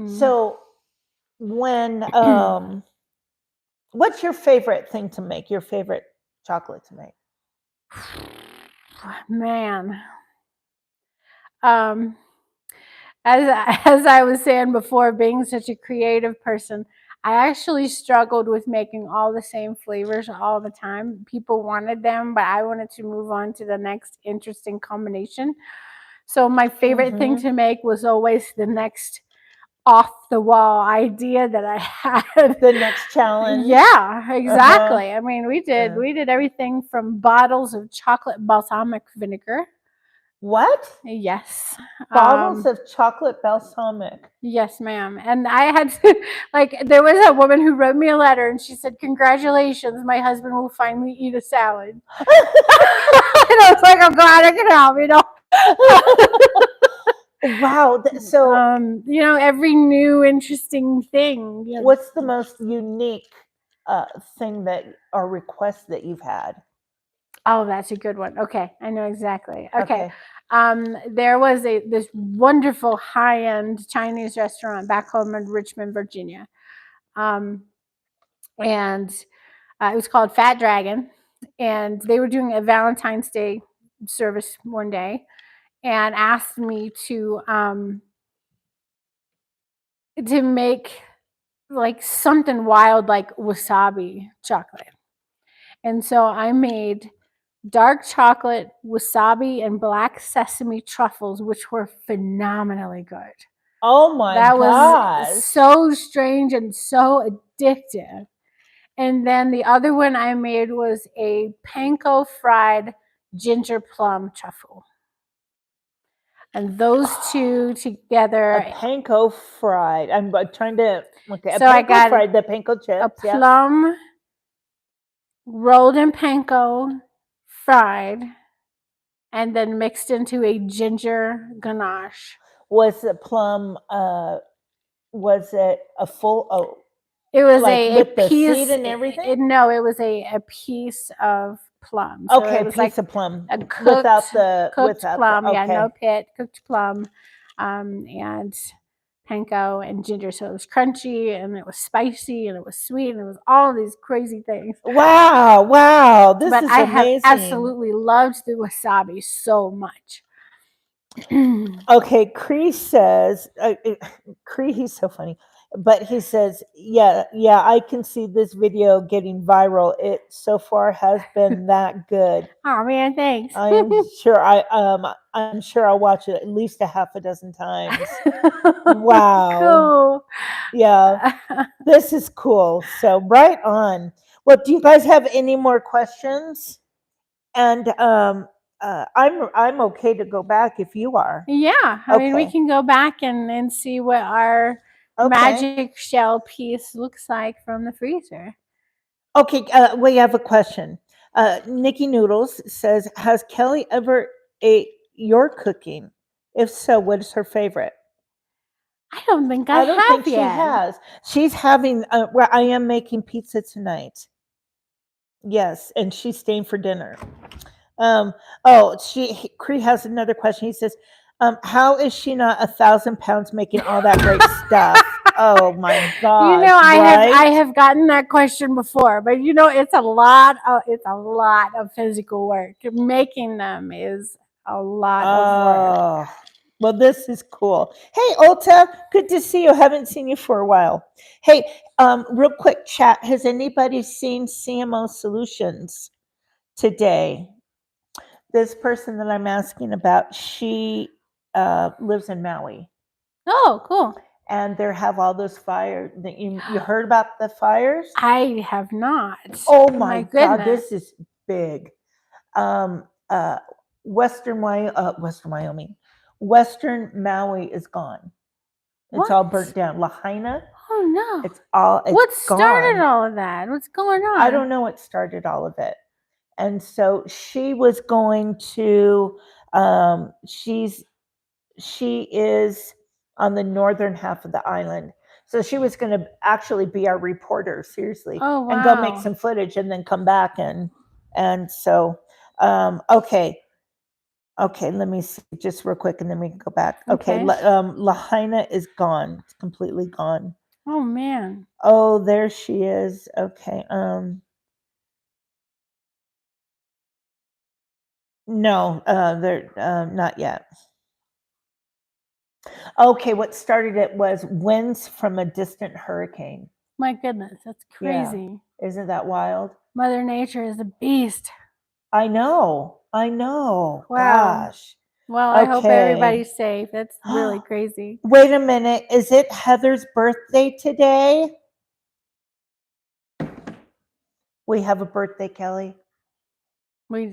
So, when what's your favorite thing to make? Your favorite chocolate to make? Man, as I was saying before, being such a creative person, I actually struggled with making all the same flavors all the time. People wanted them, but I wanted to move on to the next interesting combination. So my favorite thing to make was always the next off the wall idea that I had. The next challenge. Yeah, exactly. I mean, we did everything from bottles of chocolate balsamic vinegar. What? Yes. Bottles of chocolate balsamic. Yes, ma'am. And I had to, like, there was a woman who wrote me a letter and she said, "Congratulations, my husband will finally eat a salad." And I was like, "I'm glad I can help, you know." Wow. So, every new interesting thing. what's the most unique thing that or request that you've had? Oh, that's a good one. Okay, I know exactly. Okay. There was this wonderful high-end Chinese restaurant back home in Richmond, Virginia. And it was called Fat Dragon. And they were doing a Valentine's Day service one day and asked me to make like something wild like wasabi chocolate. And so I made dark chocolate, wasabi, and black sesame truffles, which were phenomenally good. Oh my That gosh. was so strange and so addictive. And then the other one I made was a panko fried ginger plum truffle. And those two together. A panko fried. I'm trying to look at. So I got fried the panko chips. A plum rolled in panko, fried, and then mixed into a ginger ganache. Was the plum? Was it a full? Oh, It was like a with the piece. seed and everything? No, it was a piece of plum. So Okay, it a was piece like of plum a cooked without plum. the, Yeah, okay. no pit, cooked plum, and panko and ginger. So it was crunchy and it was spicy and it was sweet and it was all of these crazy things. Wow, this But is I have amazing. absolutely loved the wasabi so much. Okay, Cree says, Cree, he's so funny, but he says, yeah, I can see this video getting viral. It so far has been that good. Oh man, thanks. I'm sure I'm sure I'll watch it at least a half a dozen times. Wow. Cool. Yeah, this is cool. So right on. Well, do you guys have any more questions? And I'm okay to go back if you are. Yeah, I mean, we Okay. can go back and see what our Okay. magic shell piece looks like from the freezer. Okay, we have a question. Nikki Noodles says, "Has Kelly ever ate your cooking? If so, what is her favorite?" I don't think I don't think have she yet. has. She's having. Well, I am making pizza tonight. Yes, and she's staying for dinner. Cree has another question. He says, "How is she not 1,000 pounds making all that great stuff?" Oh my gosh! You know, I right? have gotten that question before, but you know, it's a lot of physical work. Making them is a lot of work. Oh, well, this is cool. Hey, Ulta, good to see you. Haven't seen you for a while. Hey, real quick chat. Has anybody seen CMO Solutions today? This person that I'm asking about, she lives in Maui. Oh, cool. And there have all those fires. You heard about the fires? I have not. Oh my God, goodness. this is big. Western Wyoming, Western Maui is gone. It's all burnt down. Lahaina. Oh no! It's all. It's what started gone. all of that? What's going on? I don't know what started all of it. And so she was going to. She is on the northern half of the island. So she was going to actually be our reporter, seriously, Oh wow! and go make some footage and then come back and so okay. Okay, let me see just real quick and then we can go back. Okay, Lahaina is gone. It's completely gone. Oh man. Oh, there she is. Okay. No, they're not yet. Okay, what started it was winds from a distant hurricane. My goodness, that's crazy. Yeah. Isn't that wild? Mother Nature is a beast. I know. Wow. Gosh. Well, I hope everybody's safe. That's really crazy. Wait a minute. Is it Heather's birthday today? We have a birthday, Kelly.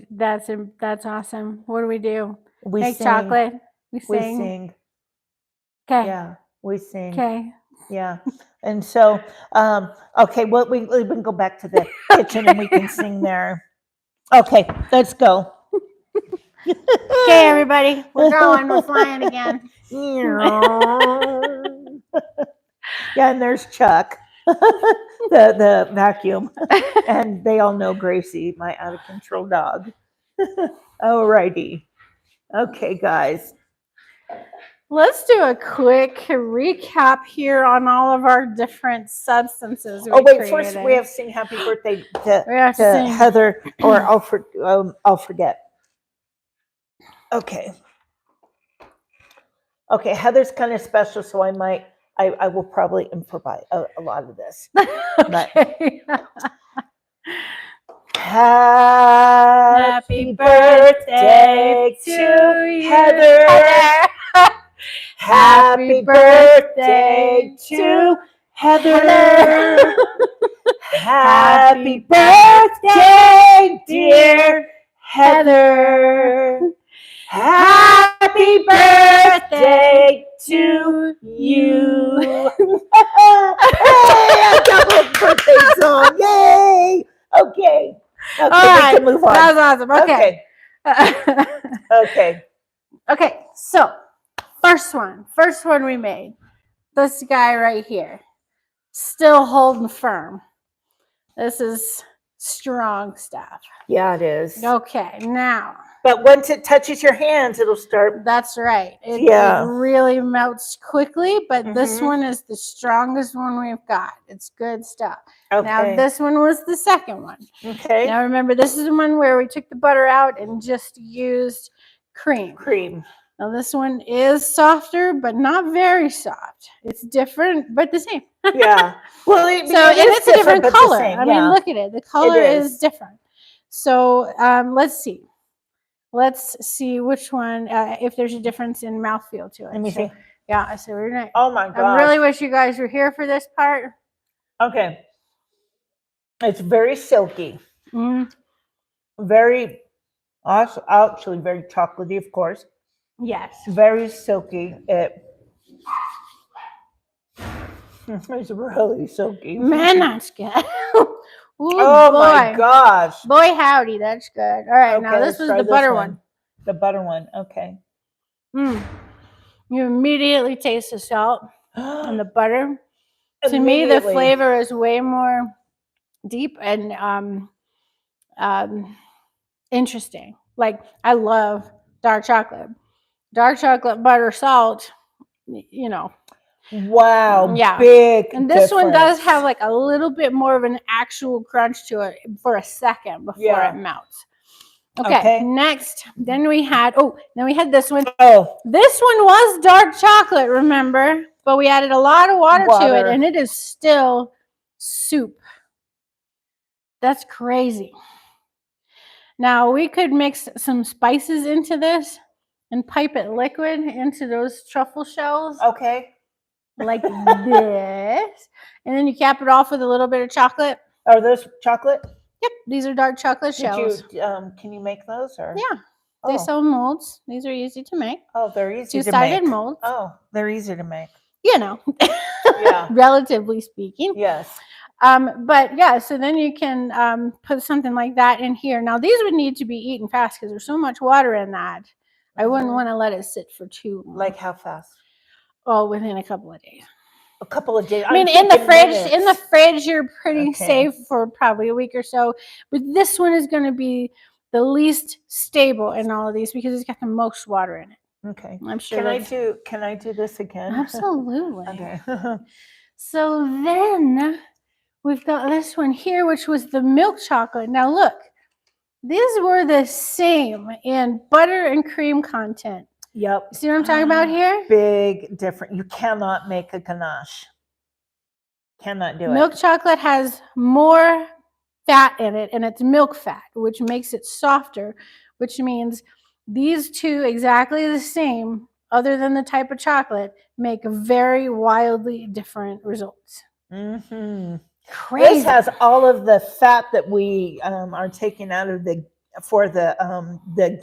That's awesome. What do we do? We Make sing. chocolate. We We sing. sing. Okay. Yeah, we sing. Okay. Yeah. And so, okay, well, we can go back to the kitchen and we can sing there. Okay, let's go. Okay, everybody, we're going. We're flying again. Yeah, and there's Chuck, the vacuum, and they all know Gracie, my out of control dog. Alrighty, okay, guys. Let's do a quick recap here on all of our different substances. First we have to sing happy birthday to sing. Heather, or I'll forget. Okay. Okay, Heather's kind of special, so I will probably improvise a lot of this. Okay. Happy birthday to Heather. Happy birthday to Heather. Happy birthday, dear Heather. Happy birthday to you. Hey, a double birthday song. Yay. Okay. All right. We can move on. That was awesome. Okay. Okay. Okay. So, first one we made. This guy right here. still holding firm. This is strong stuff. Yeah, it is. Okay, now. But once it touches your hands, it'll start. That's right. It really melts quickly, but this one is the strongest one we've got. It's good stuff. Okay. Now, this one was the second one. Okay. Now, remember, this is the one where we took the butter out and just used cream. Now, this one is softer, but not very soft. It's different, but the same. Yeah. Well, it's a different color. I mean, look at it. The color is different. So let's see. Let's see which one, if there's a difference in mouthfeel to it. Let me see. Yeah, so we're gonna. Oh my god! I really wish you guys were here for this part. Okay. It's very silky. Very, actually very chocolatey, of course. Yes. Very silky. It's really silky. Man, that's good. Ooh, oh my gosh. Boy, howdy, that's good. All right, now this was the butter one. The butter one, okay. You immediately taste the salt and the butter. To me, the flavor is way more deep and interesting. Like, I love dark chocolate. Dark chocolate, butter, salt, you know. Wow. Yeah. Big. And this one does have like a little bit more of an actual crunch to it for a second before it melts. Okay. Next, then we had this one. Oh. This one was dark chocolate, remember? But we added a lot of water to it, and it is still soup. That's crazy. Now, we could mix some spices into this and pipe it liquid into those truffle shells. Okay. Like this. And then you cap it off with a little bit of chocolate. Are those chocolate? Yep, these are dark chocolate shells. Can you make those? Or? Yeah, they sell molds. These are easy to make. Oh, they're easy to make. Two-sided molds. Oh, they're easy to make. You know, relatively speaking. Yes. But yeah, so then you can put something like that in here. Now, these would need to be eaten fast because there's so much water in that. I wouldn't want to let it sit for too long. Like how fast? Oh, within a couple of days. A couple of days. I mean, in the fridge, you're pretty safe for probably a week or so. But this one is going to be the least stable in all of these because it's got the most water in it. Okay. I'm sure. Can I do this again? Absolutely. Okay. So then we've got this one here, which was the milk chocolate. Now look, these were the same in butter and cream content. Yep. See what I'm talking about here? Big difference. You cannot make a ganache. Cannot do it. Milk chocolate has more fat in it, and it's milk fat, which makes it softer, which means these two exactly the same, other than the type of chocolate, make very wildly different results. Mm-hmm. Crazy. This has all of the fat that we are taking out of the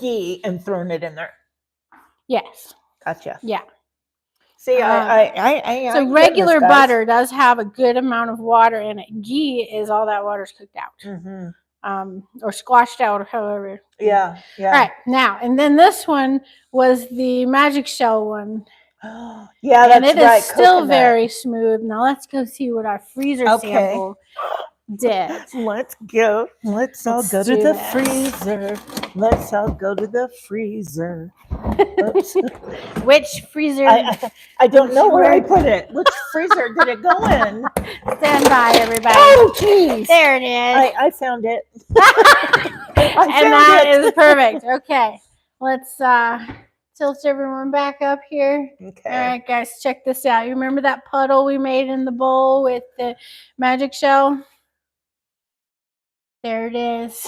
ghee and throwing it in there. Yes. Gotcha. Yeah. See, so regular butter does have a good amount of water in it. Ghee is all that water's cooked out. Mm-hmm. Or squashed out, or however. Yeah. All right, now, and then this one was the magic shell one. Yeah, that's right. And it is still very smooth. Now let's go see what our freezer sample did. Let's go. Let's all go to the freezer. Let's all go to the freezer. Which freezer? I don't know where I put it. Which freezer did it go in? Stand by, everybody. Oh, geez. There it is. I found it. That is perfect. Okay. Let's tilt everyone back up here. Okay. All right, guys, check this out. You remember that puddle we made in the bowl with the magic shell? There it is.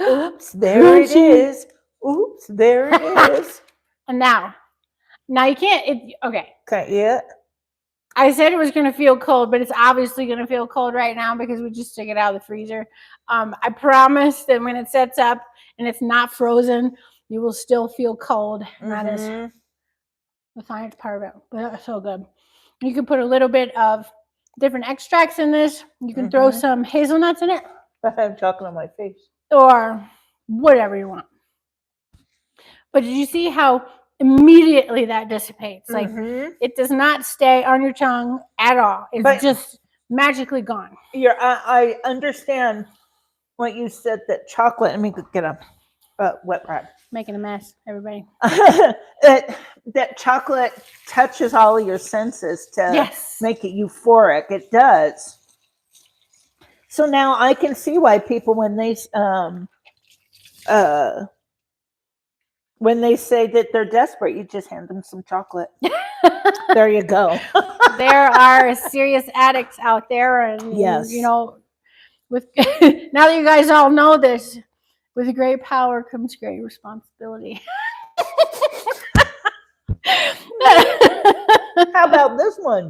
Oops, there it is. Oops, there it is. And now you can't. Okay, yeah. I said it was going to feel cold, but it's obviously going to feel cold right now because we just took it out of the freezer. I promise that when it sets up and it's not frozen, you will still feel cold. And that is the finest part of it. But it's so good. You can put a little bit of different extracts in this. You can throw some hazelnuts in it. I have chocolate on my face. Or whatever you want. But did you see how immediately that dissipates. Like Mm-hmm. it does not stay on your tongue at all. It's just magically gone. I understand what you said, that chocolate. Let me get a wet rag. Making a mess, everybody. that chocolate touches all of your senses to make it euphoric. It does. So now I can see why people, when they say that they're desperate, you just hand them some chocolate. There you go. There are serious addicts out there, and yes, you know, with now that you guys all know this, with great power comes great responsibility. How about this one?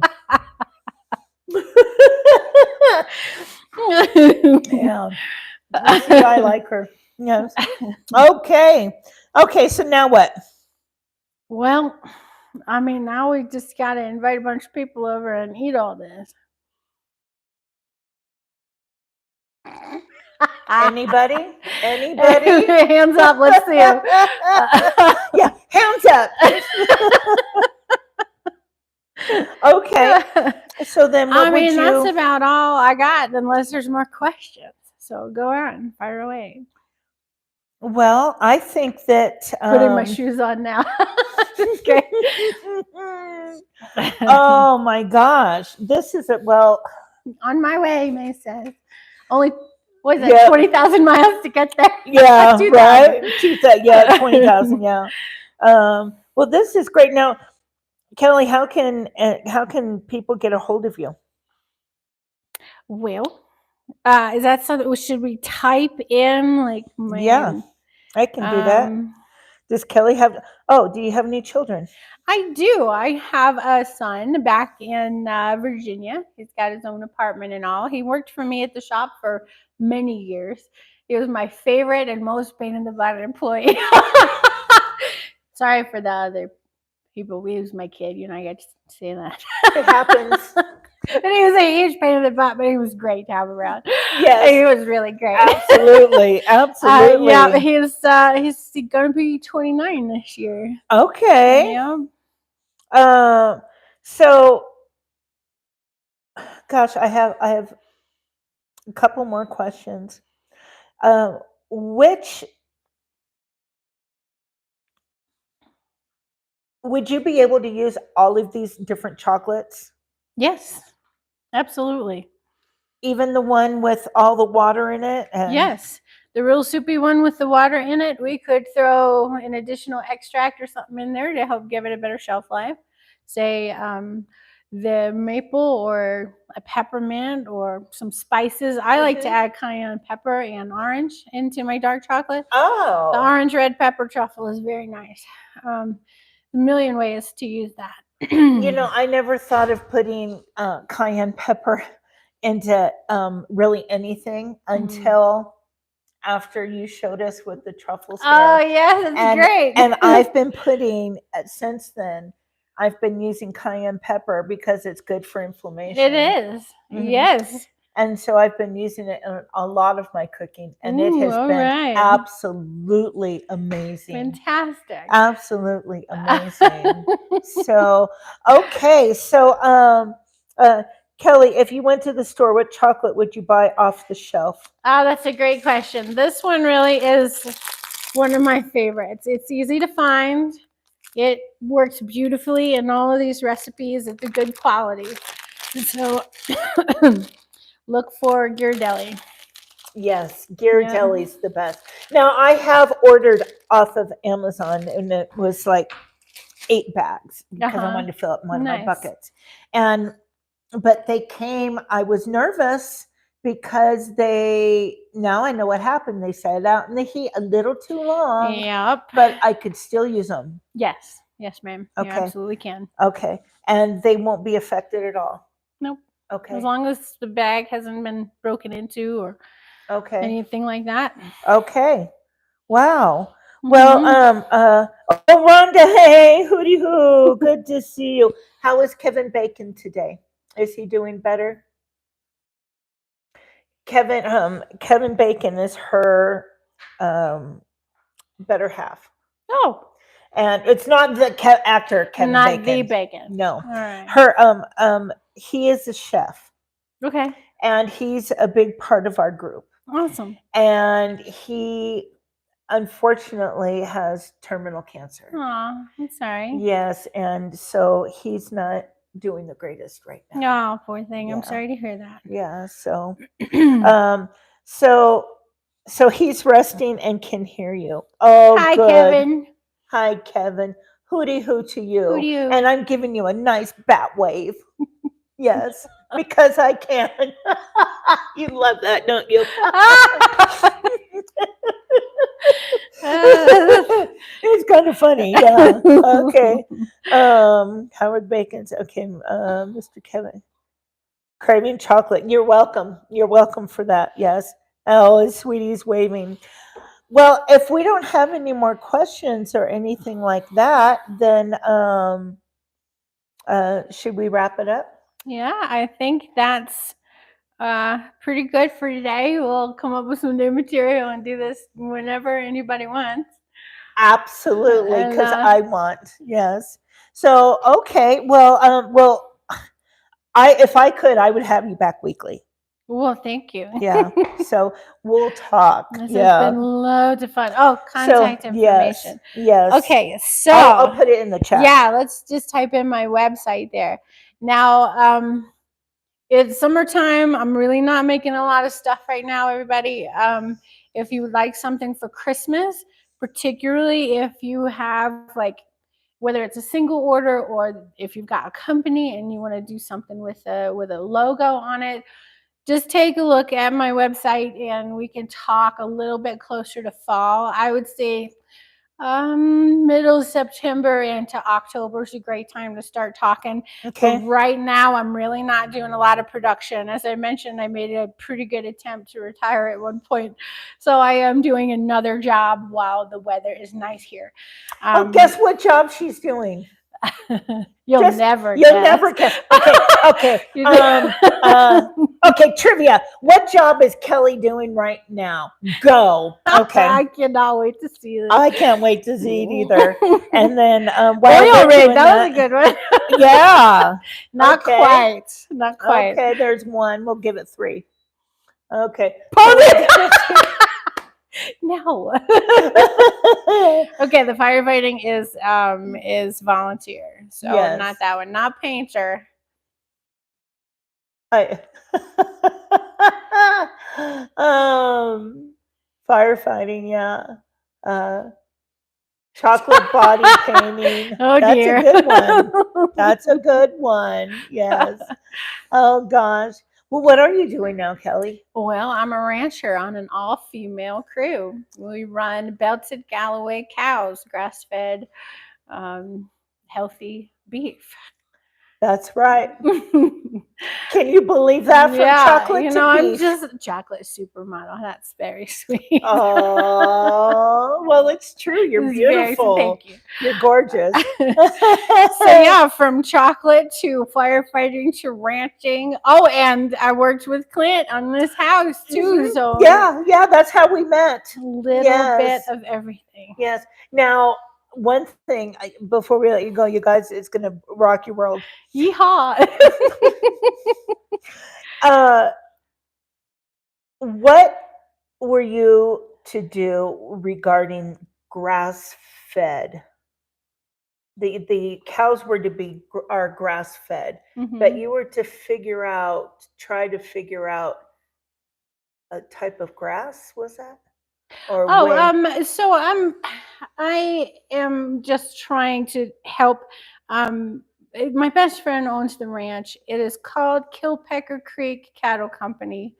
Yeah, see, I like her. Yes. Okay. So now what? Well, I mean, now we just got to invite a bunch of people over and eat all this. Anybody? Hands up. Let's see. Yeah, hands up. Okay. So then what would you... that's about all I got, unless there's more questions. So go on, fire away. Well, I think that... Putting my shoes on now. Okay. Oh my gosh. This is on my way, May says. Only, what is it, 20,000 miles to get there? Yeah, right? 20,000, yeah. Well, this is great. Now, Kelly, how can people get a hold of you? Well, is that something? Should we type in like my? Yeah, I can do that. Does Kelly have? Oh, do you have any children? I do. I have a son back in Virginia. He's got his own apartment and all. He worked for me at the shop for many years. He was my favorite and most pain in the butt employee. Sorry for the other people. We use my kid. You know, I get to say that. It happens. And he was a huge pain in the butt, but he was great to have around. Yes, he was really great. Absolutely. Yeah, he's going to be 29 this year. Okay. Yeah. So, gosh, I have a couple more questions. Which would you be able to use all of these different chocolates? Yes, absolutely. Even the one with all the water in it? Yes. The real soupy one with the water in it, we could throw an additional extract or something in there to help give it a better shelf life. Say the maple or a peppermint or some spices. I like to add cayenne pepper and orange into my dark chocolate. Oh. The orange red pepper truffle is very nice. A million ways to use that. You know, I never thought of putting cayenne pepper into really anything until after you showed us with the truffles. Oh, yeah, that's great. And I've been putting, since then, I've been using cayenne pepper because it's good for inflammation. It is. Yes. And so I've been using it in a lot of my cooking, and it has been absolutely amazing. Fantastic. Absolutely amazing. So, okay. So, Kelly, if you went to the store, what chocolate would you buy off the shelf? Oh, that's a great question. This one really is one of my favorites. It's easy to find. It works beautifully in all of these recipes. It's a good quality. So look for Ghirardelli. Yes, Ghirardelli's the best. Now, I have ordered off of Amazon, and it was like 8 bags because I wanted to fill up one of my buckets. But they came, I was nervous because now I know what happened. They sat out in the heat a little too long. Yep. But I could still use them. Yes. Yes, ma'am. Okay. You absolutely can. Okay. And they won't be affected at all? Nope. Okay. As long as the bag hasn't been broken into or anything like that. Okay. Wow. Well, Rhonda, hey, hooty hoo. Good to see you. How is Kevin Bacon today? Is he doing better? Kevin Bacon is her better half. Oh. and it's not the actor Kevin Not Bacon. the Bacon. No, All right. her he is a chef, Okay. and he's a big part of our group. Awesome. And he unfortunately has terminal cancer. Aw, I'm sorry. Yes, and so he's not doing the greatest right now. Oh, poor thing. I'm Yeah. sorry to hear that. Yeah, so so he's resting and can hear you. Oh, Hi, good. Kevin. Hi, Kevin. Hooty hoo to you. Hooty hoo. And I'm giving you a nice bat wave. Yes, because I can. You love that, don't you? It's kind of funny, yeah. Okay. Howard Bacon's okay. Mr. Kevin. Craving chocolate. You're welcome. You're welcome for that. Yes. Oh, sweetie's waving. Well, if we don't have any more questions or anything like that, then should we wrap it up? Yeah, I think that's pretty good for today. We'll come up with some new material and do this whenever anybody wants. Absolutely, because I want. Yes. So okay. Well, if I could, I would have you back weekly. Well, thank you. Yeah. So we'll talk. This Yeah. has been loads of fun. Oh, contact information. Yes. Okay, so I'll put it in the chat. Yeah, let's just type in my website there. Now, it's summertime. I'm really not making a lot of stuff right now, everybody. If you would like something for Christmas, particularly if you have like, whether it's a single order or if you've got a company and you want to do something with a logo on it, just take a look at my website and we can talk a little bit closer to fall. I would say middle of September into October is a great time to start talking. Okay. But right now, I'm really not doing a lot of production. As I mentioned, I made a pretty good attempt to retire at one point. So I am doing another job while the weather is nice here. Guess what job she's doing? You'll never guess. Okay. Okay, trivia. What job is Kelly doing right now? Go. Okay. I cannot wait to see this. I can't wait to see it either. And then oil rig, that was a good one. Yeah. Not quite. Okay, there's one. We'll give it 3. Okay. No. Okay, the firefighting is volunteer. So Yes. not that one. Not painter. Firefighting, yeah. Chocolate body painting. Oh, That's dear. a good one. That's a good one. Yes. Oh gosh. Well, what are you doing now, Kelly? Well, I'm a rancher on an all-female crew. We run belted Galloway cows, grass-fed, healthy beef. That's right. Can you believe that? From chocolate to I'm beef? just chocolate supermodel. That's very sweet. Oh, well, it's true. You're beautiful. Thank you. You're gorgeous. So yeah, from chocolate to firefighting to ranching. Oh, and I worked with Clint on this house too. So yeah, that's how we met. A little bit of everything. Yes. Now, one thing before we let you go, you guys, it's going to rock your world. Yeehaw! What were you to do regarding grass-fed? The cows were to are grass-fed, but you were to try to figure out a type of grass. Was that? Or so I am just trying to help. My best friend owns the ranch. It is called Kilpecker Creek Cattle Company,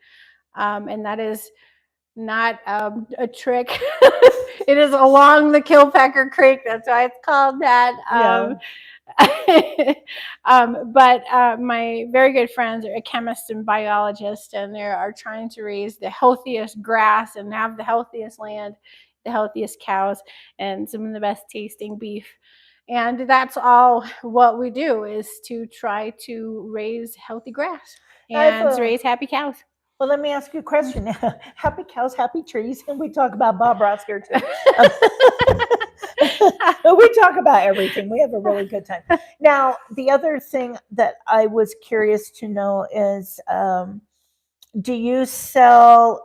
and that is not a trick. It is along the Kilpecker Creek. That's why it's called that. But my very good friends are a chemist and biologist, and they are trying to raise the healthiest grass and have the healthiest land, the healthiest cows, and some of the best tasting beef. And that's all what we do, is to try to raise healthy grass and raise happy cows. Well, let me ask you a question. Happy cows, happy trees, and we talk about Bob Ross here too. We talk about everything. We have a really good time. Now, the other thing that I was curious to know is, do you sell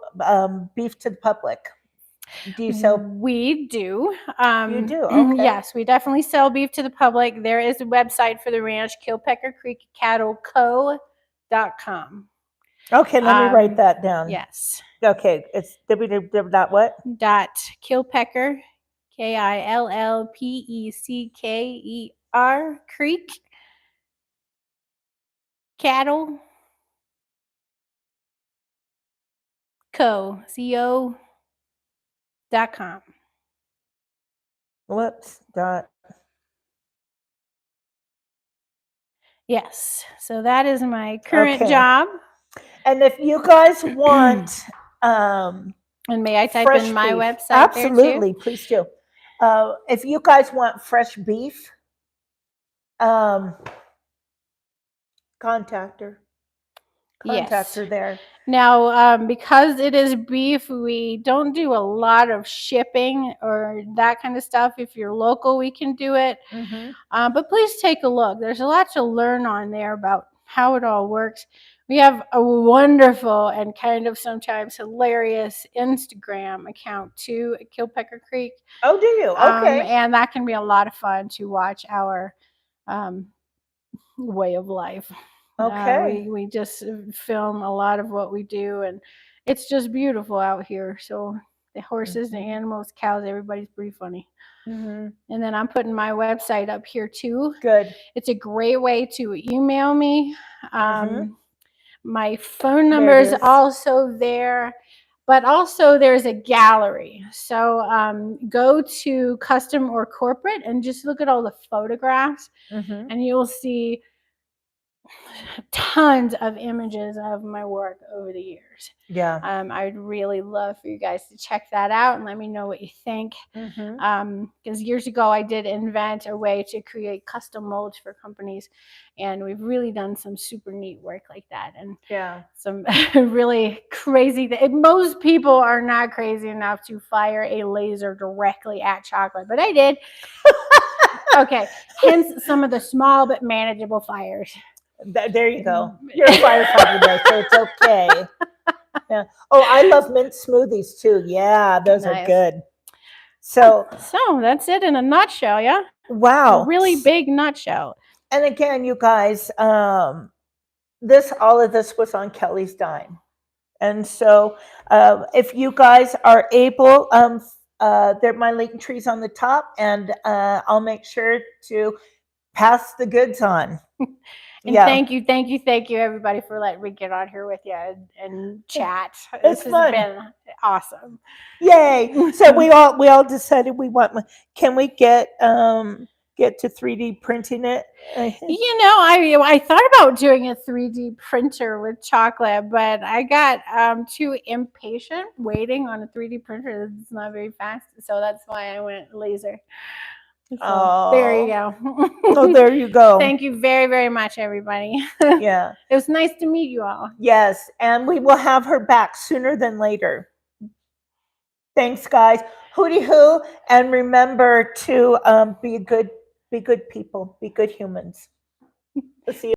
beef to the public? Do you sell? We do. You do? Okay. Yes, we definitely sell beef to the public. There is a website for the ranch, KilpeckerCreekCattleCo.com. Okay, let me write that down. Yes. Okay, it's www. What? Kilpecker, KILLPECKER Creek Cattle CO.com. Whoops. Yes. So that is my current job. And if you guys want, and may I type in my beef, website? Absolutely, please do. If you guys want fresh beef, contact her. Contact her there. Now, because it is beef, we don't do a lot of shipping or that kind of stuff. If you're local, we can do it. But please take a look. There's a lot to learn on there about how it all works. We have a wonderful and kind of sometimes hilarious Instagram account too at Kilpecker Creek. Oh, do you? Okay. And that can be a lot of fun to watch our way of life. Okay. We just film a lot of what we do, and it's just beautiful out here. So the horses, the animals, cows, everybody's pretty funny. And then I'm putting my website up here too. Good. It's a great way to email me. My phone number is also there, but also there's a gallery. So go to custom or corporate and just look at all the photographs, and you'll see tons of images of my work over the years. Yeah. I would really love for you guys to check that out and let me know what you think. Because years ago I did invent a way to create custom molds for companies, and we've really done some super neat work like that, and some really crazy most people are not crazy enough to fire a laser directly at chocolate, but I did. Okay, hence some of the small but manageable fires. There you go. You're a firefighter there, so it's okay. Yeah. Oh, I love mint smoothies too. Yeah, those are good. So that's it in a nutshell. Yeah. Wow. A really big nutshell. And again, you guys, all of this was on Kelly's dime. And so if you guys are able, my link tree's on the top, and I'll make sure to pass the goods on. And thank you, everybody, for letting me get on here with you and chat. This has been awesome. Yay! So we all decided can we get to 3D printing it? I thought about doing a 3D printer with chocolate, but I got too impatient waiting on a 3D printer. It's not very fast, so that's why I went laser. So, there you go. Oh, there you go. Thank you very, very much, everybody. Yeah. It was nice to meet you all. Yes, and we will have her back sooner than later. Thanks, guys. Hooty hoo, and remember to be good people, be good humans. We'll see you.